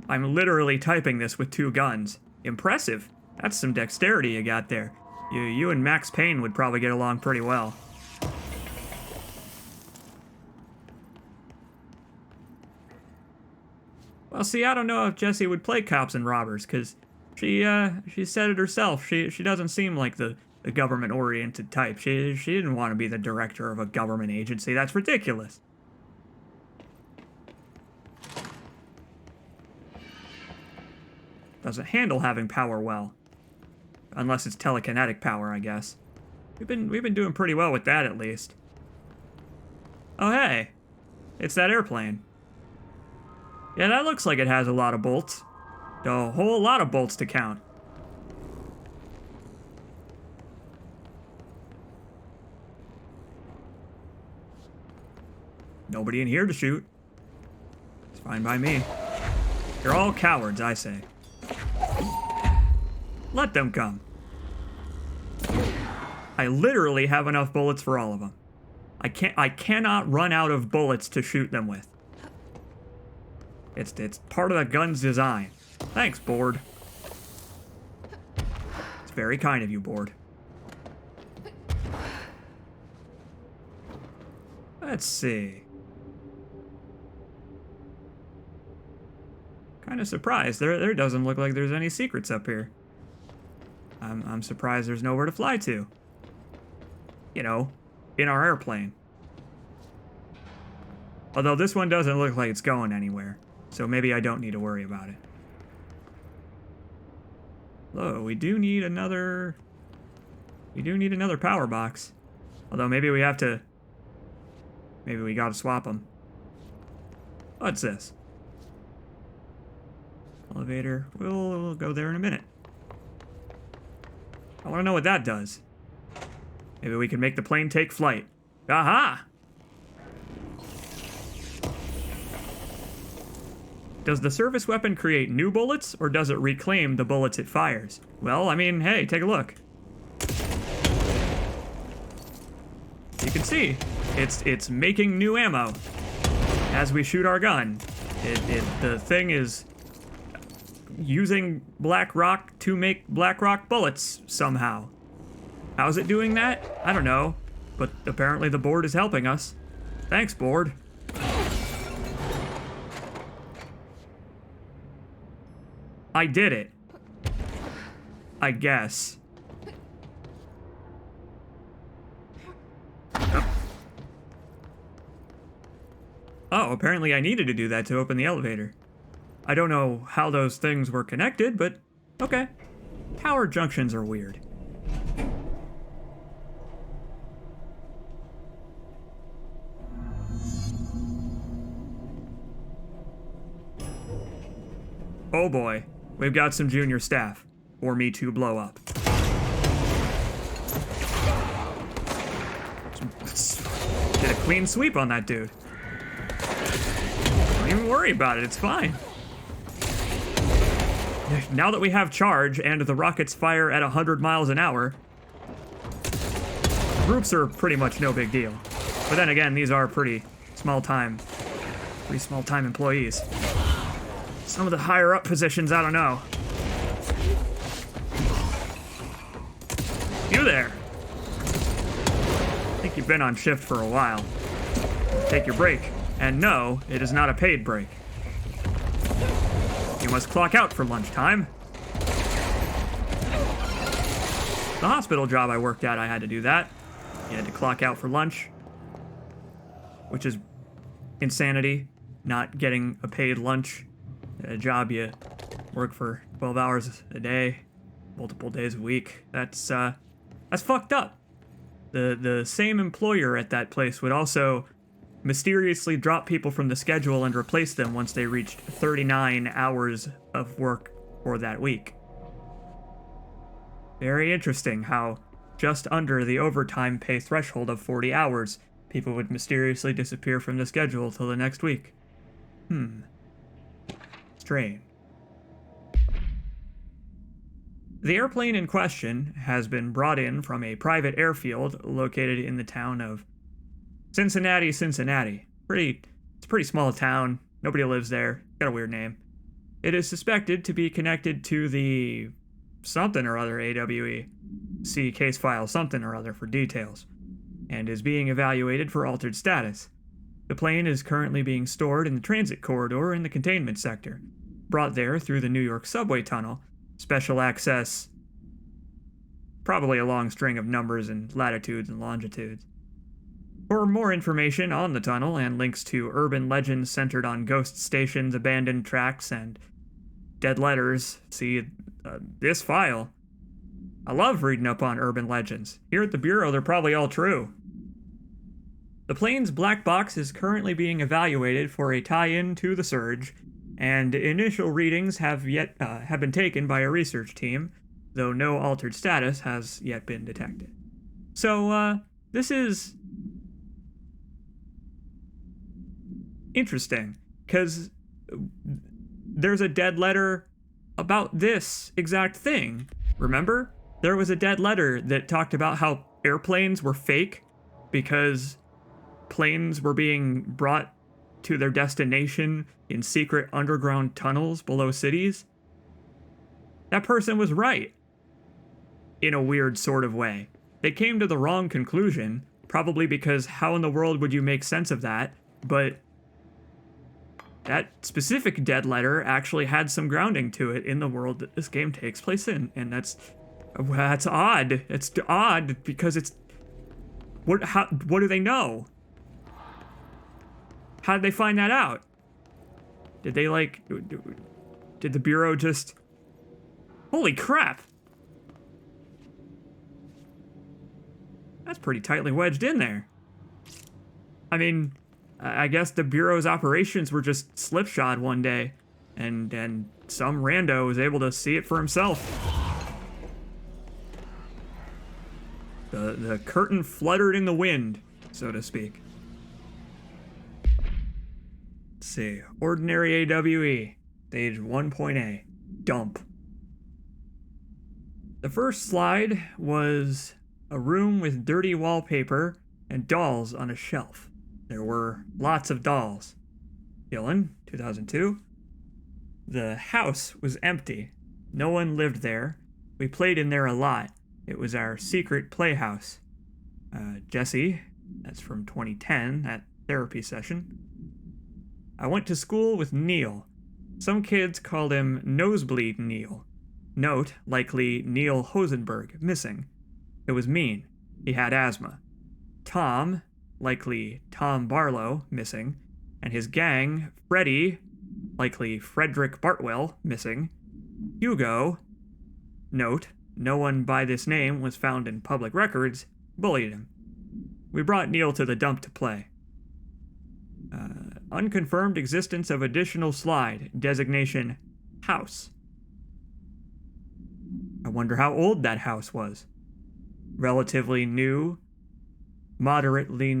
I'm literally typing this with 2 guns. Impressive. That's some dexterity you got there. You and Max Payne would probably get along pretty well. Well, see, I don't know if Jessie would play cops and robbers, because she said it herself. She doesn't seem like the government-oriented type. She didn't want to be the director of a government agency. That's ridiculous. Doesn't handle having power well. Unless it's telekinetic power, I guess. We've been doing pretty well with that, at least. Oh, hey. It's that airplane. Yeah, that looks like it has a lot of bolts. A whole lot of bolts to count. Nobody in here to shoot. It's fine by me. You're all cowards, I say. Let them come. I literally have enough bullets for all of them. I cannot run out of bullets to shoot them with. It's part of the gun's design. Thanks, board. Very kind of you, Board. Let's see. Kind of surprised. There doesn't look like there's any secrets up here. I'm surprised there's nowhere to fly to. You know, in our airplane. Although this one doesn't look like it's going anywhere, so maybe I don't need to worry about it. Oh, we do need another power box. Although maybe we have to... Maybe we gotta swap them. What's this? Elevator. We'll go there in a minute. I want to know what that does. Maybe we can make the plane take flight. Aha! Does the service weapon create new bullets, or does it reclaim the bullets it fires? Well, I mean, hey, take a look. You can see, it's making new ammo as we shoot our gun. The thing is using black rock to make black rock bullets somehow. How's it doing that? I don't know, but apparently the board is helping us. Thanks, board. I did it. I guess. Oh, apparently I needed to do that to open the elevator. I don't know how those things were connected, but okay. Power junctions are weird. Oh boy, we've got some junior staff, or me to blow up. Did a clean sweep on that dude. Don't even worry about it, it's fine. Now that we have charge and the rockets fire at 100 miles an hour, groups are pretty much no big deal. But then again, these are pretty small-time employees. Some of the higher up positions, I don't know. You there. I think you've been on shift for a while. Take your break. And no, it is not a paid break. You must clock out for lunchtime. The hospital job I worked at, I had to do that. You had to clock out for lunch. Which is insanity, not getting a paid lunch. A job you work for 12 hours a day, multiple days a week. That's fucked up. The same employer at that place would also mysteriously drop people from the schedule and replace them once they reached 39 hours of work for that week. Very interesting how just under the overtime pay threshold of 40 hours, people would mysteriously disappear from the schedule till the next week. Strange. The airplane in question has been brought in from a private airfield located in the town of Cincinnati. It's a pretty small town. Nobody lives there. Got a weird name. It is suspected to be connected to the something or other AWE. See case file something or other for details. And is being evaluated for altered status. The plane is currently being stored in the transit corridor in the containment sector. Brought there through the New York subway tunnel. Special access. Probably a long string of numbers and latitudes and longitudes. For more information on the tunnel and links to urban legends centered on ghost stations, abandoned tracks, and dead letters, see this file. I love reading up on urban legends. Here at the Bureau, they're probably all true. The plane's black box is currently being evaluated for a tie-in to the surge, and initial readings have been taken by a research team, though no altered status has yet been detected. So, this is interesting, because there's a dead letter about this exact thing. Remember? There was a dead letter that talked about how airplanes were fake because planes were being brought to their destination in secret underground tunnels below cities. That person was right. in a weird sort of way. They came to the wrong conclusion, probably because how in the world would you make sense of that? But that specific dead letter actually had some grounding to it in the world that this game takes place in, and that's odd. It's odd because it's what do they know? How did they find that out? Did they did the Bureau just... Holy crap! That's pretty tightly wedged in there. I mean, I guess the Bureau's operations were just slipshod one day, and some rando was able to see it for himself. The curtain fluttered in the wind, so to speak. Let's see. Ordinary AWE. Stage 1.A. Dump. The first slide was a room with dirty wallpaper and dolls on a shelf. There were lots of dolls. Dylan, 2002. The house was empty. No one lived there. We played in there a lot. It was our secret playhouse. Jesse, that's from 2010, that therapy session. I went to school with Neil. Some kids called him Nosebleed Neil. Note, likely Neil Hosenberg, missing. It was mean. He had asthma. Tom, likely Tom Barlow, missing. And his gang, Freddy, likely Frederick Bartwell, missing. Hugo, note, no one by this name was found in public records, bullied him. We brought Neil to the dump to play. Unconfirmed existence of additional slide, designation house. I wonder how old that house was. Relatively new, moderately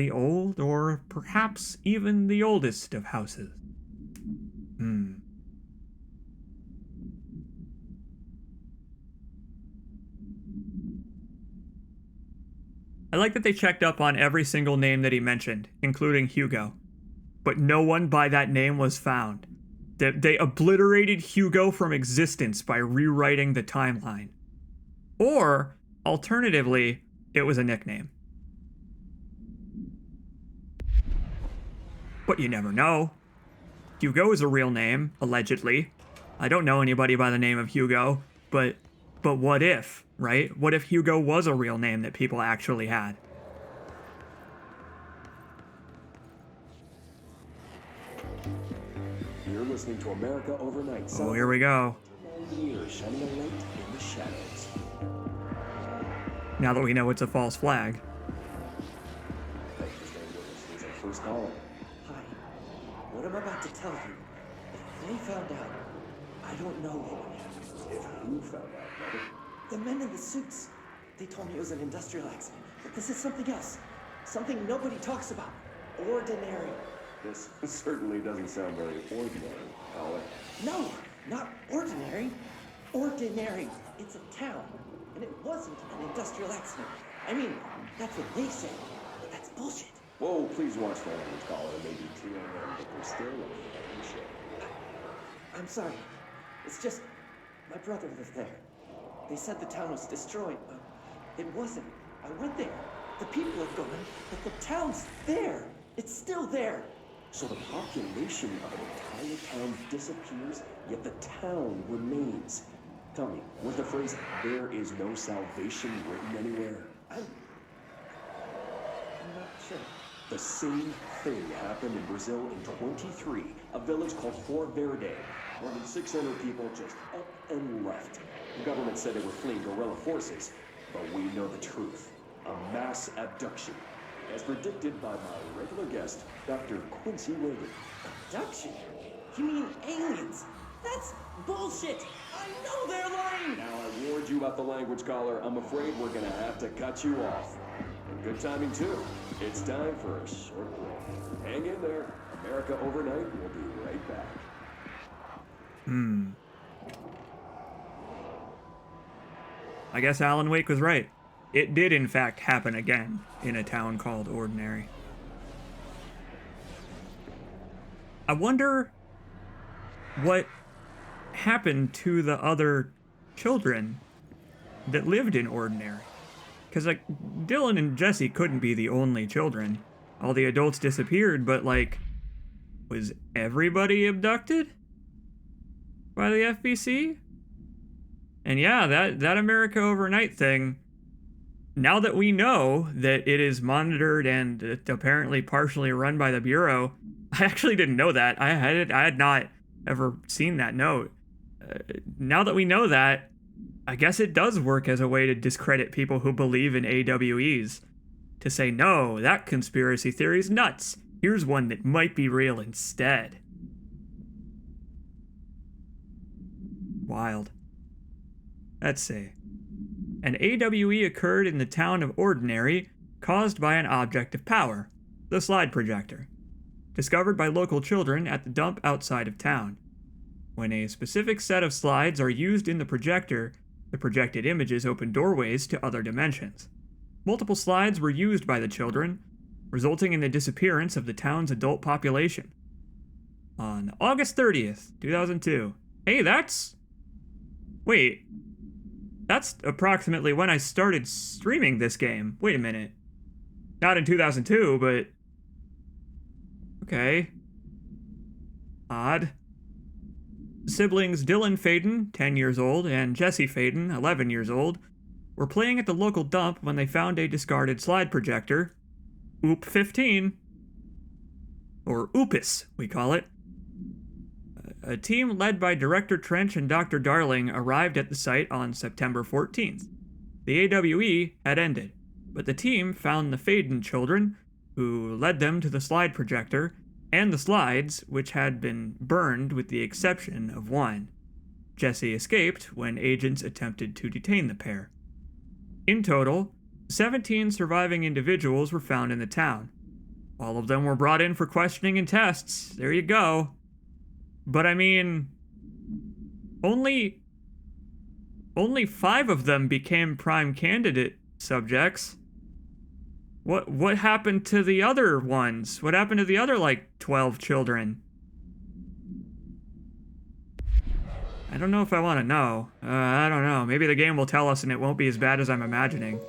old, or perhaps even the oldest of houses. I like that they checked up on every single name that he mentioned, including Hugo. But no one by that name was found. They obliterated Hugo from existence by rewriting the timeline. Or, alternatively, it was a nickname. But you never know. Hugo is a real name, allegedly. I don't know anybody by the name of Hugo, but what if, right? What if Hugo was a real name that people actually had? You're listening to America Overnight. Oh, here we go. Years shining a light in the shadows. Now that we know it's a false flag. First caller. Hi. What I'm about to tell you, if they found out, I don't know what would happen. If who found out, brother? The men in the suits. They told me it was an industrial accident, but this is something else. Something nobody talks about. Ordinary. This certainly doesn't sound very ordinary, caller. No, not ordinary. Ordinary. It's a town. And it wasn't an industrial accident. I mean, that's what they say. But that's bullshit. Whoa, please watch the language, caller. It may be 2 a.m., but we're still a family show. I'm sorry. It's just, my brother lived there. They said the town was destroyed, but it wasn't. I went there. The people are gone, but the town's there. It's still there. So the population of an entire town disappears, yet the town remains. Tell me, was the phrase, "there is no salvation," written anywhere? I'm not sure. The same thing happened in Brazil in 23, a village called Fort Verde. More than 600 people just up and left. The government said they were fleeing guerrilla forces, but we know the truth. A mass abduction, as predicted by my regular guest, Dr. Quincy Reagan. Abduction? You mean aliens? That's bullshit! I know they're lying! Now, I warned you about the language, caller. I'm afraid we're gonna have to cut you off. And good timing, too. It's time for a short break. Hang in there. America Overnight will be right back. I guess Alan Wake was right. It did, in fact, happen again in a town called Ordinary. I wonder what happened to the other children that lived in Ordinary. Because, like, Dylan and Jesse couldn't be the only children. All the adults disappeared, but, like, was everybody abducted by the FBC? And yeah, that America Overnight thing, now that we know that it is monitored and apparently partially run by the Bureau, I actually didn't know that. I had not ever seen that note. Now that we know that, I guess it does work as a way to discredit people who believe in AWEs. To say, no, that conspiracy theory's nuts. Here's one that might be real instead. Wild. Let's see. An AWE occurred in the town of Ordinary, caused by an object of power, the slide projector, discovered by local children at the dump outside of town. When a specific set of slides are used in the projector, the projected images open doorways to other dimensions. Multiple slides were used by the children, resulting in the disappearance of the town's adult population. On August 30th, 2002. Hey, that's approximately when I started streaming this game. Wait a minute. Not in 2002, but... okay. Odd. Siblings Dylan Faden, 10 years old, and Jesse Faden, 11 years old, were playing at the local dump when they found a discarded slide projector, OOP-15, or OOPUS, we call it. A team led by Director Trench and Dr. Darling arrived at the site on September 14th. The AWE had ended, but the team found the Faden children, who led them to the slide projector, and the slides, which had been burned with the exception of one. Jesse escaped when agents attempted to detain the pair. In total, 17 surviving individuals were found in the town. All of them were brought in for questioning and tests. There you go. But I mean, only 5 of them became prime candidate subjects. What happened to the other ones? What happened to the other, 12 children? I don't know if I want to know. I don't know. Maybe the game will tell us and it won't be as bad as I'm imagining.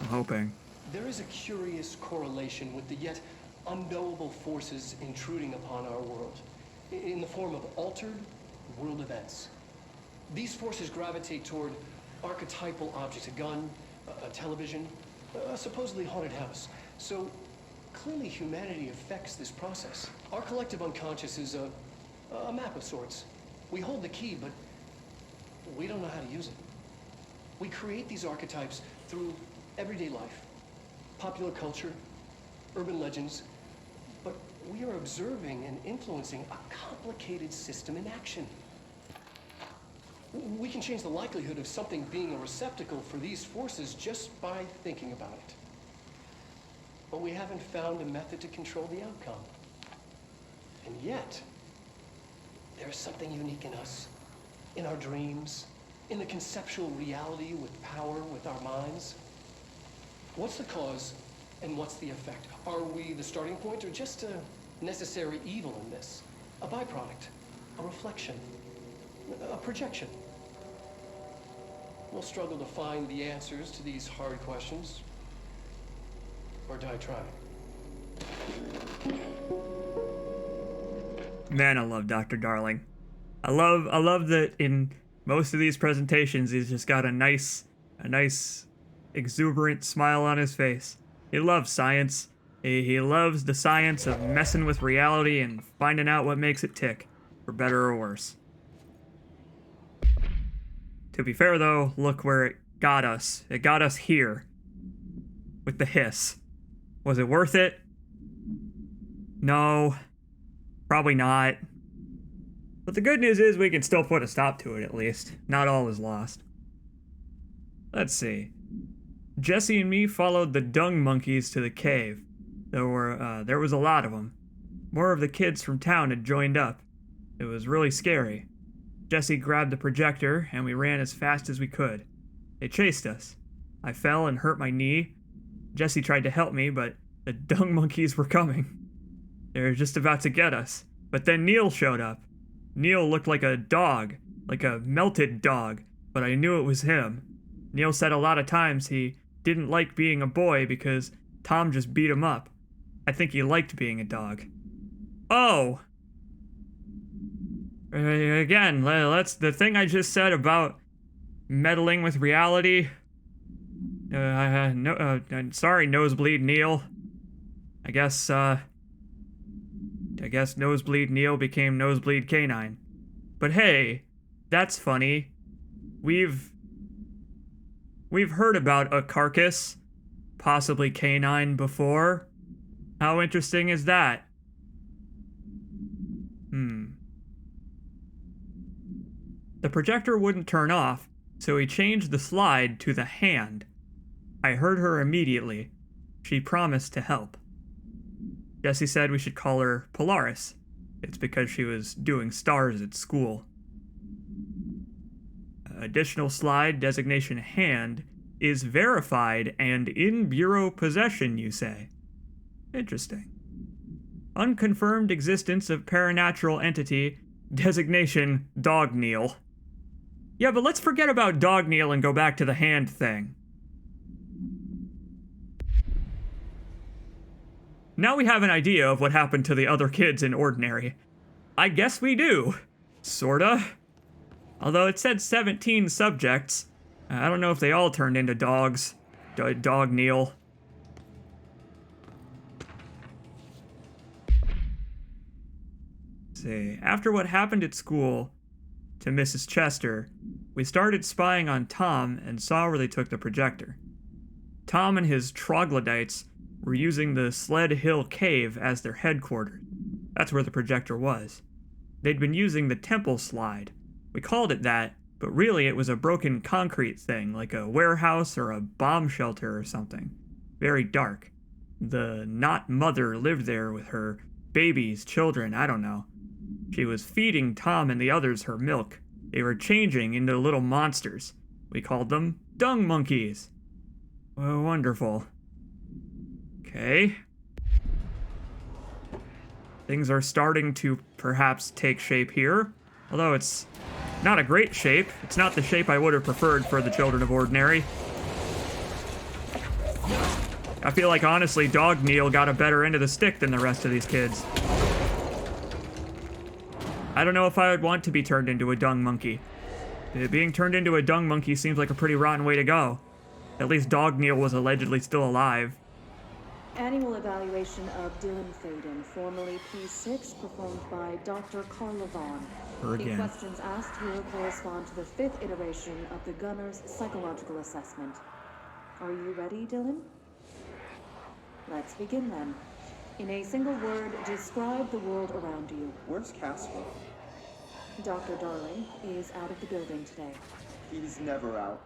I'm hoping. There is a curious correlation with the yet unknowable forces intruding upon our world, in the form of altered world events. These forces gravitate toward archetypal objects, a gun, a television, a supposedly haunted house. So clearly humanity affects this process. Our collective unconscious is a map of sorts. We hold the key, but we don't know how to use it. We create these archetypes through everyday life, popular culture, urban legends, but we are observing and influencing a complicated system in action. We can change the likelihood of something being a receptacle for these forces just by thinking about it. But we haven't found a method to control the outcome. And yet, there's something unique in us, in our dreams, in the conceptual reality with power, with our minds. What's the cause and what's the effect? Are we the starting point or just a necessary evil in this? A byproduct, a reflection, a projection? We'll struggle to find the answers to these hard questions, or die trying. Man, I love Dr. Darling. I love that in most of these presentations he's just got a nice exuberant smile on his face. He loves science. He loves the science of messing with reality and finding out what makes it tick, for better or worse. To be fair though, look where it got us. It got us here. With the hiss. Was it worth it? No. Probably not. But the good news is we can still put a stop to it at least. Not all is lost. Let's see. Jesse and me followed the dung monkeys to the cave. There was a lot of them. More of the kids from town had joined up. It was really scary. Jesse grabbed the projector and we ran as fast as we could. They chased us. I fell and hurt my knee. Jesse tried to help me, but the dung monkeys were coming. They were just about to get us. But then Neil showed up. Neil looked like a dog, like a melted dog, but I knew it was him. Neil said a lot of times he didn't like being a boy because Tom just beat him up. I think he liked being a dog. Oh! Again, that's the thing I just said about meddling with reality. Sorry, Nosebleed Neil. I guess Nosebleed Neil became Nosebleed Canine. But hey, that's funny. We've heard about a carcass, possibly canine, before. How interesting is that? The projector wouldn't turn off, so he changed the slide to the hand. I heard her immediately. She promised to help. Jesse said we should call her Polaris. It's because she was doing stars at school. Additional slide designation hand is verified and in Bureau possession, you say. Interesting. Unconfirmed existence of paranatural entity, designation Dog Neil. Yeah, but let's forget about Dog Neil and go back to the hand thing. Now we have an idea of what happened to the other kids in Ordinary. I guess we do. Sorta. Although it said 17 subjects. I don't know if they all turned into dogs. Dog Neil. See, after what happened at school to Mrs. Chester, we started spying on Tom and saw where they took the projector. Tom and his troglodytes were using the Sled Hill Cave as their headquarters. That's where the projector was. They'd been using the temple slide. We called it that, but really it was a broken concrete thing, like a warehouse or a bomb shelter or something. Very dark. The not mother lived there with her babies, children, I don't know. She was feeding Tom and the others her milk. They were changing into little monsters. We called them dung monkeys. Oh, wonderful. Okay. Things are starting to perhaps take shape here. Although it's not a great shape. It's not the shape I would have preferred for the Children of Ordinary. I feel like, honestly, Dog Neil got a better end of the stick than the rest of these kids. I don't know if I would want to be turned into a dung monkey. Being turned into a dung monkey seems like a pretty rotten way to go. At least Dog Neil was allegedly still alive. Annual evaluation of Dylan Faden, formerly P6, performed by Dr. Carla Vaughn. The questions asked here correspond to the 5th iteration of the Gunner's psychological assessment. Are you ready, Dylan? Let's begin then. In a single word, describe the world around you. Where's Casper? Dr. Darling is out of the building today. He's never out.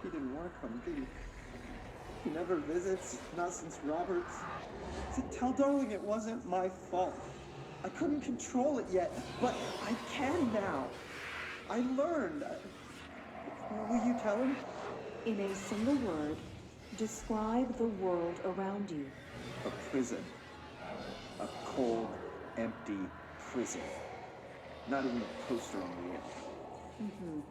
He didn't want to come, did he? He never visits, not since Roberts. Tell Darling it wasn't my fault. I couldn't control it yet, but I can now. I learned. Will you tell him? In a single word, describe the world around you. A prison. A cold, empty prison. Not even a poster on the wall.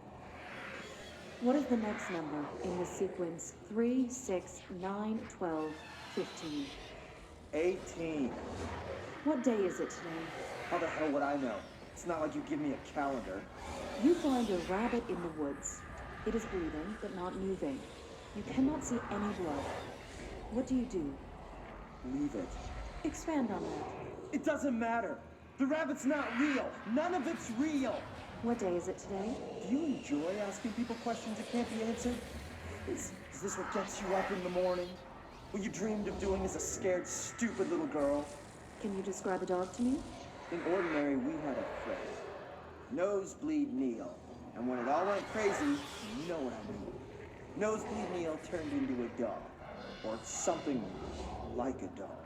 What is the next number in the sequence 3, 6, 9, 12, 15? 18. What day is it today? How the hell would I know? It's not like you give me a calendar. You find a rabbit in the woods. It is breathing, but not moving. You cannot see any blood. What do you do? Leave it. Expand on that. It doesn't matter. The rabbit's not real. None of it's real. What day is it today? Do you enjoy asking people questions that can't be answered? Is this what gets you up in the morning? What you dreamed of doing as a scared, stupid little girl? Can you describe a dog to me? In Ordinary, we had a friend. Nosebleed Neil. And when it all went crazy, you know what I mean. Nosebleed Neil turned into a dog. Or something like a dog.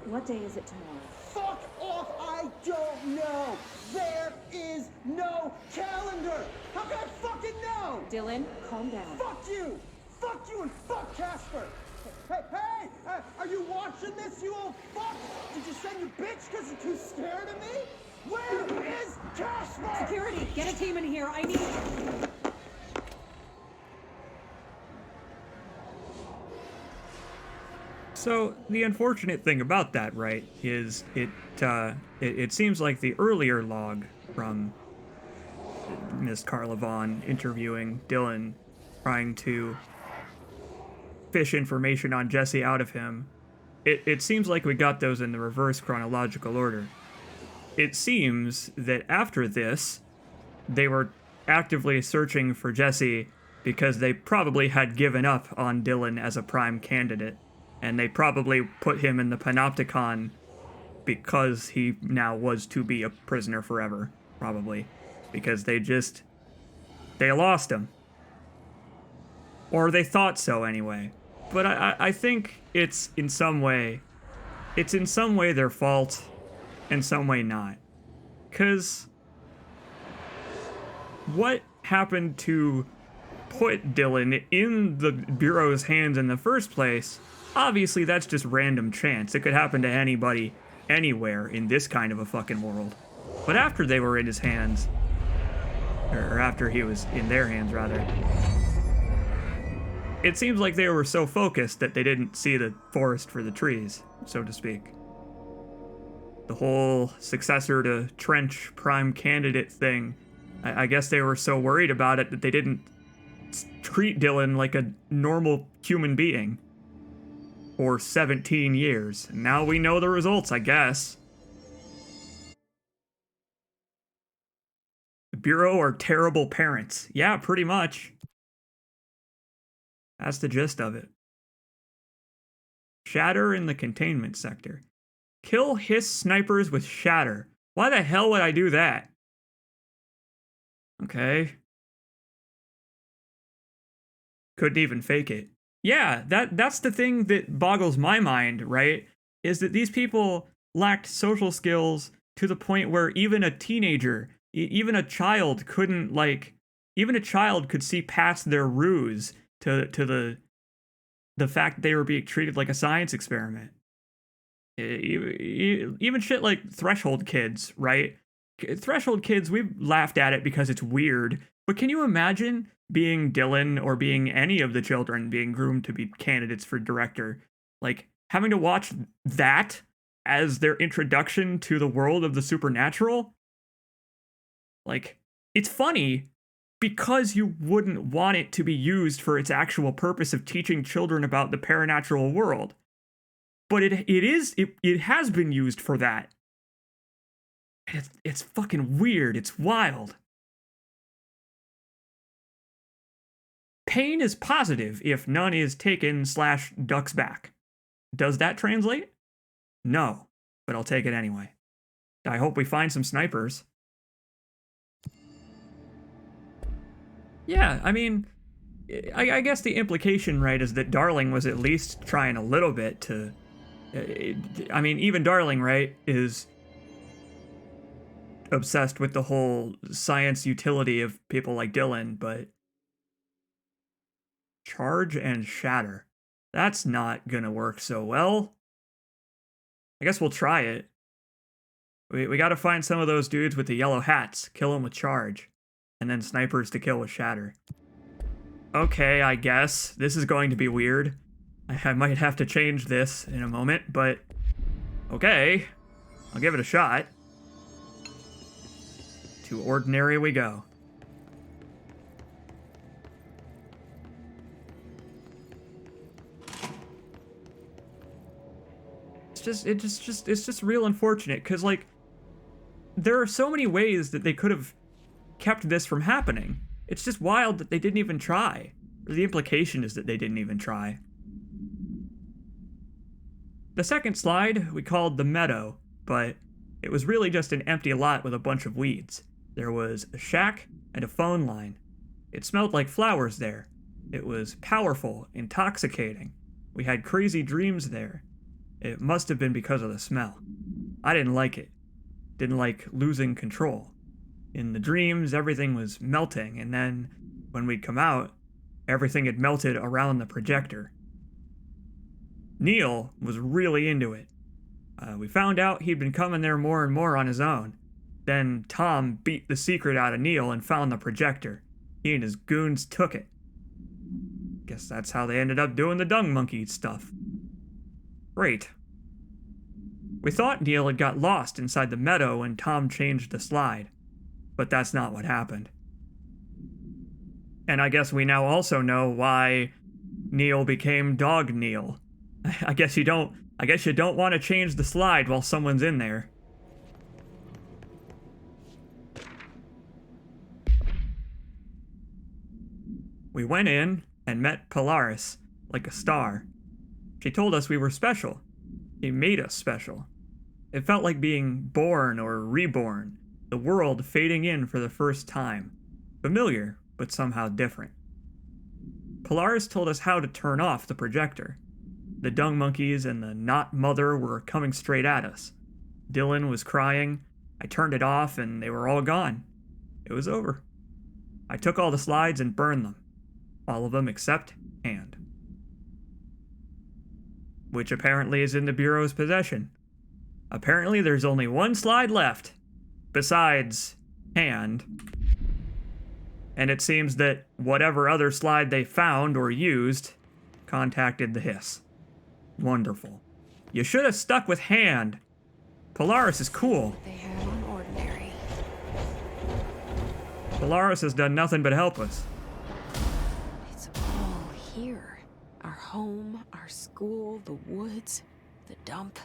What day is it tomorrow? Fuck off! I don't know! There is no calendar! How can I fucking know? Dylan, calm down. Fuck you! Fuck you and fuck Casper! Hey! Are you watching this, you old fuck? Did you send your bitch because you're too scared of me? Where is Casper? Security, get a team in here. I need... So the unfortunate thing about that, right, is it seems like the earlier log from Miss Carla Vaughn interviewing Dylan, trying to fish information on Jesse out of him, it seems like we got those in the reverse chronological order. It seems that after this, they were actively searching for Jesse because they probably had given up on Dylan as a prime candidate, and they probably put him in the Panopticon because he now was to be a prisoner forever, probably. Because they lost him. Or they thought so anyway. But I think it's in some way their fault, in some way not. Because what happened to put Dylan in the Bureau's hands in the first place, obviously that's just random chance. It could happen to anybody, anywhere in this kind of a fucking world. But after they were in his hands, or after he was in their hands, rather, it seems like they were so focused that they didn't see the forest for the trees, so to speak. The whole successor to Trench prime candidate thing, I guess they were so worried about it that they didn't treat Dylan like a normal human being for 17 years. Now we know the results, I guess. The Bureau are terrible parents. Yeah, pretty much. That's the gist of it. Shatter in the containment sector. Kill Hiss snipers with Shatter. Why the hell would I do that? Okay. Couldn't even fake it. Yeah, that's the thing that boggles my mind, right? Is that these people lacked social skills to the point where even a teenager, even a child couldn't, like, even a child could see past their ruse to the fact that they were being treated like a science experiment. Even shit like Threshold kids, right? Threshold kids, we've laughed at it because it's weird, but can you imagine being Dylan or being any of the children being groomed to be candidates for director? Like, having to watch that as their introduction to the world of the supernatural? Like, it's funny because you wouldn't want it to be used for its actual purpose of teaching children about the paranatural world. But it has been used for that. It's fucking weird. It's wild. Pain is positive if none is taken / ducks back. Does that translate? No, but I'll take it anyway. I hope we find some snipers. Yeah, I mean, I guess the implication, right, is that Darling was at least trying a little bit to... I mean, even Darling, right, is obsessed with the whole science utility of people like Dylan, but... Charge and Shatter. That's not gonna work so well. I guess we'll try it. We gotta find some of those dudes with the yellow hats, kill them with Charge, and then snipers to kill with Shatter. Okay, I guess. This is going to be weird. I might have to change this in a moment, but okay. I'll give it a shot. To ordinary we go. It's just real unfortunate, because, like, there are so many ways that they could have kept this from happening. It's just wild that they didn't even try. The implication is that they didn't even try. The second slide we called the meadow, but it was really just an empty lot with a bunch of weeds. There was a shack and a phone line. It smelled like flowers there. It was powerful, intoxicating. We had crazy dreams there. It must have been because of the smell. I didn't like it. Didn't like losing control. In the dreams, everything was melting, and then, when we'd come out, everything had melted around the projector. Neil was really into it. We found out he'd been coming there more and more on his own. Then Tom beat the secret out of Neil and found the projector. He and his goons took it. Guess that's how they ended up doing the dung monkey stuff. Great. We thought Neil had got lost inside the meadow when Tom changed the slide, but that's not what happened. And I guess we now also know why Neil became Dog Neil. I guess you don't want to change the slide while someone's in there. We went in and met Polaris like a star. She told us we were special. She made us special. It felt like being born or reborn, the world fading in for the first time. Familiar, but somehow different. Polaris told us how to turn off the projector. The dung monkeys and the not mother were coming straight at us. Dylan was crying. I turned it off and they were all gone. It was over. I took all the slides and burned them. All of them except Hand. Which apparently is in the Bureau's possession. Apparently there's only one slide left, besides Hand. And it seems that whatever other slide they found or used contacted the Hiss. Wonderful. You should have stuck with Hand. Polaris is cool. They have on ordinary. Polaris has done nothing but help us. It's all here. Our home, our school, the woods, the dump.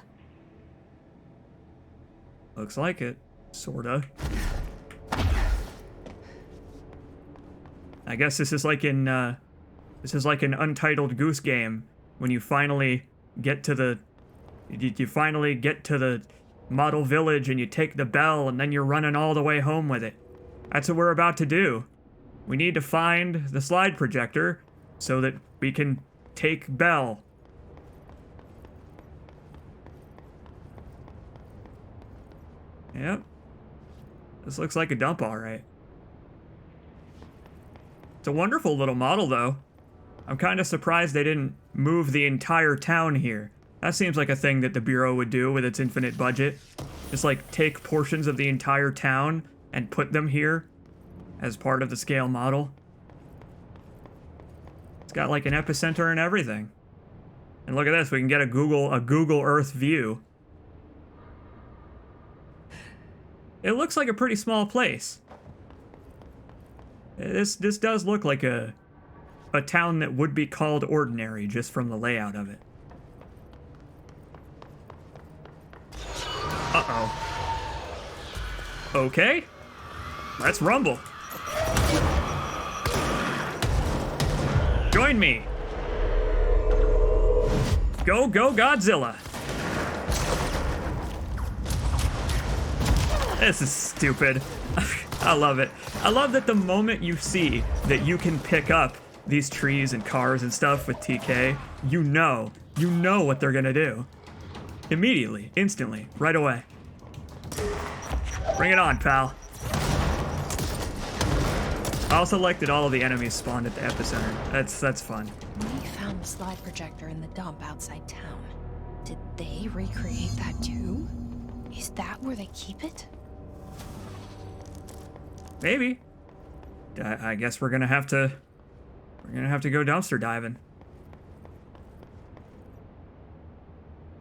Looks like it. Sorta. I guess this is like an Untitled Goose Game when you finally get to the model village and you take the bell and then you're running all the way home with it. That's what we're about to do. We need to find the slide projector so that we can take Belle. Yep. This looks like a dump, all right. It's a wonderful little model, though. I'm kind of surprised they didn't move the entire town here. That seems like a thing that the Bureau would do with its infinite budget. Just like take portions of the entire town and put them here as part of the scale model. It's got like an epicenter and everything. And look at this, we can get a Google Earth view. It looks like a pretty small place. This does look like a town that would be called ordinary just from the layout of it. Uh-oh. Okay. Let's rumble. Join me. Go, go, Godzilla. This is stupid. I love it. I love that the moment you see that you can pick up these trees and cars and stuff with TK, you know what they're gonna do. Immediately, instantly, right away. Bring it on, pal. I also like that all of the enemies spawned at the epicenter. That's fun. We found the slide projector in the dump outside town. Did they recreate that too? Is that where they keep it? Maybe. I guess we're gonna have to go dumpster diving.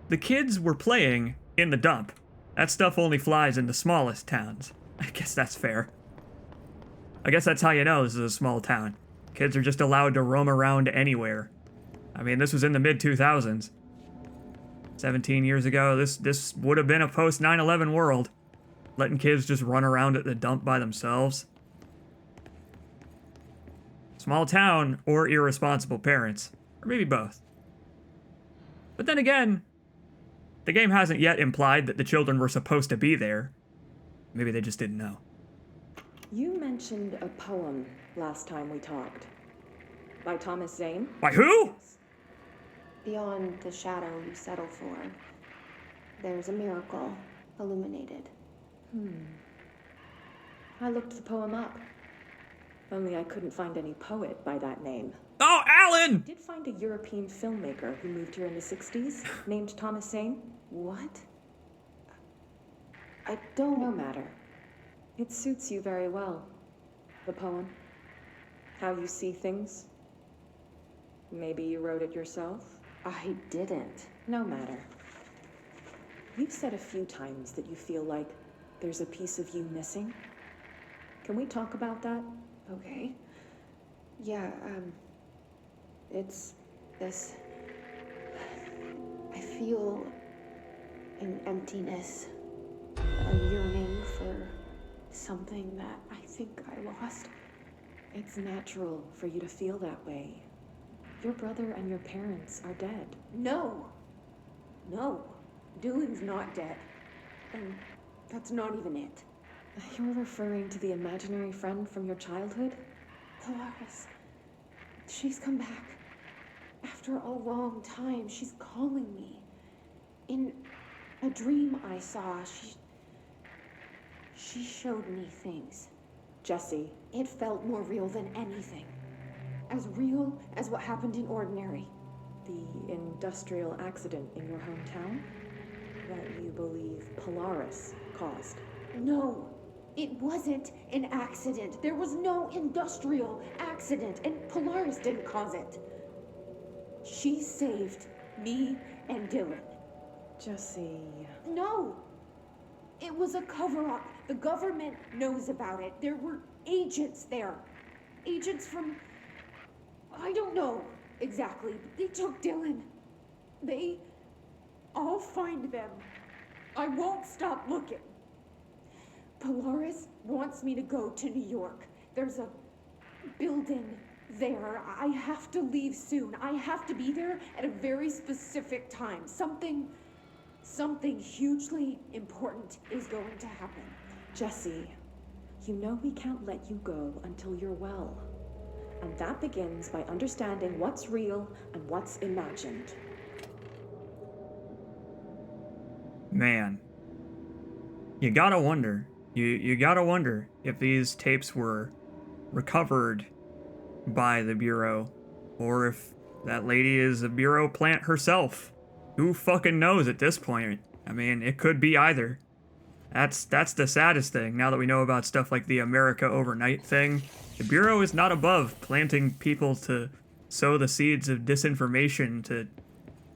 The kids were playing in the dump. That stuff only flies in the smallest towns. I guess that's fair. I guess that's how you know this is a small town. Kids are just allowed to roam around anywhere. I mean, this was in the mid-2000s. 17 years ago, this would have been a post-9/11 world. Letting kids just run around at the dump by themselves. Small town or irresponsible parents. Or maybe both. But then again, the game hasn't yet implied that the children were supposed to be there. Maybe they just didn't know. You mentioned a poem last time we talked. By Thomas Zane? By who? Beyond the shadow you settle for, there's a miracle illuminated. I looked the poem up. Only I couldn't find any poet by that name. Oh, Alan! I did find a European filmmaker who moved here in the 60s, named Thomas Zane. What? I don't know matter. It suits you very well. The poem. How you see things. Maybe you wrote it yourself? I didn't. No matter. You've said a few times that you feel like there's a piece of you missing. Can we talk about that? Okay. Yeah, it's this. I feel an emptiness, a yearning for something that I think I lost. It's natural for you to feel that way. Your brother and your parents are dead. No! Dylan's not dead. And that's not even it. You're referring to the imaginary friend from your childhood? Polaris. She's come back. After a long time, she's calling me. In a dream I saw, she showed me things. Jesse. It felt more real than anything. As real as what happened in Ordinary. The industrial accident in your hometown? That you believe Polaris caused? No, it wasn't an accident. There was no industrial accident, and Polaris didn't cause it. She saved me and Dylan. Jesse. No! It was a cover-up. The government knows about it. There were agents there. Agents from... I don't know exactly, but they took Dylan. I'll find them. I won't stop looking. Polaris wants me to go to New York. There's a building there. I have to leave soon. I have to be there at a very specific time. Something hugely important is going to happen. Jesse, you know we can't let you go until you're well. And that begins by understanding what's real and what's imagined. Man. You gotta wonder. You gotta wonder if these tapes were recovered by the Bureau, or if that lady is a Bureau plant herself. Who fucking knows at this point? I mean, it could be either. That's the saddest thing, now that we know about stuff like the America Overnight thing. The Bureau is not above planting people to sow the seeds of disinformation, to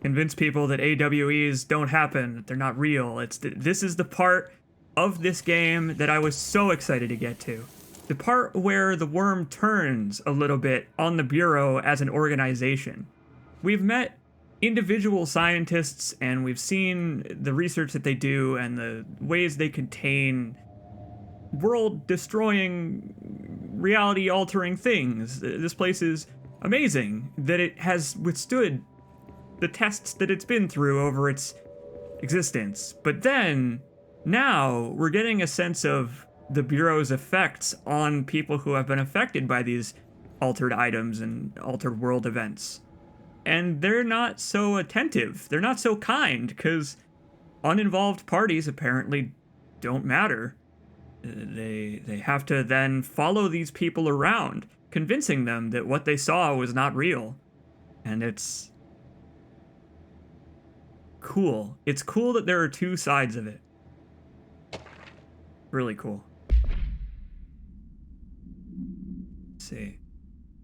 convince people that AWEs don't happen, that they're not real. This is the part of this game that I was so excited to get to. The part where the worm turns a little bit on the Bureau as an organization. We've met individual scientists, and we've seen the research that they do and the ways they contain world-destroying, reality-altering things. This place is amazing that it has withstood the tests that it's been through over its existence. But then, now, we're getting a sense of the Bureau's effects on people who have been affected by these altered items and altered world events. And they're not so attentive. They're not so kind, because uninvolved parties apparently don't matter. They have to then follow these people around, convincing them that what they saw was not real. And it's cool. It's cool that there are two sides of it. Really cool. Let's see.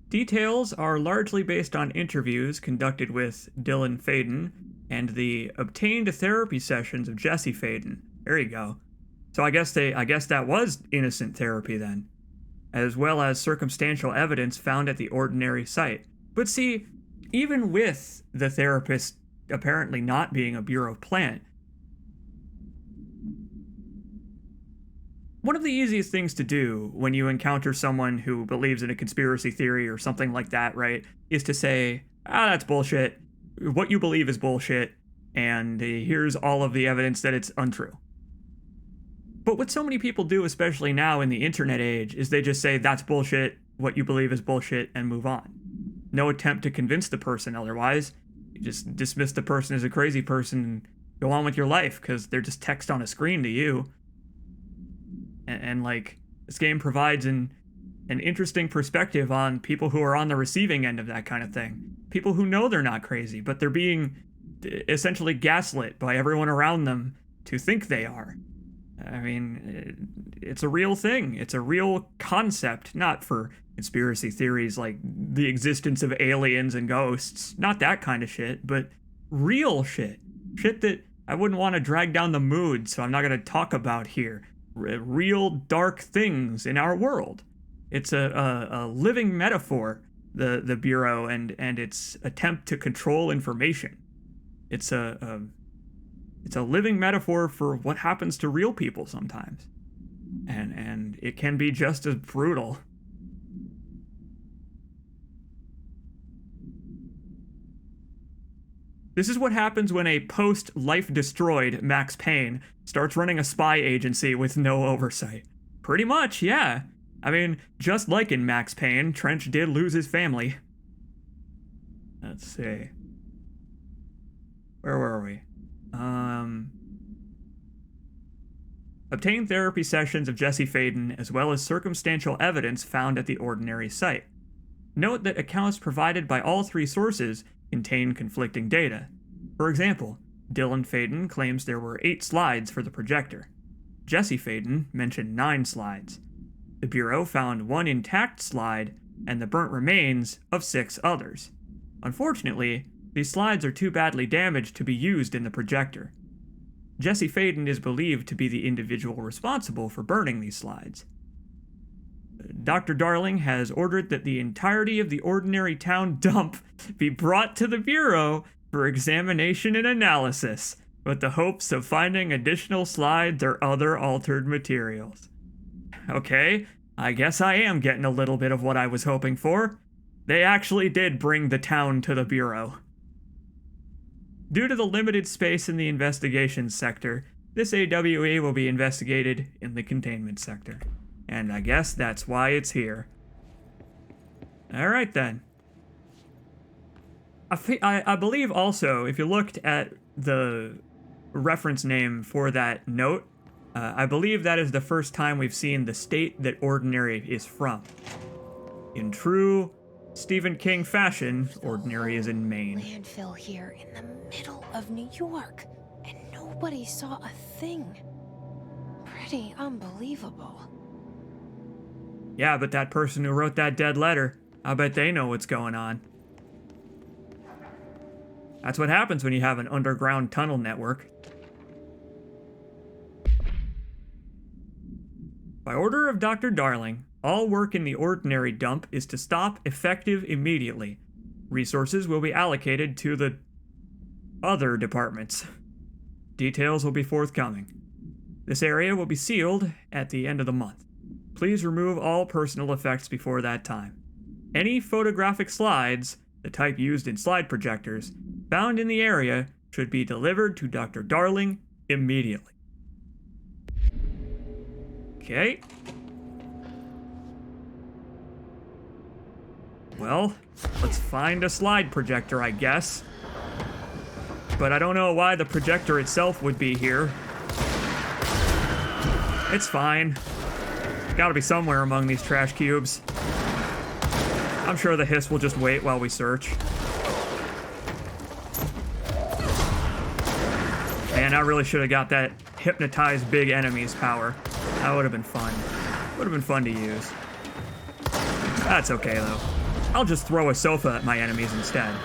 Details are largely based on interviews conducted with Dylan Faden and the obtained therapy sessions of Jesse Faden. There you go. So I guess that was innocent therapy then, as well as circumstantial evidence found at the Ordinary site. But see, even with the therapist apparently not being a Bureau plant, one of the easiest things to do when you encounter someone who believes in a conspiracy theory or something like that, right, is to say, that's bullshit. What you believe is bullshit, and here's all of the evidence that it's untrue. But what so many people do, especially now in the internet age, is they just say, that's bullshit, what you believe is bullshit, and move on. No attempt to convince the person otherwise. You just dismiss the person as a crazy person and go on with your life, because they're just text on a screen to you. And like, this game provides an interesting perspective on people who are on the receiving end of that kind of thing. People who know they're not crazy, but they're being essentially gaslit by everyone around them to think they are. I mean, it's a real thing. It's a real concept, not for conspiracy theories like the existence of aliens and ghosts, not that kind of shit, but real shit. Shit that I wouldn't want to drag down the mood, so I'm not going to talk about here. Real dark things in our world. It's a living metaphor, the Bureau and its attempt to control information. It's a living metaphor for what happens to real people sometimes. And it can be just as brutal. This is what happens when a post-life destroyed Max Payne starts running a spy agency with no oversight. Pretty much, yeah. I mean, just like in Max Payne, Trench did lose his family. Let's see. Where were we? Obtain therapy sessions of Jesse Faden as well as circumstantial evidence found at the ordinary site. Note that accounts provided by all three sources contain conflicting data. For example, Dylan Faden claims there were 8 slides for the projector. Jesse Faden mentioned 9 slides. The Bureau found 1 intact slide and the burnt remains of 6 others. Unfortunately, these slides are too badly damaged to be used in the projector. Jesse Faden is believed to be the individual responsible for burning these slides. Dr. Darling has ordered that the entirety of the ordinary town dump be brought to the Bureau for examination and analysis, with the hopes of finding additional slides or other altered materials. Okay, I guess I am getting a little bit of what I was hoping for. They actually did bring the town to the Bureau. Due to the limited space in the investigations sector, this AWE will be investigated in the containment sector. And I guess that's why it's here. Alright then. I believe also, if you looked at the reference name for that note, I believe that is the first time we've seen the state that Ordinary is from. In true Stephen King fashion, Ordinary is in Maine. Landfill here in the middle of New York, and nobody saw a thing. Pretty unbelievable. Yeah, but that person who wrote that dead letter, I bet they know what's going on. That's what happens when you have an underground tunnel network. By order of Dr. Darling, all work in the Ordinary dump is to stop effective immediately. Resources will be allocated to the other departments. Details will be forthcoming. This area will be sealed at the end of the month. Please remove all personal effects before that time. Any photographic slides, the type used in slide projectors, found in the area should be delivered to Dr. Darling immediately. Okay. Well, let's find a slide projector, I guess. But I don't know why the projector itself would be here. It's fine. Gotta be somewhere among these trash cubes. I'm sure the hiss will just wait while we search. Man, I really should have got that hypnotize big enemies power. That would have been fun. Would have been fun to use. That's okay, though. I'll just throw a sofa at my enemies instead.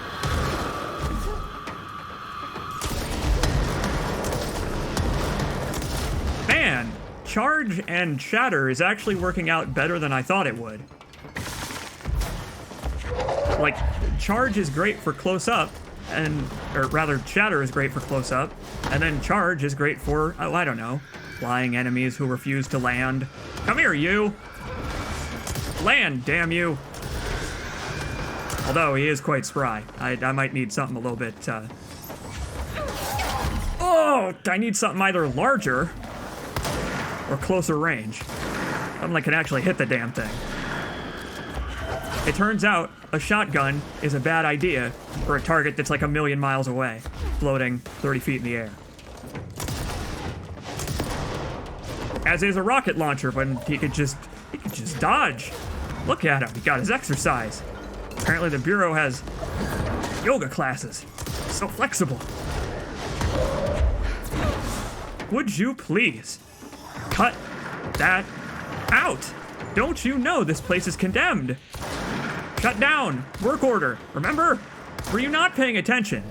Man, charge and shatter is actually working out better than I thought it would. Like, charge is great for close up, or rather, shatter is great for close up, and then charge is great for, oh, I don't know, flying enemies who refuse to land. Come here, you! Land, damn you! Although, he is quite spry. I might need something a little bit, Oh! I need something either larger or closer range. Something that can actually hit the damn thing. It turns out, a shotgun is a bad idea for a target that's like 1,000,000 miles away, floating 30 feet in the air. As is a rocket launcher, but he could just dodge. Look at him, he got his exercise. Apparently the Bureau has yoga classes. So flexible. Would you please? cut that out. Don't you know this place is condemned? Shut down. Work order. Remember? Were you not paying attention?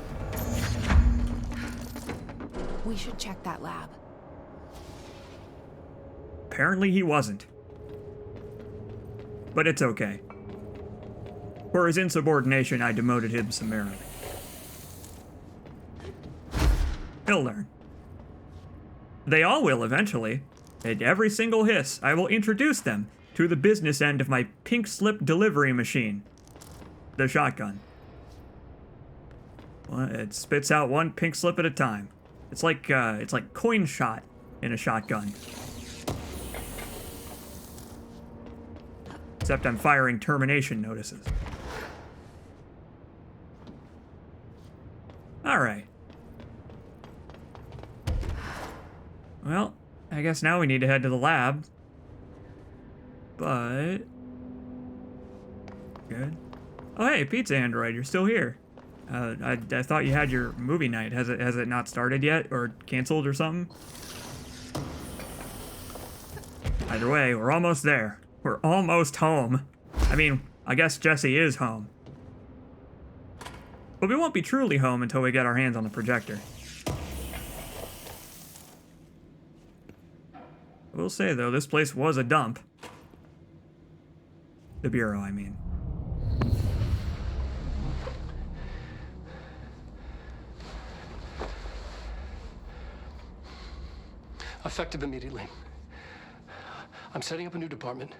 We should check that lab. Apparently he wasn't. But it's okay. For his insubordination, I demoted him summarily. He'll learn. They all will eventually. And every single hiss, I will introduce them to the business end of my pink slip delivery machine. The shotgun. Well, it spits out one pink slip at a time. It's like coin shot in a shotgun. Except I'm firing termination notices. Alright. Well, I guess now we need to head to the lab. But... Good. Oh hey, Pizza Android, you're still here. I thought you had your movie night. Has it not started yet? Or canceled or something? Either way, we're almost there. We're almost home. I mean, I guess Jesse is home. But we won't be truly home until we get our hands on the projector. I will say, though, this place was a dump. The Bureau, I mean. Effective immediately. I'm setting up a new department.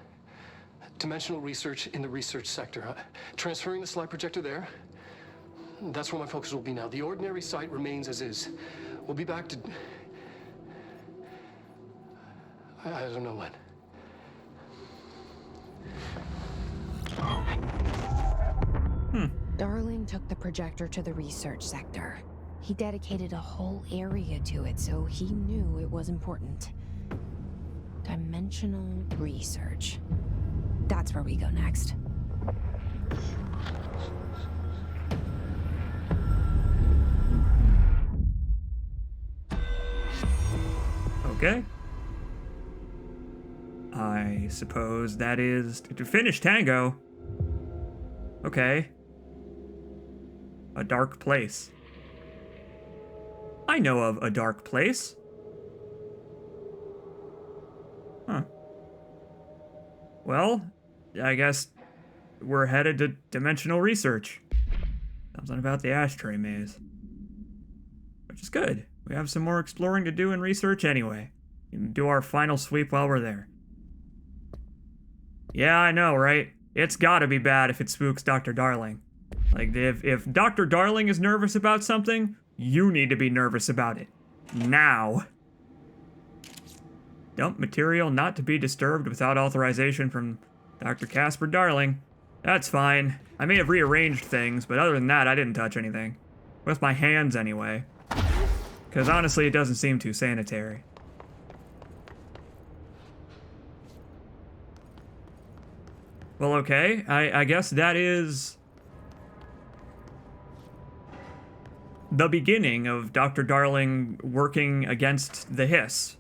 Dimensional research in the research sector. Transferring the slide projector there. That's where my focus will be now. The ordinary site remains as is. We'll be back to... I don't know when. Darling took the projector to the research sector. He dedicated a whole area to it, so he knew it was important. Dimensional research. That's where we go next. Okay. I suppose that is to finish Tango. Okay. A dark place. I know of a dark place. Huh. Well, I guess we're headed to dimensional research. Something about the ashtray maze. Which is good. We have some more exploring to do in research anyway. We can do our final sweep while we're there. Yeah, I know, right? It's gotta be bad if it spooks Dr. Darling. Like, if Dr. Darling is nervous about something, you need to be nervous about it. Now. Dump material not to be disturbed without authorization from Dr. Casper Darling. That's fine. I may have rearranged things, but other than that, I didn't touch anything. With my hands, anyway. Because honestly, it doesn't seem too sanitary. Well, okay. I guess that is... the beginning of Dr. Darling working against the hiss.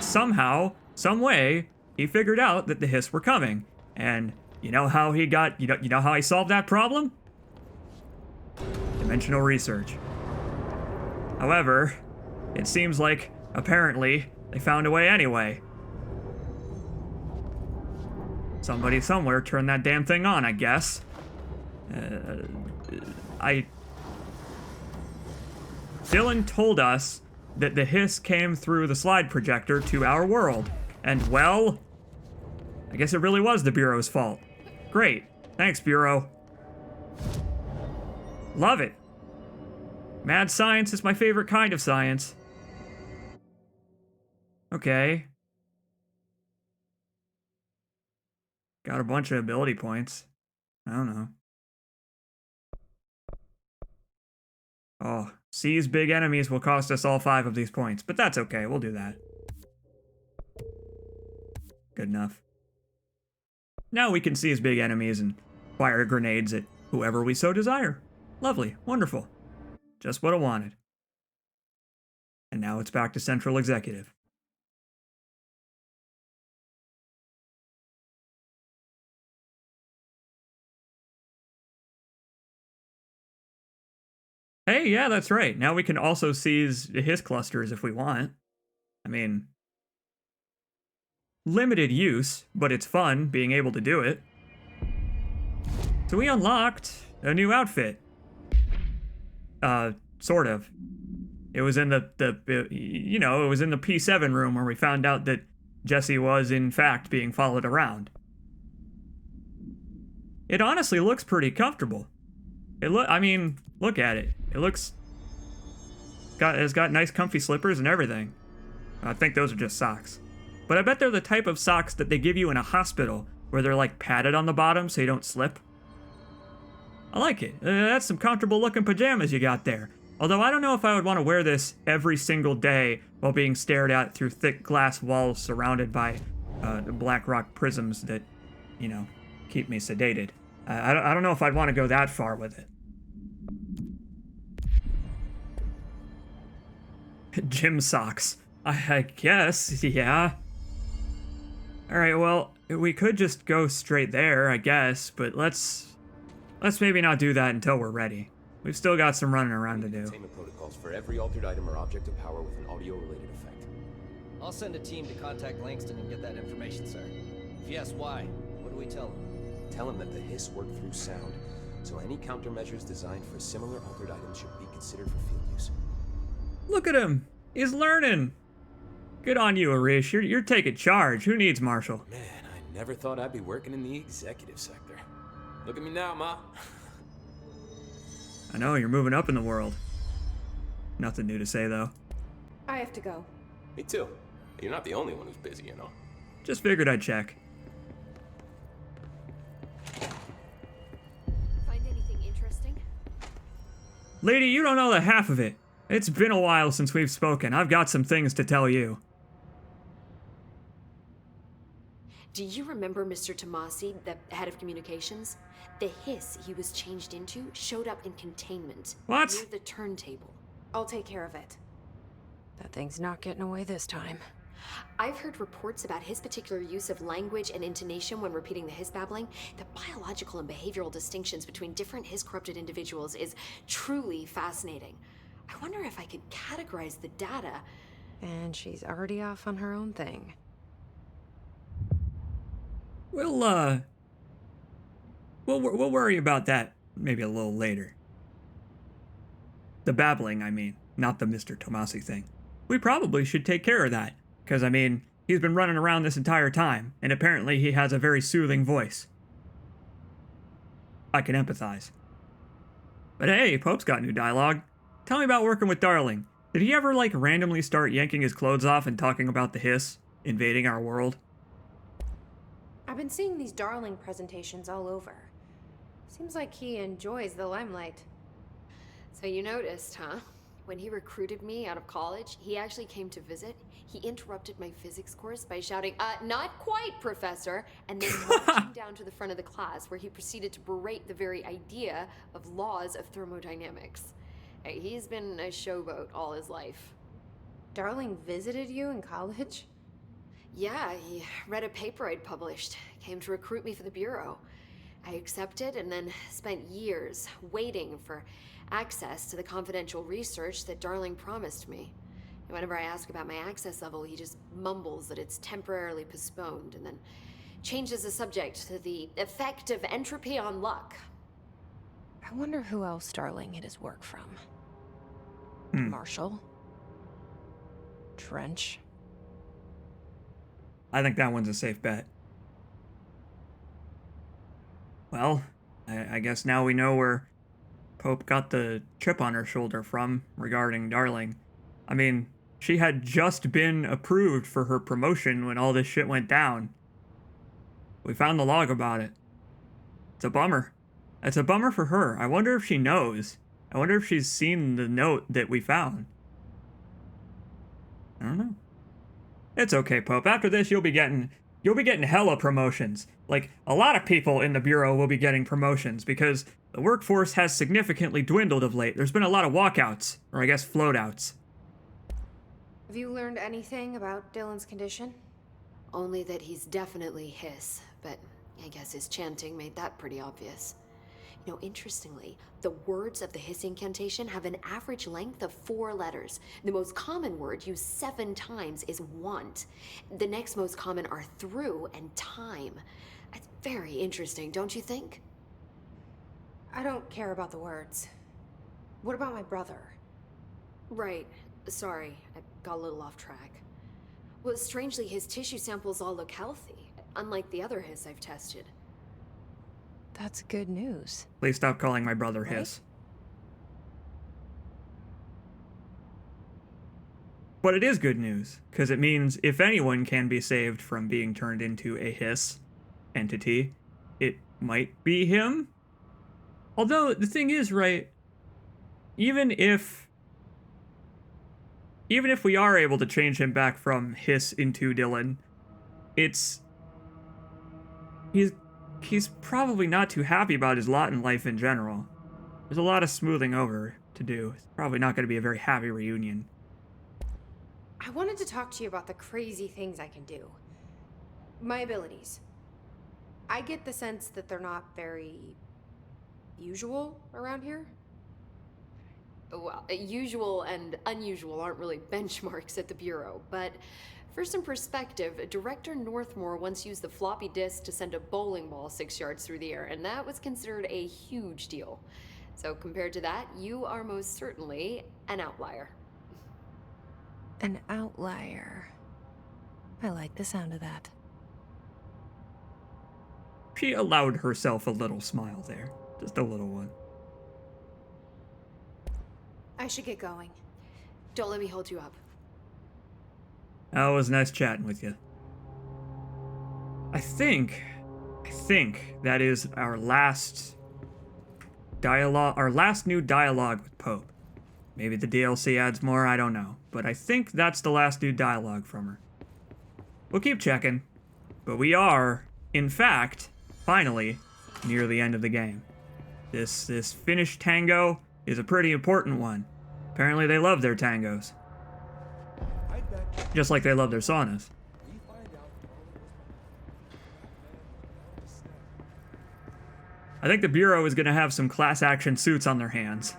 Somehow, some way, he figured out that the hiss were coming. And you know how he got... You know how he solved that problem? Dimensional research. However, it seems like, apparently, they found a way anyway. Somebody somewhere turned that damn thing on, I guess. Dylan told us that the hiss came through the slide projector to our world. And, well, I guess it really was the Bureau's fault. Great. Thanks, Bureau. Love it. Mad science is my favorite kind of science. Okay. Got a bunch of ability points. I don't know. Oh, seize big enemies will cost us all 5 of these points, but that's okay, we'll do that. Good enough. Now we can seize big enemies and fire grenades at whoever we so desire. Lovely, wonderful. Just what I wanted. And now it's back to Central Executive. Hey, yeah, that's right. Now we can also seize his clusters if we want. I mean, limited use, but it's fun being able to do it. So we unlocked a new outfit. Sort of. It was in it was in the P7 room where we found out that Jesse was, in fact, being followed around. It honestly looks pretty comfortable. I mean, look at it. It's got nice comfy slippers and everything. I think those are just socks. But I bet they're the type of socks that they give you in a hospital where they're like padded on the bottom so you don't slip. I like it. That's some comfortable looking pajamas you got there. Although I don't know if I would want to wear this every single day while being stared at through thick glass walls surrounded by black rock prisms that, keep me sedated. I don't know if I'd want to go that far with it. Gym socks. I guess, yeah. Alright, well, we could just go straight there, I guess, but let's maybe not do that until we're ready. We've still got some running around to do. Containment protocols for every altered item or object of power with an audio-related effect. I'll send a team to contact Langston and get that information, sir. If yes, why? What do we tell him? Tell him that the hiss work through sound, so any countermeasures designed for similar altered items should be considered for field use. Look at him! He's learning! Good on you, Arish. You're taking charge. Who needs Marshall? Man, I never thought I'd be working in the executive sector. Look at me now, Ma. I know, you're moving up in the world. Nothing new to say, though. I have to go. Me too. You're not the only one who's busy, you know. Just figured I'd check. Find anything interesting? Lady, you don't know the half of it. It's been a while since we've spoken. I've got some things to tell you. Do you remember Mr. Tomasi, the head of communications? The hiss he was changed into showed up in containment. What? Near the turntable. I'll take care of it. That thing's not getting away this time. I've heard reports about his particular use of language and intonation when repeating the hiss babbling. The biological and behavioral distinctions between different hiss-corrupted individuals is truly fascinating. I wonder if I could categorize the data. And she's already off on her own thing. We'll worry about that maybe a little later. The babbling, I mean, not the Mr. Tomasi thing. We probably should take care of that, because, I mean, he's been running around this entire time, and apparently he has a very soothing voice. I can empathize. But hey, Pope's got new dialogue. Tell me about working with Darling. Did he ever, like, randomly start yanking his clothes off and talking about the hiss invading our world? I've been seeing these Darling presentations all over. Seems like he enjoys the limelight. So you noticed, huh? When he recruited me out of college, he actually came to visit. He interrupted my physics course by shouting, not quite, Professor, and then marching down to the front of the class where he proceeded to berate the very idea of laws of thermodynamics. Hey, he's been a showboat all his life. Darling visited you in college? Yeah, he read a paper I'd published, came to recruit me for the Bureau. I accepted and then spent years waiting for access to the confidential research that Darling promised me. And whenever I ask about my access level, he just mumbles that it's temporarily postponed and then changes the subject to the effect of entropy on luck. I wonder who else Darling hid his work from. Marshall? Trench? I think that one's a safe bet. Well, I guess now we know where Pope got the chip on her shoulder from regarding Darling. I mean, she had just been approved for her promotion when all this shit went down. We found the log about it. It's a bummer. It's a bummer for her. I wonder if she knows. I wonder if she's seen the note that we found. I don't know. It's okay, Pope. After this, you'll be getting hella promotions. Like, a lot of people in the Bureau will be getting promotions because the workforce has significantly dwindled of late. There's been a lot of walkouts, or I guess floatouts. Have you learned anything about Dylan's condition? Only that he's definitely hiss, but I guess his chanting made that pretty obvious. Interestingly, the words of the hiss incantation have an average length of 4 letters. The most common word used 7 times is want. The next most common are through and time. It's very interesting, don't you think? I don't care about the words. What about my brother? Right. Sorry, I got a little off track. Well, strangely, his tissue samples all look healthy, unlike the other hiss I've tested. That's good news. Please stop calling my brother Hiss. But it is good news, because it means if anyone can be saved from being turned into a Hiss entity, it might be him. Although, the thing is, right, even if we are able to change him back from Hiss into Dylan, he's probably not too happy about his lot in life in general. There's a lot of smoothing over to do. It's probably not going to be a very happy reunion. I wanted to talk to you about the crazy things I can do. My abilities. I get the sense that they're not very usual around here. Well, usual and unusual aren't really benchmarks at the Bureau, but for some perspective, Director Northmore once used the floppy disk to send a bowling ball 6 yards through the air, and that was considered a huge deal. So compared to that, you are most certainly an outlier. An outlier. I like the sound of that. She allowed herself a little smile there. Just a little one. I should get going. Don't let me hold you up. Oh, it was nice chatting with you. I think that is our last dialogue, our last new dialogue with Pope. Maybe the DLC adds more, I don't know. But I think that's the last new dialogue from her. We'll keep checking. But we are, in fact, finally, near the end of the game. This finished tango is a pretty important one. Apparently they love their tangos. Just like they love their saunas. I think the Bureau is going to have some class action suits on their hands.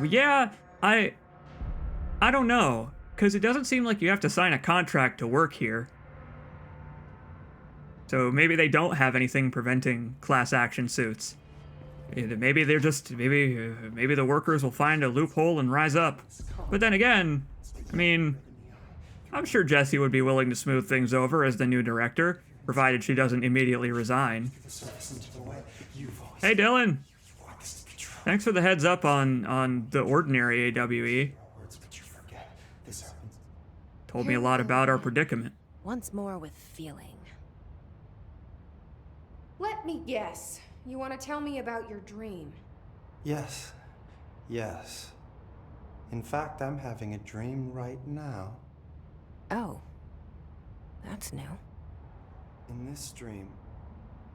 Yeah, I don't know, because it doesn't seem like you have to sign a contract to work here. So maybe they don't have anything preventing class action suits. Maybe they're just, maybe the workers will find a loophole and rise up. But then again, I mean, I'm sure Jessie would be willing to smooth things over as the new director, provided she doesn't immediately resign. Hey, Dylan. Thanks for the heads up on the ordinary AWE. Told me a lot about our predicament. Once more with feeling. Let me guess. You want to tell me about your dream? Yes. Yes. In fact, I'm having a dream right now. Oh. That's new. In this dream,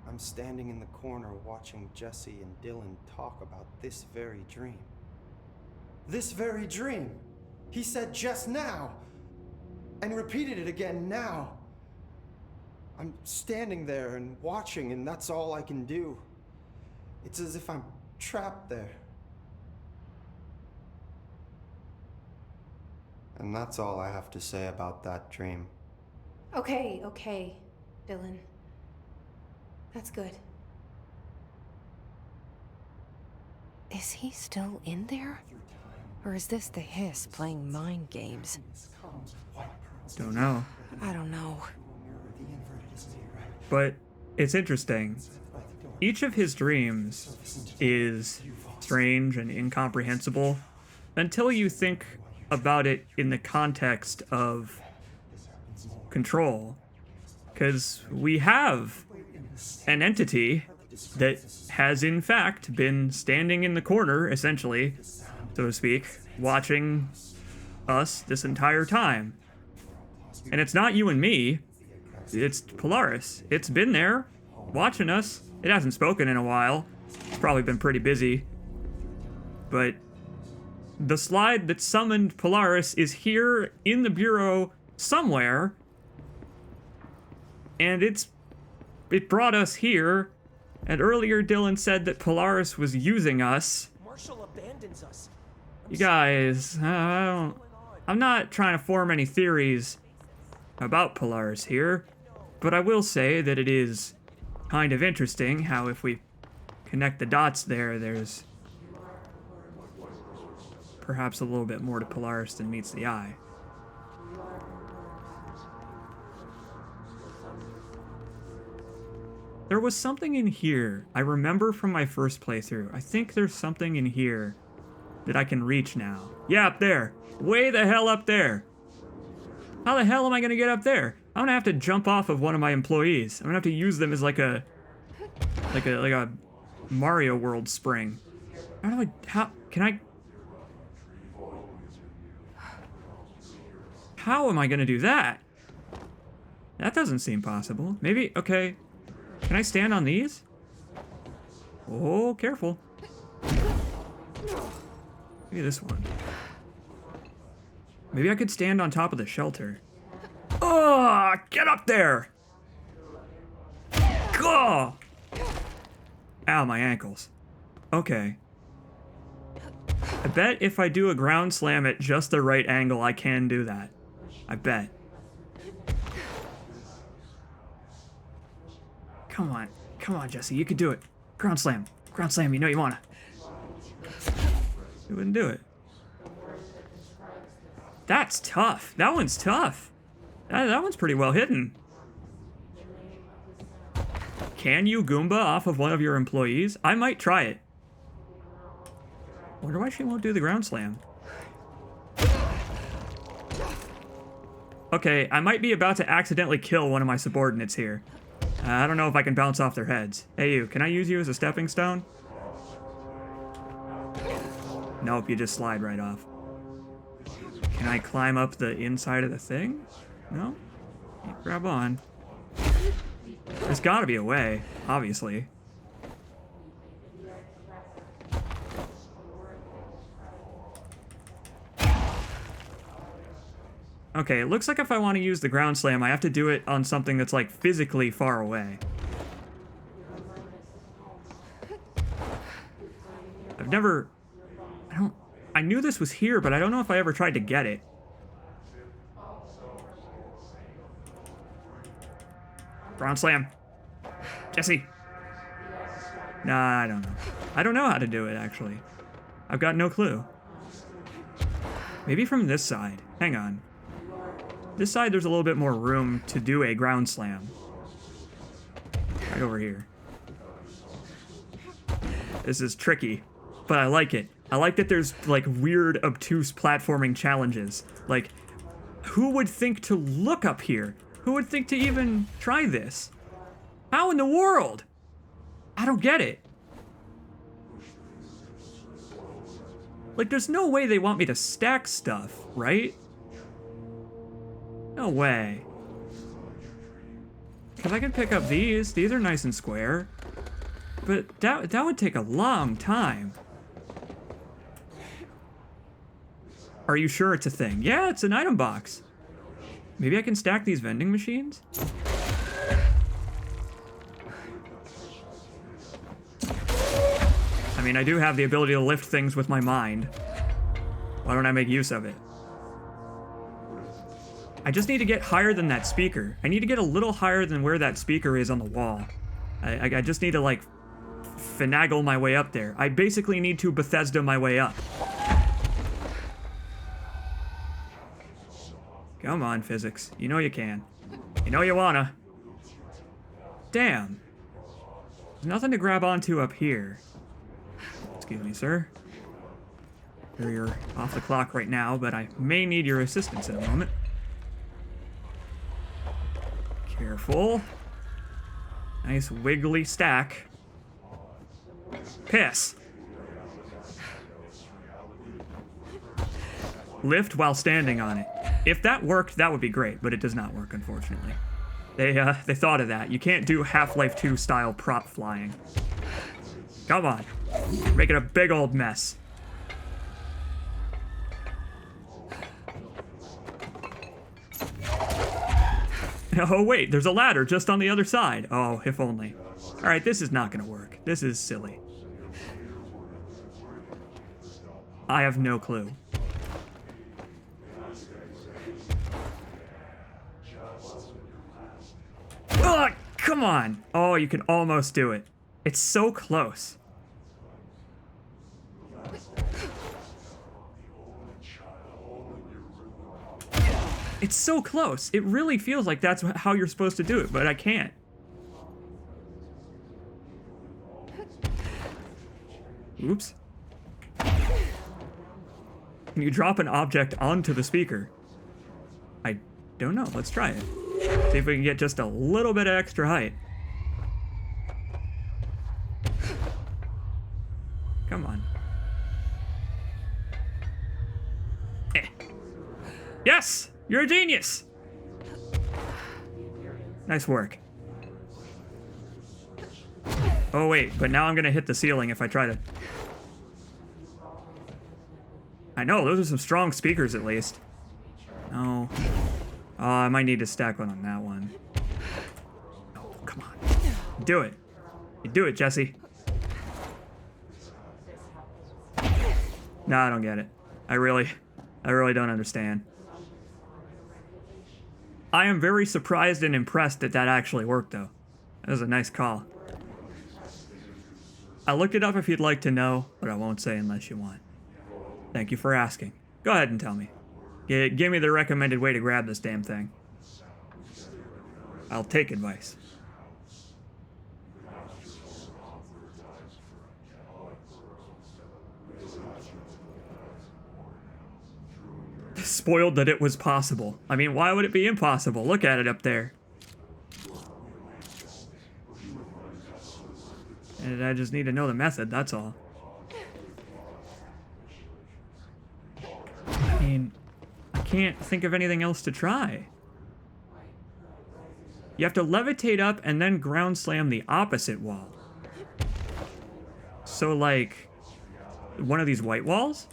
I'm standing in the corner watching Jessie and Dylan talk about this very dream. This very dream! He said just now! And repeated it again now! I'm standing there and watching, and that's all I can do. It's as if I'm trapped there. And that's all I have to say about that dream. Okay, Dylan. That's good. Is he still in there? Or is this the Hiss playing mind games? Don't know. I don't know. But it's interesting. Each of his dreams is strange and incomprehensible until you think about it in the context of control. Because we have an entity that has in fact been standing in the corner, essentially, so to speak, watching us this entire time. And it's not you and me, it's Polaris. It's been there, watching us. It hasn't spoken in a while. It's probably been pretty busy. But the slide that summoned Polaris is here in the Bureau somewhere. And it brought us here And earlier Dylan said that Polaris was using us. Marshall abandons us. You guys, I'm not trying to form any theories about Polaris here, but I will say that it is kind of interesting how if we connect the dots there's perhaps a little bit more to Polaris than meets the eye. There was something in here I remember from my first playthrough. I think there's something in here that I can reach now. Yeah, up there. Way the hell up there. How the hell am I gonna get up there? I'm gonna have to jump off of one of my employees. I'm gonna have to use them as like a Mario World spring. How am I gonna do that? That doesn't seem possible. Maybe, okay. Can I stand on these? Oh, careful. Maybe this one. Maybe I could stand on top of the shelter. Oh, get up there! Oh! Ow, my ankles. Okay. I bet if I do a ground slam at just the right angle, I can do that. I bet. Come on. Come on, Jesse. You can do it. Ground slam. Ground slam. You know you wanna. You wouldn't do it. That's tough. That one's tough. That one's pretty well hidden. Can you Goomba off of one of your employees? I might try it. Wonder why she won't do the ground slam. Okay, I might be about to accidentally kill one of my subordinates here. I don't know if I can bounce off their heads. Hey you, can I use you as a stepping stone? Nope, you just slide right off. Can I climb up the inside of the thing? No? Grab on. There's gotta be a way, obviously. Okay, it looks like if I want to use the ground slam, I have to do it on something that's like physically far away. I knew this was here, but I don't know if I ever tried to get it. Ground slam. Jesse. Nah, I don't know. I don't know how to do it, actually. I've got no clue. Maybe from this side. Hang on. This side, there's a little bit more room to do a ground slam. Right over here. This is tricky, but I like it. I like that there's, like, weird, obtuse platforming challenges. Like, who would think to look up here? Who would think to even try this? How in the world? I don't get it. Like, there's no way they want me to stack stuff, right? No way. Because I can pick up these. These are nice and square. But that would take a long time. Are you sure it's a thing? Yeah, it's an item box. Maybe I can stack these vending machines? I mean, I do have the ability to lift things with my mind. Why don't I make use of it? I just need to get higher than that speaker. I need to get a little higher than where that speaker is on the wall. I just need to, like, finagle my way up there. I basically need to Bethesda my way up. Come on, physics. You know you can. You know you wanna. Damn. There's nothing to grab onto up here. Excuse me, sir. You're off the clock right now, but I may need your assistance in a moment. Careful. Nice wiggly stack. Piss. Lift while standing on it. If that worked, that would be great, but it does not work, unfortunately. They thought of that. You can't do Half-Life 2 style prop flying. Come on. Making a big old mess. Oh wait, there's a ladder just on the other side. Oh, if only. Alright, this is not gonna work. This is silly. I have no clue. Ugh, come on! Oh, you can almost do it. It's so close. It's so close. It really feels like that's how you're supposed to do it, but I can't. Oops. Can you drop an object onto the speaker? I don't know. Let's try it. See if we can get just a little bit of extra height. Come on. Eh. Yes! You're a genius! Nice work. Oh wait, but now I'm gonna hit the ceiling if I try to... I know, those are some strong speakers at least. Oh. Oh, I might need to stack one on that one. Oh, come on. Do it. You do it, Jesse. No, I don't get it. I really don't understand. I am very surprised and impressed that that actually worked, though. That was a nice call. I looked it up if you'd like to know, but I won't say unless you want. Thank you for asking. Go ahead and tell me. Give me the recommended way to grab this damn thing. I'll take advice. Spoiled that it was possible. I mean, why would it be impossible? Look at it up there. And I just need to know the method, that's all. I mean, I can't think of anything else to try. You have to levitate up and then ground slam the opposite wall. So, like, one of these white walls?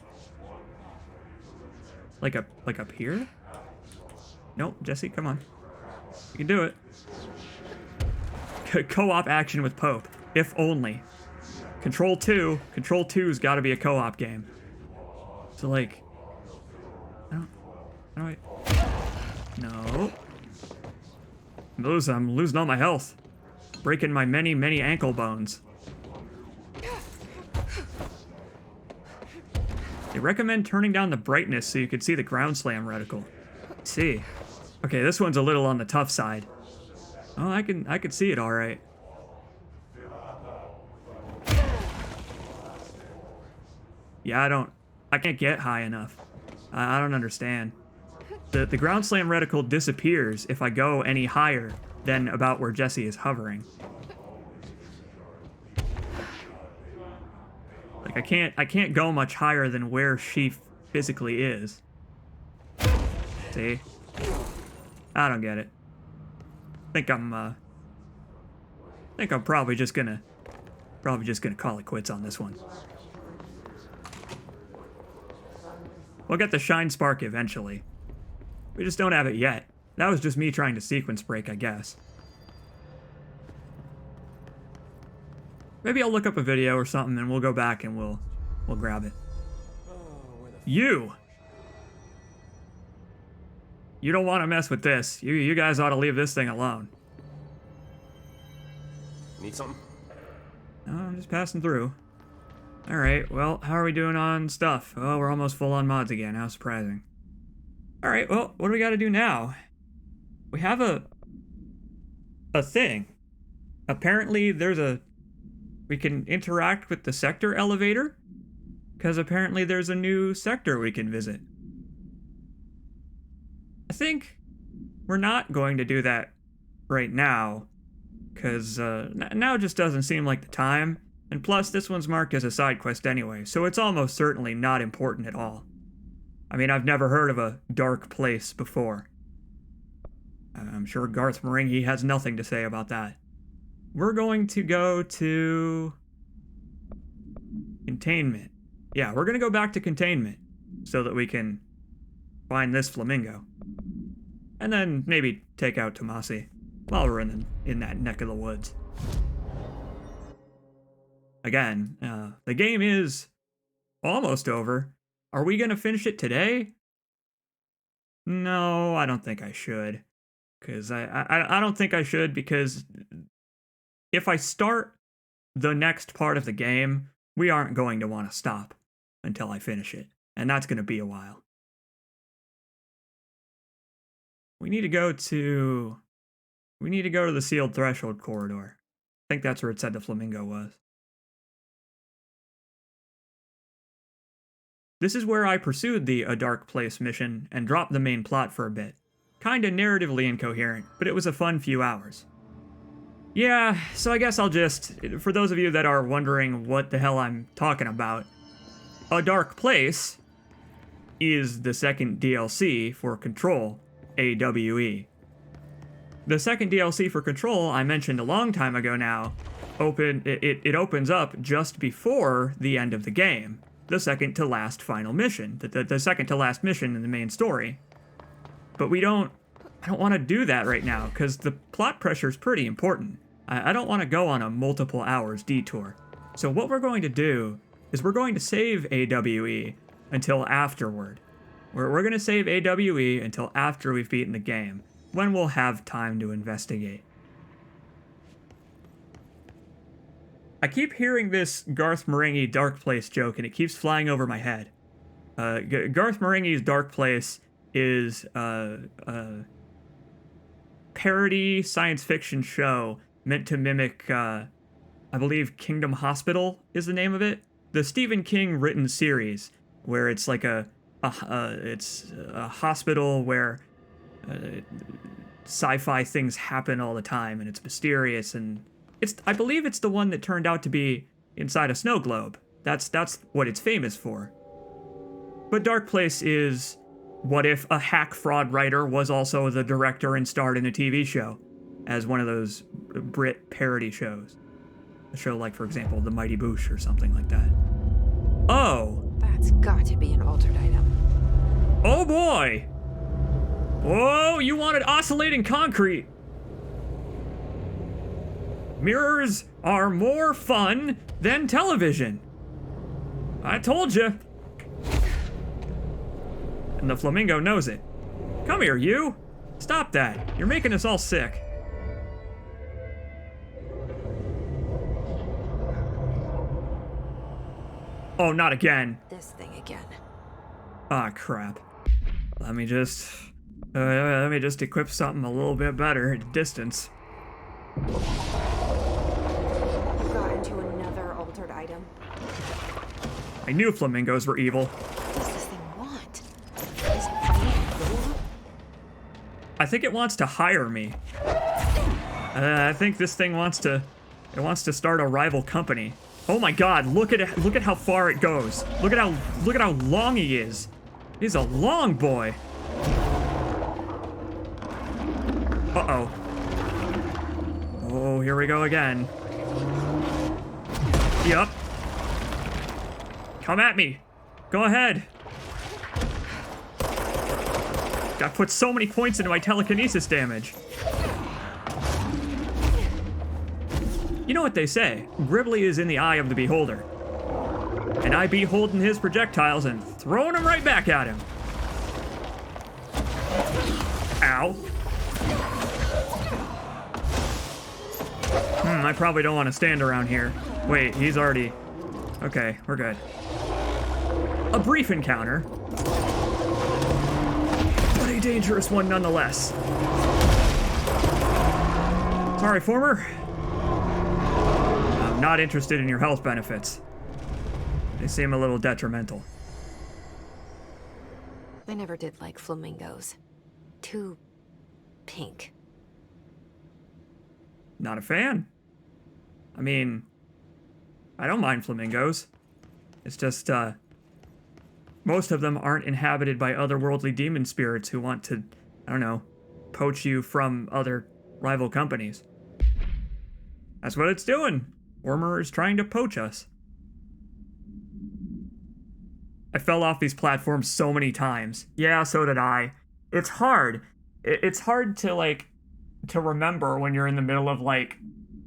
Like up here? Nope, Jesse, come on. You can do it. Co-op action with Pope. If only. Control 2. Control 2's gotta be a co-op game. So, like... How do I... No. I'm losing all my health. Breaking my many, many ankle bones. They recommend turning down the brightness so you can see the ground slam reticle. Let's see. Okay, this one's a little on the tough side. Oh, I can see it all right. Yeah, I can't get high enough. I don't understand. The ground slam reticle disappears if I go any higher than about where Jesse is hovering. Like I can't go much higher than where she physically is. See? I don't get it. Think I'm probably just gonna call it quits on this one. We'll get the Shine Spark eventually. We just don't have it yet. That was just me trying to sequence break, I guess. Maybe I'll look up a video or something and we'll go back and we'll grab it. You don't want to mess with this. You guys ought to leave this thing alone. Need something? No, I'm just passing through. Alright, well, how are we doing on stuff? Oh, we're almost full on mods again. How surprising. Alright, well, what do we gotta do now? We have a thing. Apparently, we can interact with the sector elevator, because apparently there's a new sector we can visit. I think we're not going to do that right now, because now just doesn't seem like the time. And plus, this one's marked as a side quest anyway, so it's almost certainly not important at all. I mean, I've never heard of a dark place before. I'm sure Garth Marenghi has nothing to say about that. We're going to go to... Containment. Yeah, we're going to go back to Containment so that we can find this flamingo. and then maybe take out Tomasi while we're in that neck of the woods. Again, the game is almost over. Are we gonna finish it today? No, I don't think I should. Because I don't think I should, because if I start the next part of the game, we aren't going to want to stop until I finish it. And that's going to be a while. We need to go to the sealed threshold corridor. I think that's where it said the flamingo was. This is where I pursued the A Dark Place mission and dropped the main plot for a bit. Kinda narratively incoherent, but it was a fun few hours. Yeah, so I guess I'll just, for those of you that are wondering what the hell I'm talking about, A Dark Place is the second DLC for Control, AWE. The second DLC for Control, I mentioned a long time ago now, it opens up just before the end of the game. The second to last final mission, the second to last mission in the main story. But I don't want to do that right now, because the plot pressure is pretty important. I don't want to go on a multiple hours detour. So what we're going to do is we're going to save AWE until afterward. We're going to save AWE until after we've beaten the game, when we'll have time to investigate. I keep hearing this Garth Marenghi Dark Place joke, and it keeps flying over my head. Garth Marenghi's Dark Place is a parody science fiction show meant to mimic, I believe Kingdom Hospital is the name of it. The Stephen King written series, where it's like it's a hospital where sci-fi things happen all the time, and it's mysterious, and I believe it's the one that turned out to be inside a snow globe. That's what it's famous for. But Dark Place is what if a hack fraud writer was also the director and starred in a TV show, as one of those Brit parody shows. A show like, for example, The Mighty Boosh or something like that. Oh! That's got to be an altered item. Oh boy! Whoa, you wanted oscillating concrete! Mirrors are more fun than television. I told you. And the flamingo knows it. Come here, you. Stop that. You're making us all sick. Oh, not again. This thing again. Ah, crap. Let me just equip something a little bit better at distance. Got into another altered item. I knew flamingos were evil. What does this thing want? Is it fighting? I think it wants to hire me. I think this thing wants to start a rival company. Oh my God! Look at how far it goes. Look at how long he is. He's a long boy. Uh-oh. Oh, here we go again. Yup. Come at me. Go ahead. I put so many points into my telekinesis damage. You know what they say, Gribbly is in the eye of the beholder. And I be holding his projectiles and throwing them right back at him. Ow. I probably don't want to stand around here. Wait, he's already... Okay, we're good. A brief encounter. But a dangerous one nonetheless. Sorry, former. I'm not interested in your health benefits. They seem a little detrimental. I never did like flamingos. Too pink. Not a fan. I mean, I don't mind flamingos. It's just, most of them aren't inhabited by otherworldly demon spirits who want to, I don't know, poach you from other rival companies. That's what it's doing. Wormer is trying to poach us. I fell off these platforms so many times. Yeah, so did I. It's hard. it's hard to, like, to remember when you're in the middle of, like,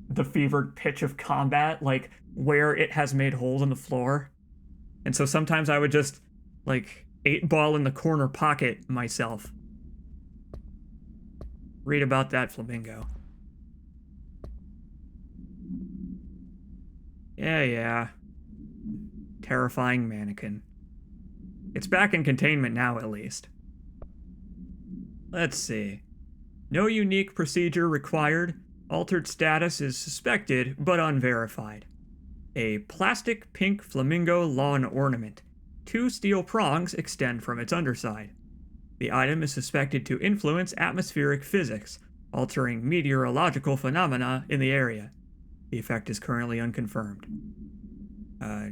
the fevered pitch of combat, like, where it has made holes in the floor. And so sometimes I would just, like, 8-ball in the corner pocket myself. Read about that flamingo. Yeah. Terrifying mannequin. It's back in containment now, at least. Let's see. No unique procedure required. Altered status is suspected, but unverified. A plastic pink flamingo lawn ornament. 2 steel prongs extend from its underside. The item is suspected to influence atmospheric physics, altering meteorological phenomena in the area. The effect is currently unconfirmed.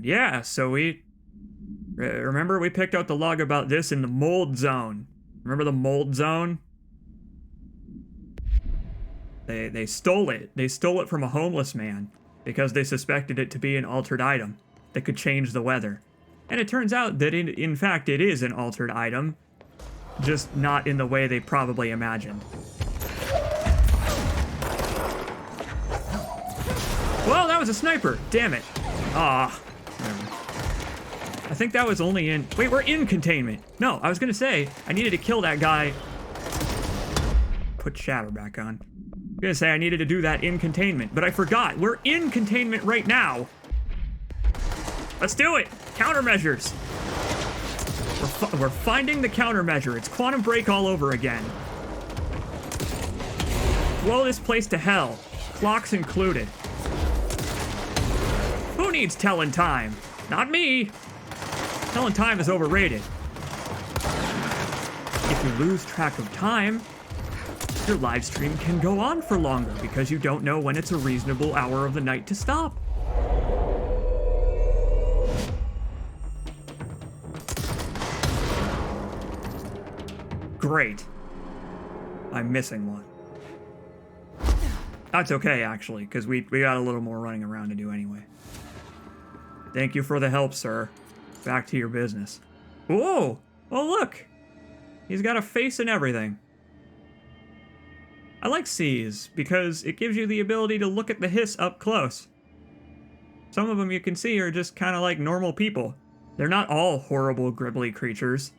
Yeah, so remember we picked out the log about this in the mold zone. Remember the mold zone? They stole it. They stole it from a homeless man because they suspected it to be an altered item that could change the weather. And it turns out that in fact it is an altered item, just not in the way they probably imagined. Well, that was a sniper. Damn it. Ah. I think that was only in... Wait, we're in containment. No, I was gonna say, I needed to kill that guy. Put shatter back on. I'm gonna say I needed to do that in containment, but I forgot. We're in containment right now. Let's do it. Countermeasures. We're finding the countermeasure. It's quantum break all over again. Blow this place to hell. Clocks included. Who needs telling time? Not me. Telling time is overrated. If you lose track of time, your live stream can go on for longer because you don't know when it's a reasonable hour of the night to stop. Great. I'm missing one. That's okay, actually, because we got a little more running around to do anyway. Thank you for the help, sir. Back to your business. Whoa! Oh, look! He's got a face and everything. I like C's because it gives you the ability to look at the hiss up close. Some of them you can see are just kind of like normal people. They're not all horrible, gribbly creatures.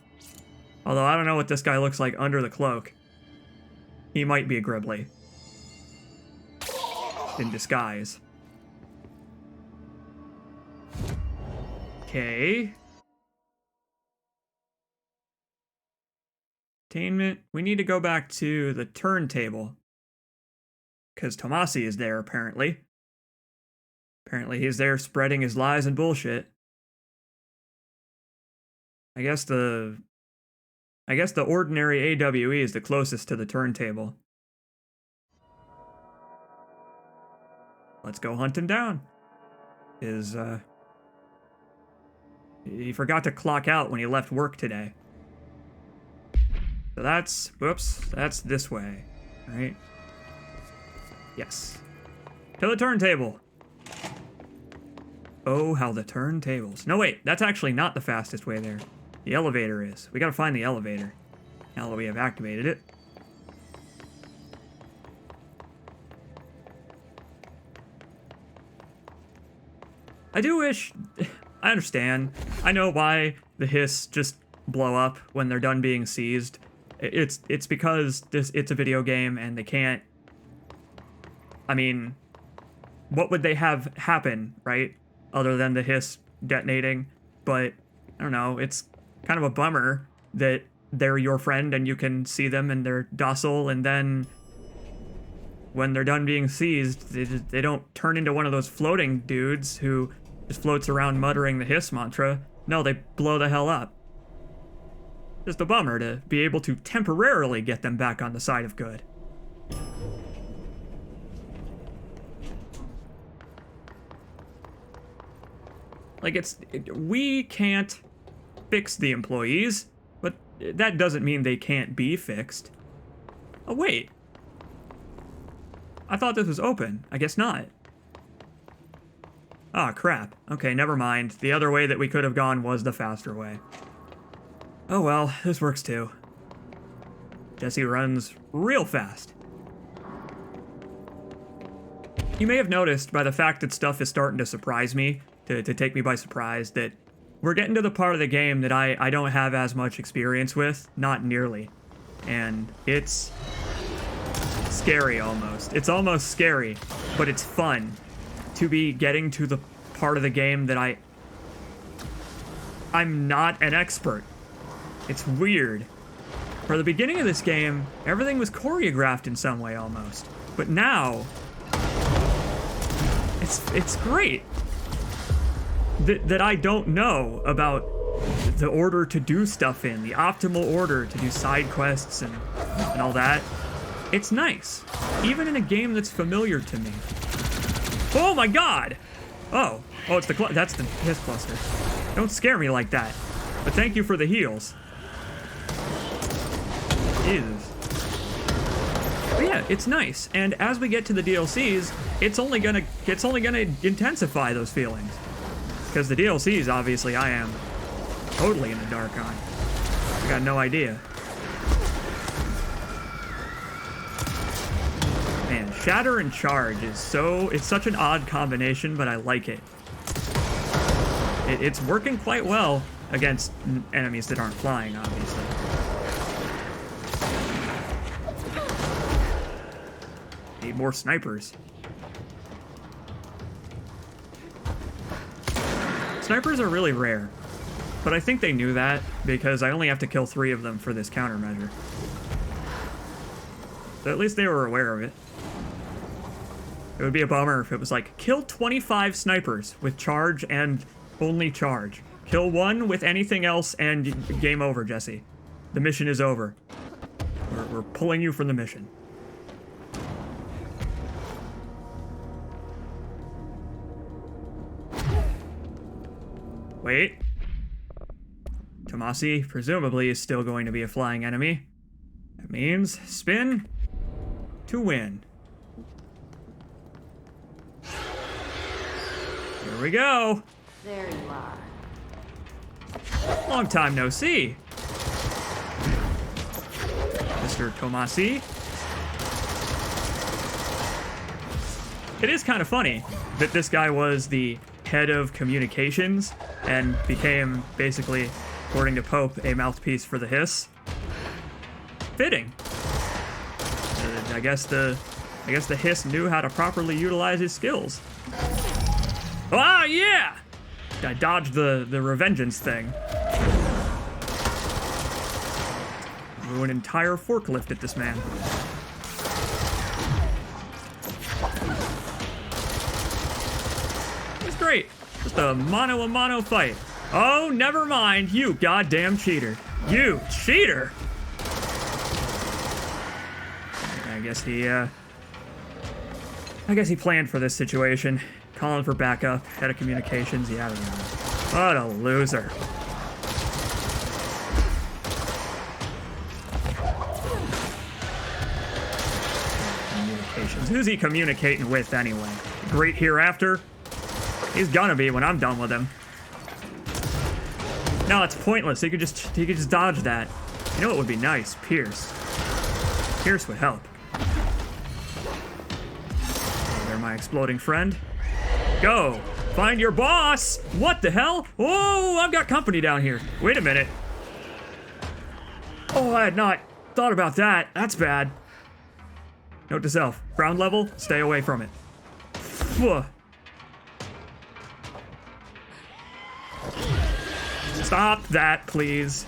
Although I don't know what this guy looks like under the cloak. He might be a gribbly. In disguise. Okay. Containment. We need to go back to the turntable. Because Tomasi is there, apparently. Apparently he's there spreading his lies and bullshit. I guess the ordinary AWE is the closest to the turntable. Let's go hunt him down. He forgot to clock out when he left work today. So that's this way, right? Yes. To the turntable. Oh, how the turntables. No, wait, that's actually not the fastest way there. The elevator is. We gotta find the elevator. Now that we have activated it. I do wish... I understand. I know why the hiss just blow up when they're done being seized. It's because it's a video game and they can't... I mean, what would they have happen, right? Other than the hiss detonating. But, I don't know, it's kind of a bummer that they're your friend and you can see them and they're docile, and then when they're done being seized, they don't turn into one of those floating dudes who just floats around muttering the hiss mantra. No, they blow the hell up. Just a bummer to be able to temporarily get them back on the side of good. Like, we can't fix the employees, but that doesn't mean they can't be fixed. Oh, wait. I thought this was open. I guess not. Ah, crap. Okay, never mind. The other way that we could have gone was the faster way. Oh well, this works too. Jesse runs real fast. You may have noticed by the fact that stuff is starting to surprise me, to take me by surprise, that we're getting to the part of the game that I don't have as much experience with, not nearly. And it's scary almost. It's almost scary, but it's fun to be getting to the part of the game that I'm not an expert. It's weird. For the beginning of this game, everything was choreographed in some way almost. But now, it's great that I don't know about the order to do stuff in, the optimal order to do side quests and all that. It's nice, even in a game that's familiar to me. Oh my god! Oh, it's that's the hiss cluster. Don't scare me like that. But thank you for the heals. Jesus. But yeah, it's nice, and as we get to the DLCs, it's only gonna intensify those feelings. Because the DLCs, obviously, I am totally in the dark on. I got no idea. Man, Shatter and Charge is it's such an odd combination, but I like it. It's working quite well against enemies that aren't flying, obviously. Need more snipers. Snipers are really rare, but I think they knew that because I only have to kill 3 of them for this countermeasure. So at least they were aware of it. It would be a bummer if it was like, kill 25 snipers with charge and only charge. Kill 1 with anything else and game over, Jesse. The mission is over. We're pulling you from the mission. Wait. Tomasi presumably is still going to be a flying enemy. That means spin to win. Here we go. There you are. Long time no see. Mr. Tomasi. It is kind of funny that this guy was the head of communications and became, basically, according to Pope, a mouthpiece for the hiss. Fitting. I guess the hiss knew how to properly utilize his skills. Ah, yeah! I dodged the revengeance thing. Blew an entire forklift at this man. It's great. Just a mano-a-mano fight. Oh, never mind, you goddamn cheater. You cheater! I guess he planned for this situation. Calling for backup, head of communications, yeah, I don't know. What a loser. Communications. Who's he communicating with anyway? Great Hereafter? He's gonna be when I'm done with him. No, it's pointless. He could just dodge that. You know what would be nice? Pierce. Pierce would help. Oh, there, my exploding friend. Go! Find your boss! What the hell? Oh, I've got company down here. Wait a minute. Oh, I had not thought about that. That's bad. Note to self. Ground level, stay away from it. Whoa. Stop that, please.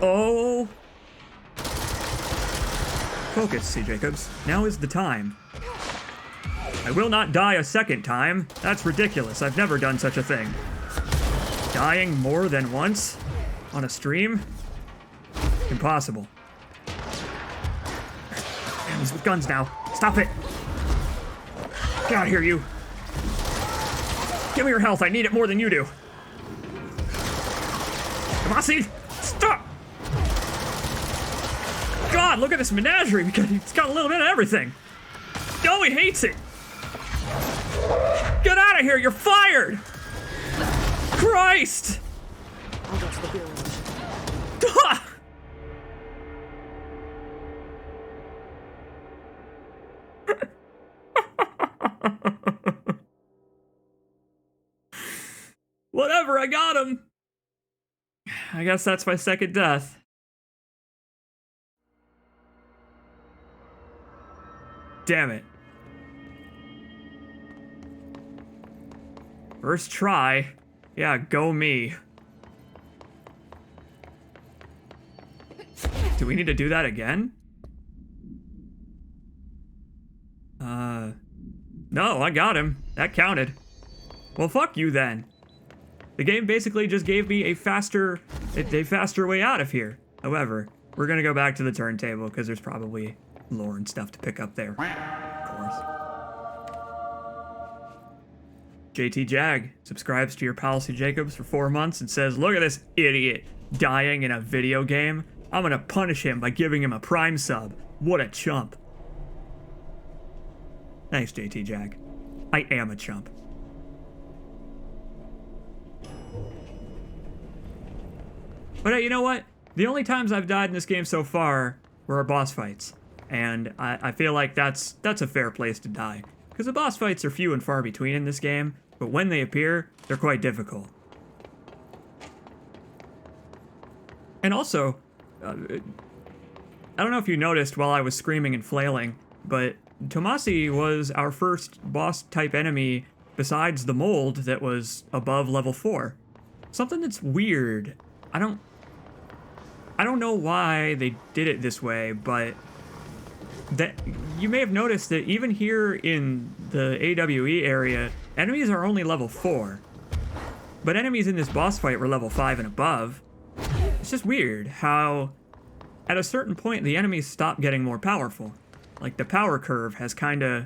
Oh. Focus, C. Jacobs. Now is the time. I will not die a second time. That's ridiculous. I've never done such a thing. Dying more than once? On a stream? Impossible. Man, he's with guns now. Stop it! Get out of here, you! Give me your health. I need it more than you do. Tomasi, stop! God, look at this menagerie. It's got a little bit of everything. No, he hates it. Get out of here! You're fired! Christ! Whatever, I got him! I guess that's my second death. Damn it. First try. Yeah, go me. Do we need to do that again? No, I got him. That counted. Well, fuck you then. The game basically just gave me a faster way out of here. However, we're gonna go back to the turntable because there's probably lore and stuff to pick up there. Of course. JT Jag subscribes to your Policy Jacobs for 4 months and says, look at this idiot dying in a video game. I'm gonna punish him by giving him a Prime sub. What a chump. Thanks, JT Jag. I am a chump. But hey, you know what? The only times I've died in this game so far were our boss fights. And I feel like that's a fair place to die. Because the boss fights are few and far between in this game, but when they appear, they're quite difficult. And also, I don't know if you noticed while I was screaming and flailing, but Tomasi was our first boss-type enemy besides the mold that was above level 4. Something that's weird. I don't know why they did it this way, but that you may have noticed that even here in the AWE area, enemies are only level 4. But enemies in this boss fight were level 5 and above. It's just weird how at a certain point the enemies stop getting more powerful. Like the power curve has kind of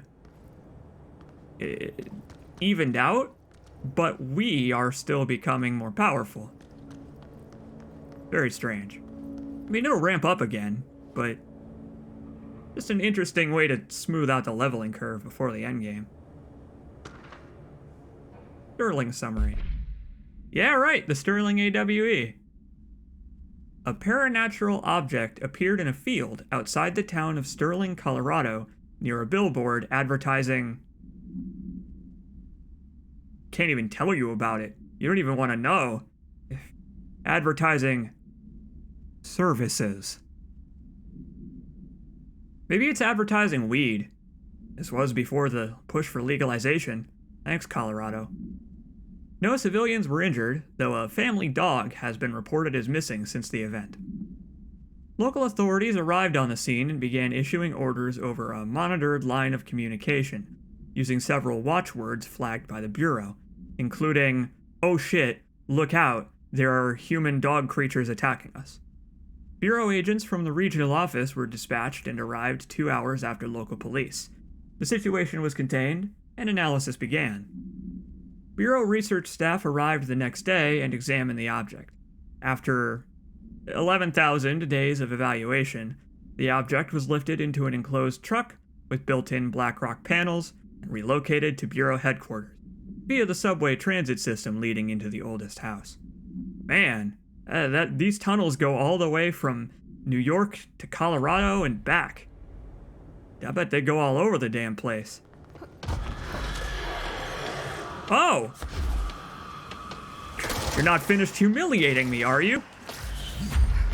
evened out, but we are still becoming more powerful. Very strange. I mean, it'll ramp up again, but just an interesting way to smooth out the leveling curve before the endgame. Sterling summary. Yeah, right, the Sterling AWE. A paranatural object appeared in a field outside the town of Sterling, Colorado, near a billboard advertising... Can't even tell you about it. You don't even want to know. Advertising... services. Maybe it's advertising weed. This was before the push for legalization. Thanks, Colorado. No civilians were injured, though a family dog has been reported as missing since the event. Local authorities arrived on the scene and began issuing orders over a monitored line of communication, using several watchwords flagged by the Bureau, including, "Oh shit, look out, there are human dog creatures attacking us." Bureau agents from the regional office were dispatched and arrived 2 hours after local police. The situation was contained, and analysis began. Bureau research staff arrived the next day and examined the object. After 11,000 days of evaluation, the object was lifted into an enclosed truck with built-in BlackRock panels and relocated to Bureau headquarters via the subway transit system leading into the oldest house. Man, these tunnels go all the way from New York to Colorado and back. I bet they go all over the damn place. Oh! You're not finished humiliating me, are you?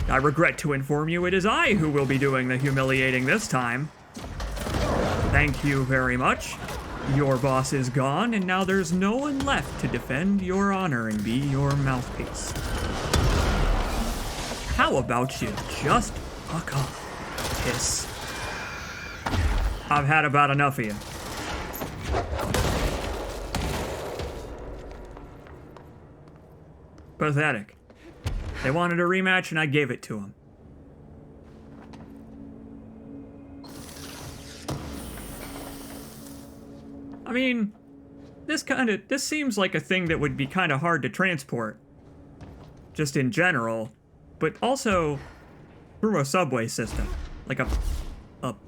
I regret to inform you it is I who will be doing the humiliating this time. Thank you very much. Your boss is gone, and now there's no one left to defend your honor and be your mouthpiece. How about you just fuck off, piss? I've had about enough of you. Pathetic. They wanted a rematch and I gave it to them. I mean, this seems like a thing that would be kind of hard to transport. Just in general, but also through a subway system. Like a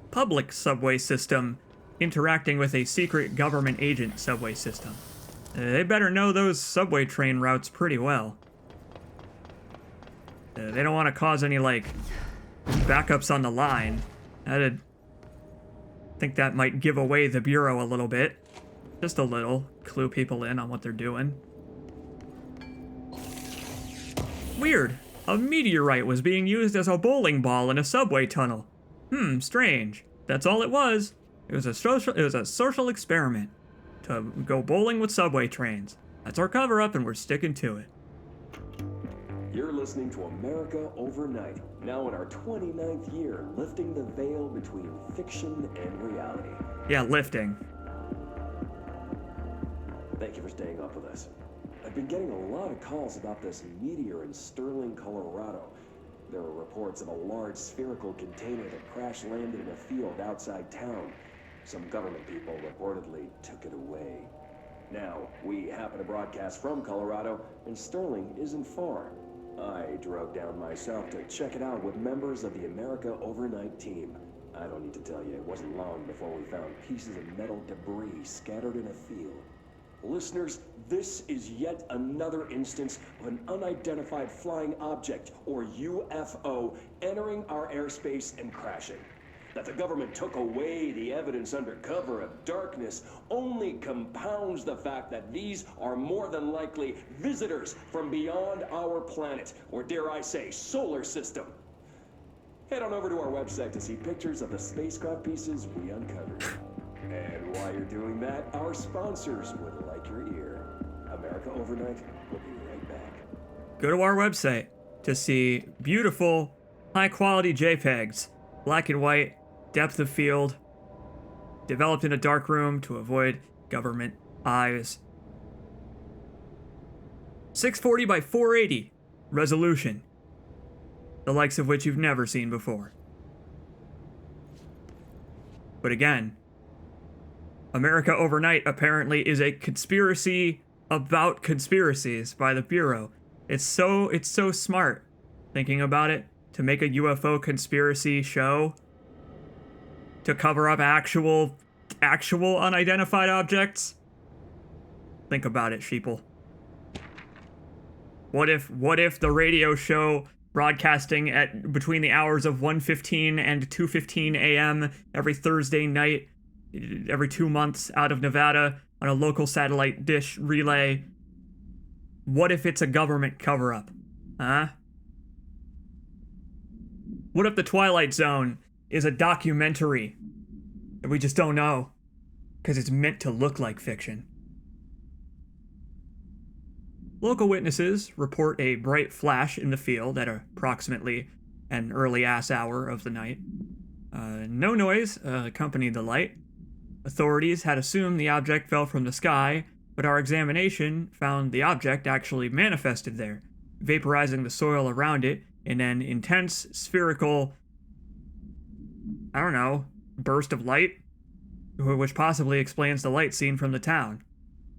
public subway system interacting with a secret government agent subway system. They better know those subway train routes pretty well. They don't want to cause any, like, backups on the line. I think that might give away the Bureau a little bit. Just a little. Clue people in on what they're doing. Weird. A meteorite was being used as a bowling ball in a subway tunnel. Strange. That's all it was. It was a social experiment to go bowling with subway trains. That's our cover-up, and we're sticking to it. You're listening to America Overnight, now in our 29th year, lifting the veil between fiction and reality. Yeah, lifting. Thank you for staying up with us. I've been getting a lot of calls about this meteor in Sterling, Colorado. There are reports of a large spherical container that crash landed in a field outside town. Some government people reportedly took it away. Now, we happen to broadcast from Colorado, and Sterling isn't far. I drove down myself to check it out with members of the America Overnight team. I don't need to tell you, it wasn't long before we found pieces of metal debris scattered in a field. Listeners, this is yet another instance of an unidentified flying object, or UFO, entering our airspace and crashing. That the government took away the evidence under cover of darkness only compounds the fact that these are more than likely visitors from beyond our planet, or dare I say, solar system. Head on over to our website to see pictures of the spacecraft pieces we uncovered. And while you're doing that, our sponsors would like your ear. America Overnight will be right back. Go to our website to see beautiful, high-quality JPEGs, black and white, depth of field, developed in a dark room to avoid government eyes. 640 by 480 resolution, the likes of which you've never seen before. But again, America Overnight apparently is a conspiracy about conspiracies by the Bureau. It's so smart, thinking about it, to make a UFO conspiracy show to cover up actual unidentified objects. Think about it, sheeple. What if the radio show broadcasting at between the hours of 1:15 and 2:15 a.m. every Thursday night, every 2 months out of Nevada on a local satellite dish relay, what if it's a government cover-up? Huh? What if the Twilight Zone is a documentary that we just don't know because it's meant to look like fiction? Local witnesses report a bright flash in the field at approximately an early-ass hour of the night. No noise accompanied the light. Authorities had assumed the object fell from the sky, but our examination found the object actually manifested there, vaporizing the soil around it in an intense, spherical, burst of light, which possibly explains the light seen from the town.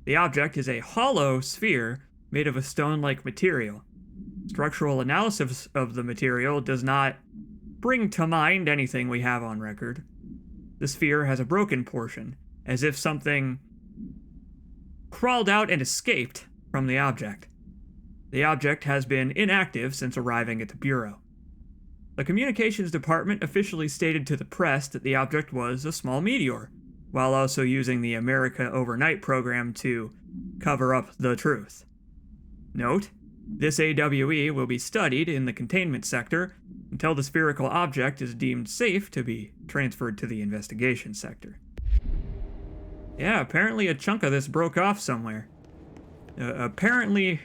The object is a hollow sphere made of a stone-like material. Structural analysis of the material does not bring to mind anything we have on record. The sphere has a broken portion, as if something crawled out and escaped from the object. The object has been inactive since arriving at the Bureau. The communications department officially stated to the press that the object was a small meteor, while also using the America Overnight program to cover up the truth. Note, this AWE will be studied in the containment sector until the spherical object is deemed safe to be transferred to the investigation sector. Yeah, apparently a chunk of this broke off somewhere. Apparently,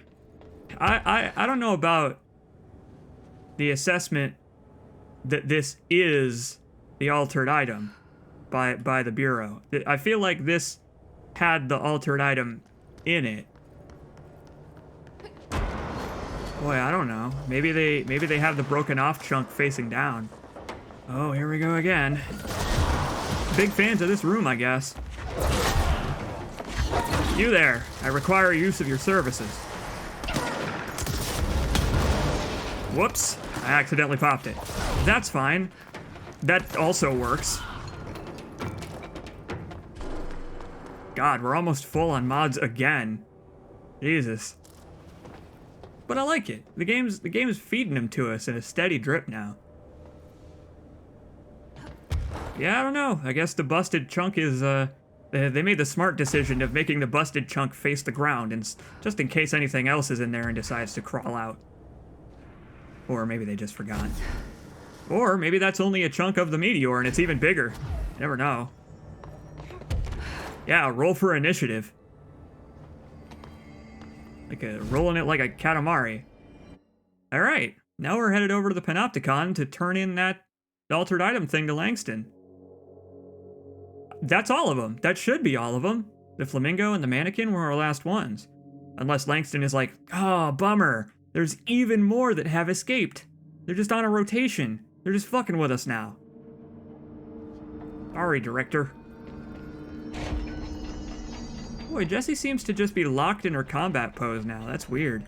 I don't know about the assessment that this is the altered item by the Bureau. I feel like this had the altered item in it. Boy, I don't know. Maybe they have the broken off chunk facing down. Oh, here we go again. Big fans of this room, I guess. You there, I require use of your services. Whoops, I accidentally popped it. That's fine. That also works. God, we're almost full on mods again. Jesus. But I like it. The game's feeding them to us in a steady drip now. Yeah, I don't know. I guess the busted chunk is, they made the smart decision of making the busted chunk face the ground, and just in case anything else is in there and decides to crawl out. Or maybe they just forgot. Or maybe that's only a chunk of the meteor and it's even bigger. You never know. Yeah, roll for initiative. Rolling it like a Katamari. Alright, now we're headed over to the Panopticon to turn in that altered item thing to Langston. That's all of them. That should be all of them. The flamingo and the mannequin were our last ones. Unless Langston is like, oh, bummer. There's even more that have escaped. They're just on a rotation. They're just fucking with us now. Sorry, director. Boy, Jessie seems to just be locked in her combat pose now. That's weird.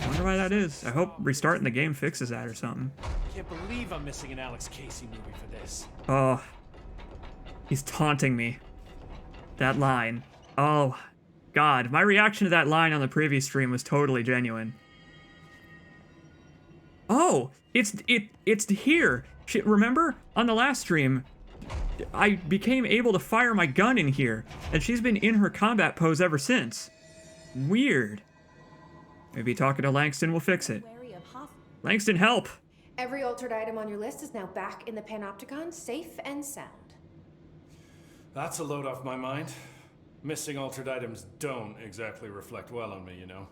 I wonder why that is. I hope restarting the game fixes that or something. Can't believe I'm missing an Alex Casey movie for this. Oh. He's taunting me. That line. Oh, God. My reaction to that line on the previous stream was totally genuine. Oh, it's here. Shit, remember? On the last stream, I became able to fire my gun in here, and she's been in her combat pose ever since. Weird. Maybe talking to Langston will fix it. Langston, help! Every altered item on your list is now back in the Panopticon, safe and sound. That's a load off my mind. Missing altered items don't exactly reflect well on me, you know.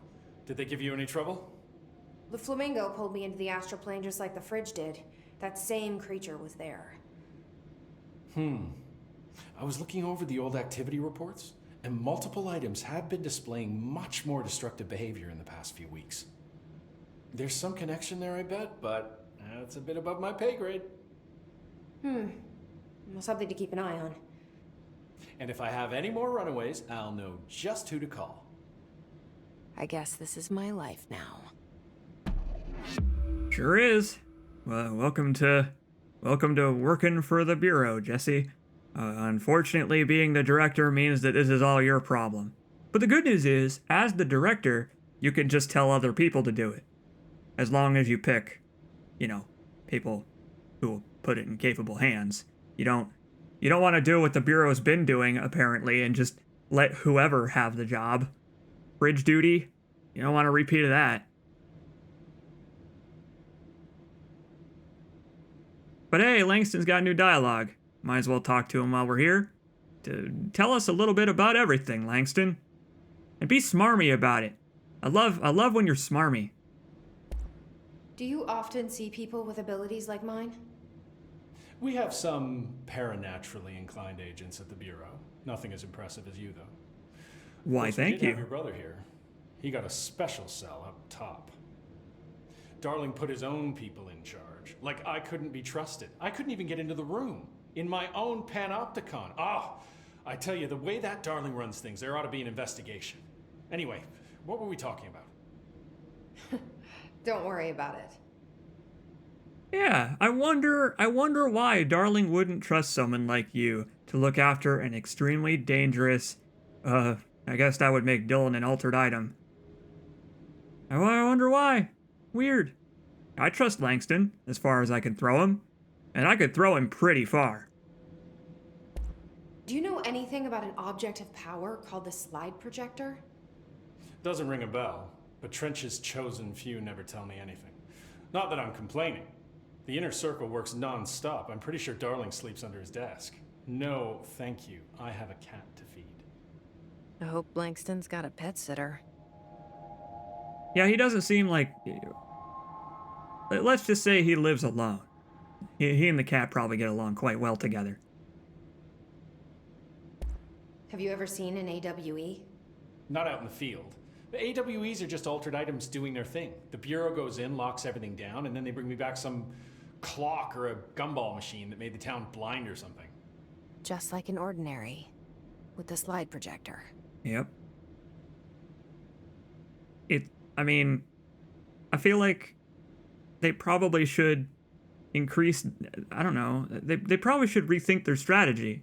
Did they give you any trouble? The flamingo pulled me into the astral plane just like the fridge did. That same creature was there. I was looking over the old activity reports, and multiple items have been displaying much more destructive behavior in the past few weeks. There's some connection there, I bet, but that's a bit above my pay grade. Well, something to keep an eye on. And if I have any more runaways, I'll know just who to call. I guess this is my life now. Sure is. Well, welcome to working for the Bureau, Jessie. Unfortunately, being the director means that this is all your problem. But the good news is, as the director, you can just tell other people to do it. As long as you pick, you know, people who will put it in capable hands. You don't want to do what the Bureau's been doing, apparently, and just let whoever have the job. Bridge duty, you don't want a repeat of that. But hey, Langston's got new dialogue. Might as well talk to him while we're here. Tell us a little bit about everything, Langston. And be smarmy about it. I love when you're smarmy. Do you often see people with abilities like mine? We have some paranaturally inclined agents at the Bureau. Nothing as impressive as you, though. Why, thank you. Have your brother here. He got a special cell up top. Darling put his own people in charge. Like I couldn't be trusted. I couldn't even get into the room. In my own Panopticon. I tell you, the way that Darling runs things, there ought to be an investigation. Anyway, what were we talking about? Don't worry about it. Yeah, I wonder why Darling wouldn't trust someone like you to look after an extremely dangerous, I guess that would make Dylan an altered item. I wonder why. Weird. I trust Langston, as far as I can throw him. And I could throw him pretty far. Do you know anything about an object of power called the slide projector? Doesn't ring a bell, but Trench's chosen few never tell me anything. Not that I'm complaining. The inner circle works non-stop. I'm pretty sure Darling sleeps under his desk. No, thank you. I have a cat to feed. I hope Langston's got a pet sitter. Yeah, he doesn't seem like... Let's just say he lives alone. He and the cat probably get along quite well together. Have you ever seen an AWE? Not out in the field. The AWEs are just altered items doing their thing. The Bureau goes in, locks everything down, and then they bring me back some clock or a gumball machine that made the town blind or something. Just like an ordinary, with the slide projector. Yep. I feel like they probably should increase, I don't know, they probably should rethink their strategy,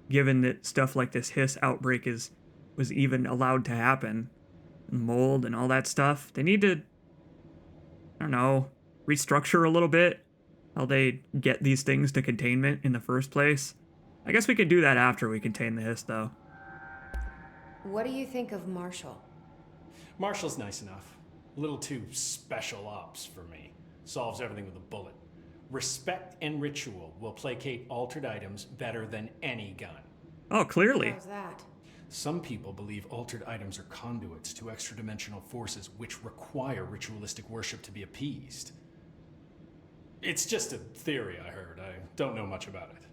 given that stuff like this Hiss outbreak was even allowed to happen. Mold and all that stuff. They need to, I don't know, restructure a little bit how they get these things to containment in the first place. I guess we could do that after we contain the Hiss, though. What do you think of Marshall? Marshall's nice enough. A little too special ops for me. Solves everything with a bullet. Respect and ritual will placate altered items better than any gun. Oh, clearly. How's that? Some people believe altered items are conduits to extra-dimensional forces which require ritualistic worship to be appeased. It's just a theory I heard. I don't know much about it.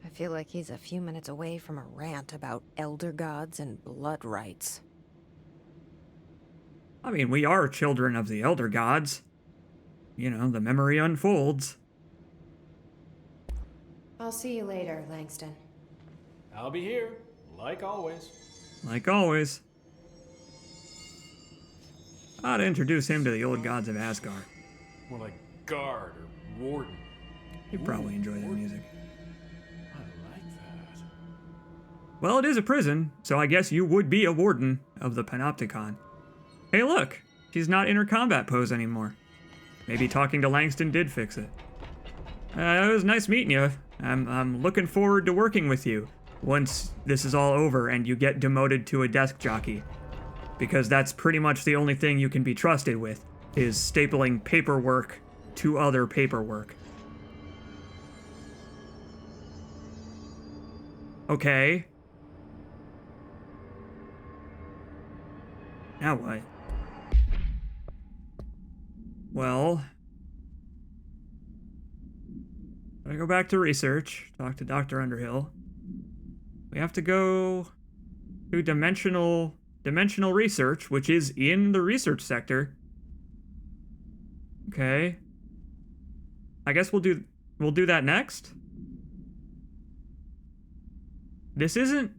I feel like he's a few minutes away from a rant about elder gods and blood rites. I mean, we are children of the elder gods. You know, the memory unfolds. I'll see you later, Langston. I'll be here, like always. Like always. I'd introduce him to the old gods of Asgard. More like guard or warden. He'd probably enjoy their music. I like that. Well, it is a prison, so I guess you would be a warden of the Panopticon. Hey, look! She's not in her combat pose anymore. Maybe talking to Langston did fix it. It was nice meeting you. I'm looking forward to working with you once this is all over and you get demoted to a desk jockey. Because that's pretty much the only thing you can be trusted with, is stapling paperwork to other paperwork. Okay. Now what? Well, I go back to research, talk to Dr. Underhill. We have to go to dimensional research, which is in the research sector. Okay. I guess we'll do that next. This isn't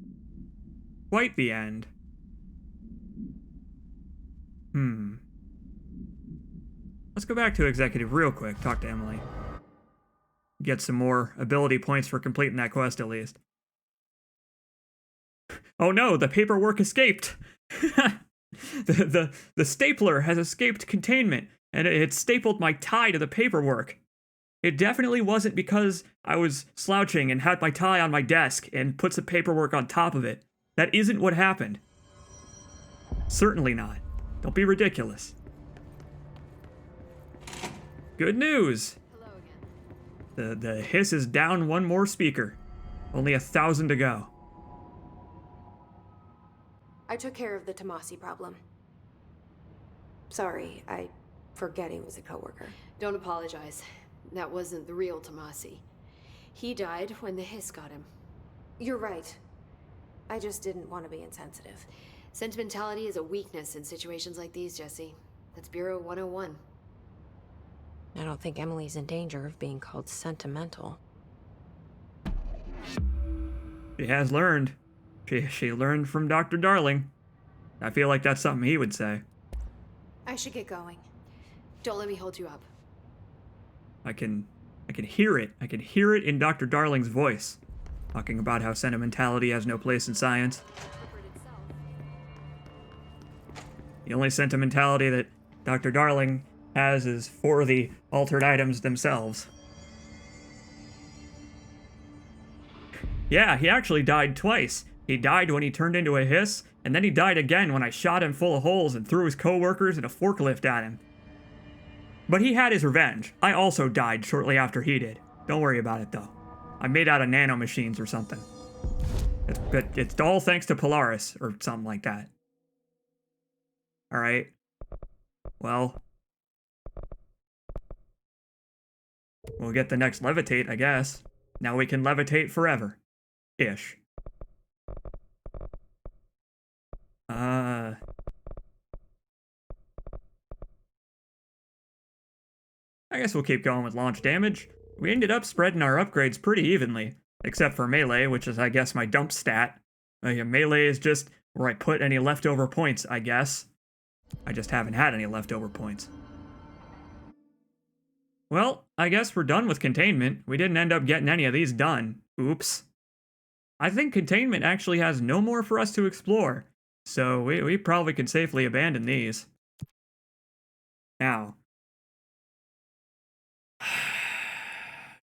quite the end. Let's go back to executive real quick, talk to Emily. Get some more ability points for completing that quest at least. Oh no, the paperwork escaped! the stapler has escaped containment, and it stapled my tie to the paperwork. It definitely wasn't because I was slouching and had my tie on my desk and put some paperwork on top of it. That isn't what happened. Certainly not. Don't be ridiculous. Good news! Hello again. The hiss is down one more speaker. Only 1,000 to go. I took care of the Tomasi problem. Sorry, I forget he was a coworker. Don't apologize. That wasn't the real Tomasi. He died when the hiss got him. You're right. I just didn't want to be insensitive. Sentimentality is a weakness in situations like these, Jesse. That's Bureau 101. I don't think Emily's in danger of being called sentimental. She has learned. She learned from Dr. Darling. I feel like that's something he would say. I should get going. Don't let me hold you up. I can hear it. I can hear it in Dr. Darling's voice. Talking about how sentimentality has no place in science. The only sentimentality that Dr. Darling has is for the altered items themselves. Yeah, he actually died twice. He died when he turned into a hiss, and then he died again when I shot him full of holes and threw his coworkers in a forklift at him. But he had his revenge. I also died shortly after he did. Don't worry about it, though. I'm made out of nanomachines or something. It's all thanks to Polaris, or something like that. Alright. Well. We'll get the next levitate, I guess. Now we can levitate forever. Ish. I guess we'll keep going with launch damage. We ended up spreading our upgrades pretty evenly, except for melee, which is, I guess, my dump stat. Melee is just where I put any leftover points, I guess. I just haven't had any leftover points. Well, I guess we're done with containment. We didn't end up getting any of these done. Oops. I think containment actually has no more for us to explore, so we probably could safely abandon these. Now,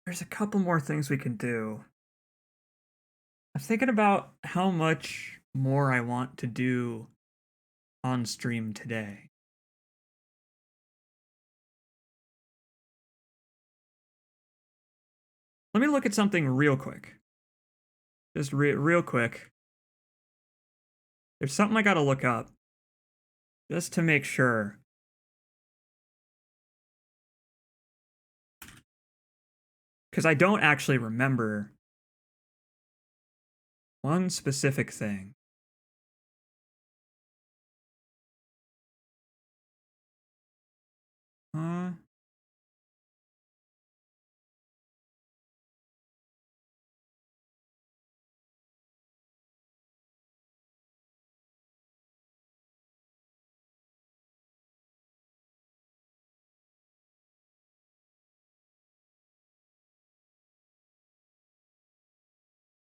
there's a couple more things we can do. I'm thinking about how much more I want to do on stream today. Let me look at something real quick. Just real quick. There's something I gotta look up. Just to make sure. Because I don't actually remember one specific thing.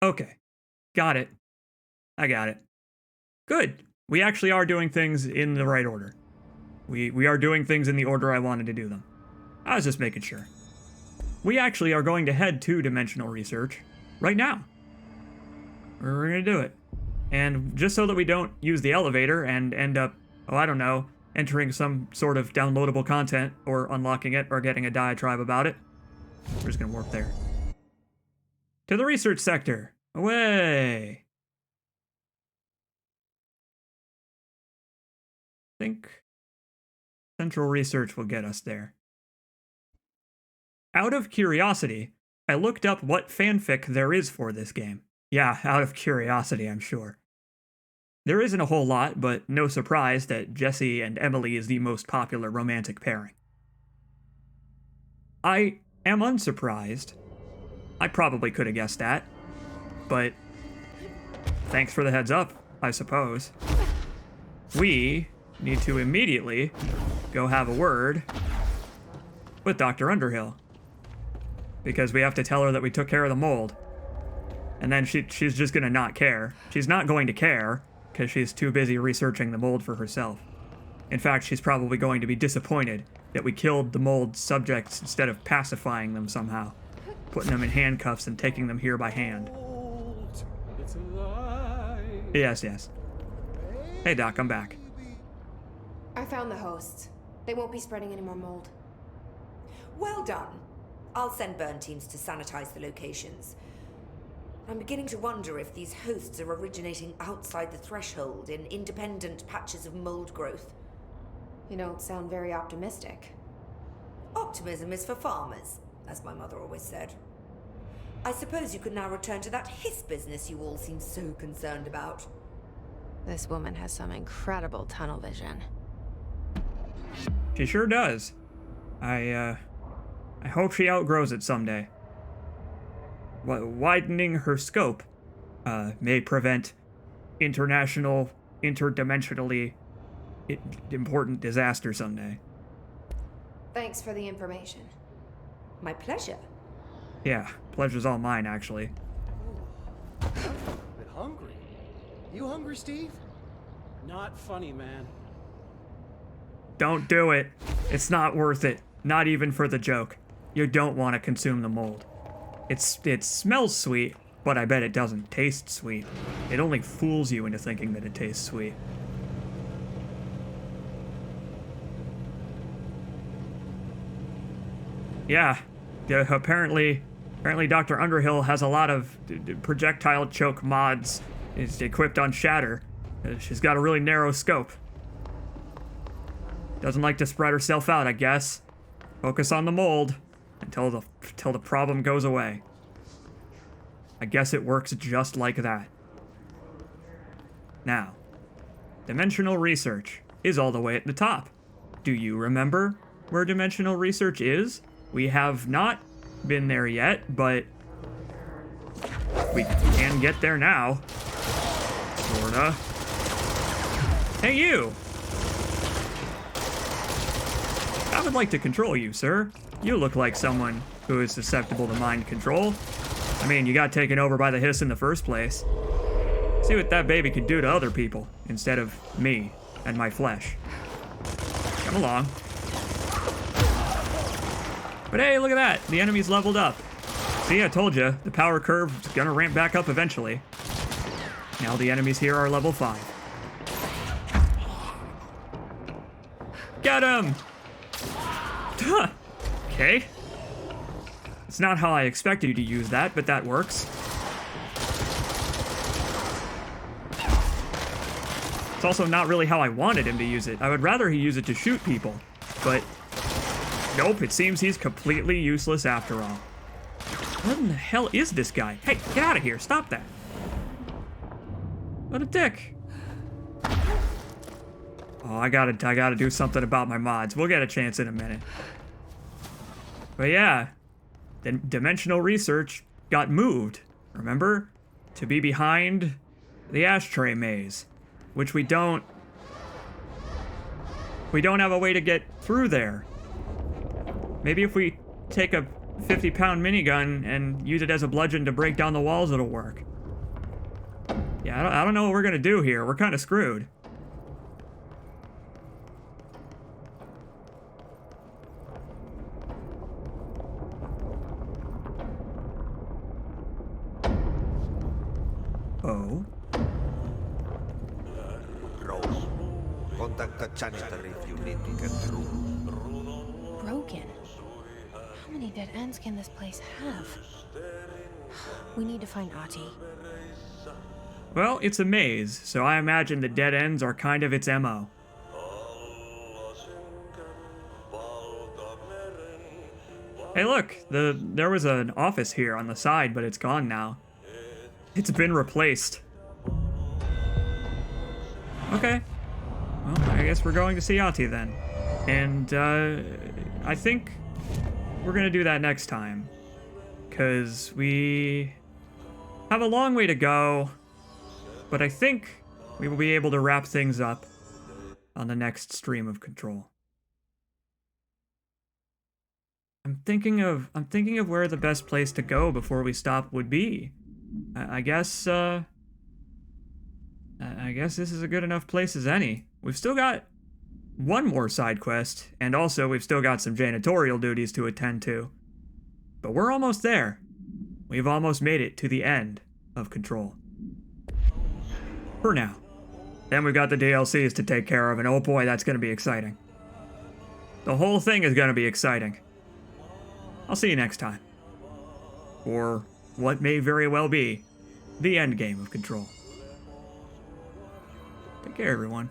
Okay. Got it. I got it. Good. We actually are doing things in the right order. We are doing things in the order I wanted to do them. I was just making sure. We actually are going to head to dimensional research right now. We're going to do it. And just so that we don't use the elevator and end up, oh, I don't know, entering some sort of downloadable content or unlocking it or getting a diatribe about it, we're just going to warp there. To the research sector. Away. I think central research will get us there. Out of curiosity, I looked up what fanfic there is for this game. Yeah, out of curiosity, I'm sure. There isn't a whole lot, but no surprise that Jesse and Emily is the most popular romantic pairing. I am unsurprised. I probably could have guessed that, but thanks for the heads up, I suppose. We need to immediately go have a word with Dr. Underhill, because we have to tell her that we took care of the mold. And then she's just gonna not care. She's not going to care, because she's too busy researching the mold for herself. In fact, she's probably going to be disappointed that we killed the mold subjects instead of pacifying them somehow, putting them in handcuffs and taking them here by hand. It's alive. Yes, yes. Hey Doc, I'm back. I found the hosts. They won't be spreading any more mold. Well done. I'll send burn teams to sanitize the locations. I'm beginning to wonder if these hosts are originating outside the threshold in independent patches of mold growth. You don't sound very optimistic. Optimism is for farmers, as my mother always said. I suppose you could now return to that hiss business you all seem so concerned about. This woman has some incredible tunnel vision. She sure does. I hope she outgrows it someday. Widening her scope may prevent interdimensionally important disaster someday. Thanks for the information. My pleasure. Yeah, pleasure's all mine, actually. I'm a bit hungry. You hungry, Steve? Not funny, man. Don't do it. It's not worth it. Not even for the joke. You don't want to consume the mold. It smells sweet, but I bet it doesn't taste sweet. It only fools you into thinking that it tastes sweet. Yeah, apparently Dr. Underhill has a lot of projectile choke mods. It's equipped on Shatter. She's got a really narrow scope. Doesn't like to spread herself out, I guess. Focus on the mold until the problem goes away. I guess it works just like that. Now, dimensional research is all the way at the top. Do you remember where dimensional research is? We have not been there yet, but we can get there now. Sorta. Hey, you! I would like to control you, sir. You look like someone who is susceptible to mind control. I mean, you got taken over by the hiss in the first place. See what that baby could do to other people, instead of me and my flesh. Come along. But hey, look at that. The enemy's leveled up. See, I told you, the power curve is gonna ramp back up eventually. Now the enemies here are level 5. Get him! Okay. It's not how I expected you to use that, but that works. It's also not really how I wanted him to use it. I would rather he use it to shoot people, but nope, it seems he's completely useless after all. What in the hell is this guy? Hey, get out of here, stop that. What a dick. Oh, I gotta do something about my mods. We'll get a chance in a minute. But yeah, the dimensional research got moved, remember? To be behind the ashtray maze, which we don't have a way to get through there. Maybe if we take a 50-pound minigun and use it as a bludgeon to break down the walls, it'll work. Yeah, I don't know what we're gonna do here. We're kind of screwed. Oh. Contact the janitor if you need to get through. Broken. How many dead ends can this place have? We need to find Ahti. Well, it's a maze, so I imagine the dead ends are kind of its MO. Hey look, there was an office here on the side, but it's gone now. It's been replaced. Okay. Well, I guess we're going to see Ahti then. And, I think we're gonna do that next time. 'Cause we have a long way to go, but I think we will be able to wrap things up on the next stream of Control. I'm thinking of where the best place to go before we stop would be. I guess this is a good enough place as any. We've still got one more side quest, and also we've still got some janitorial duties to attend to. But we're almost there. We've almost made it to the end of Control. For now. Then we've got the DLCs to take care of, and oh boy, that's gonna be exciting. The whole thing is gonna be exciting. I'll see you next time. For what may very well be the end game of Control. Take care, everyone.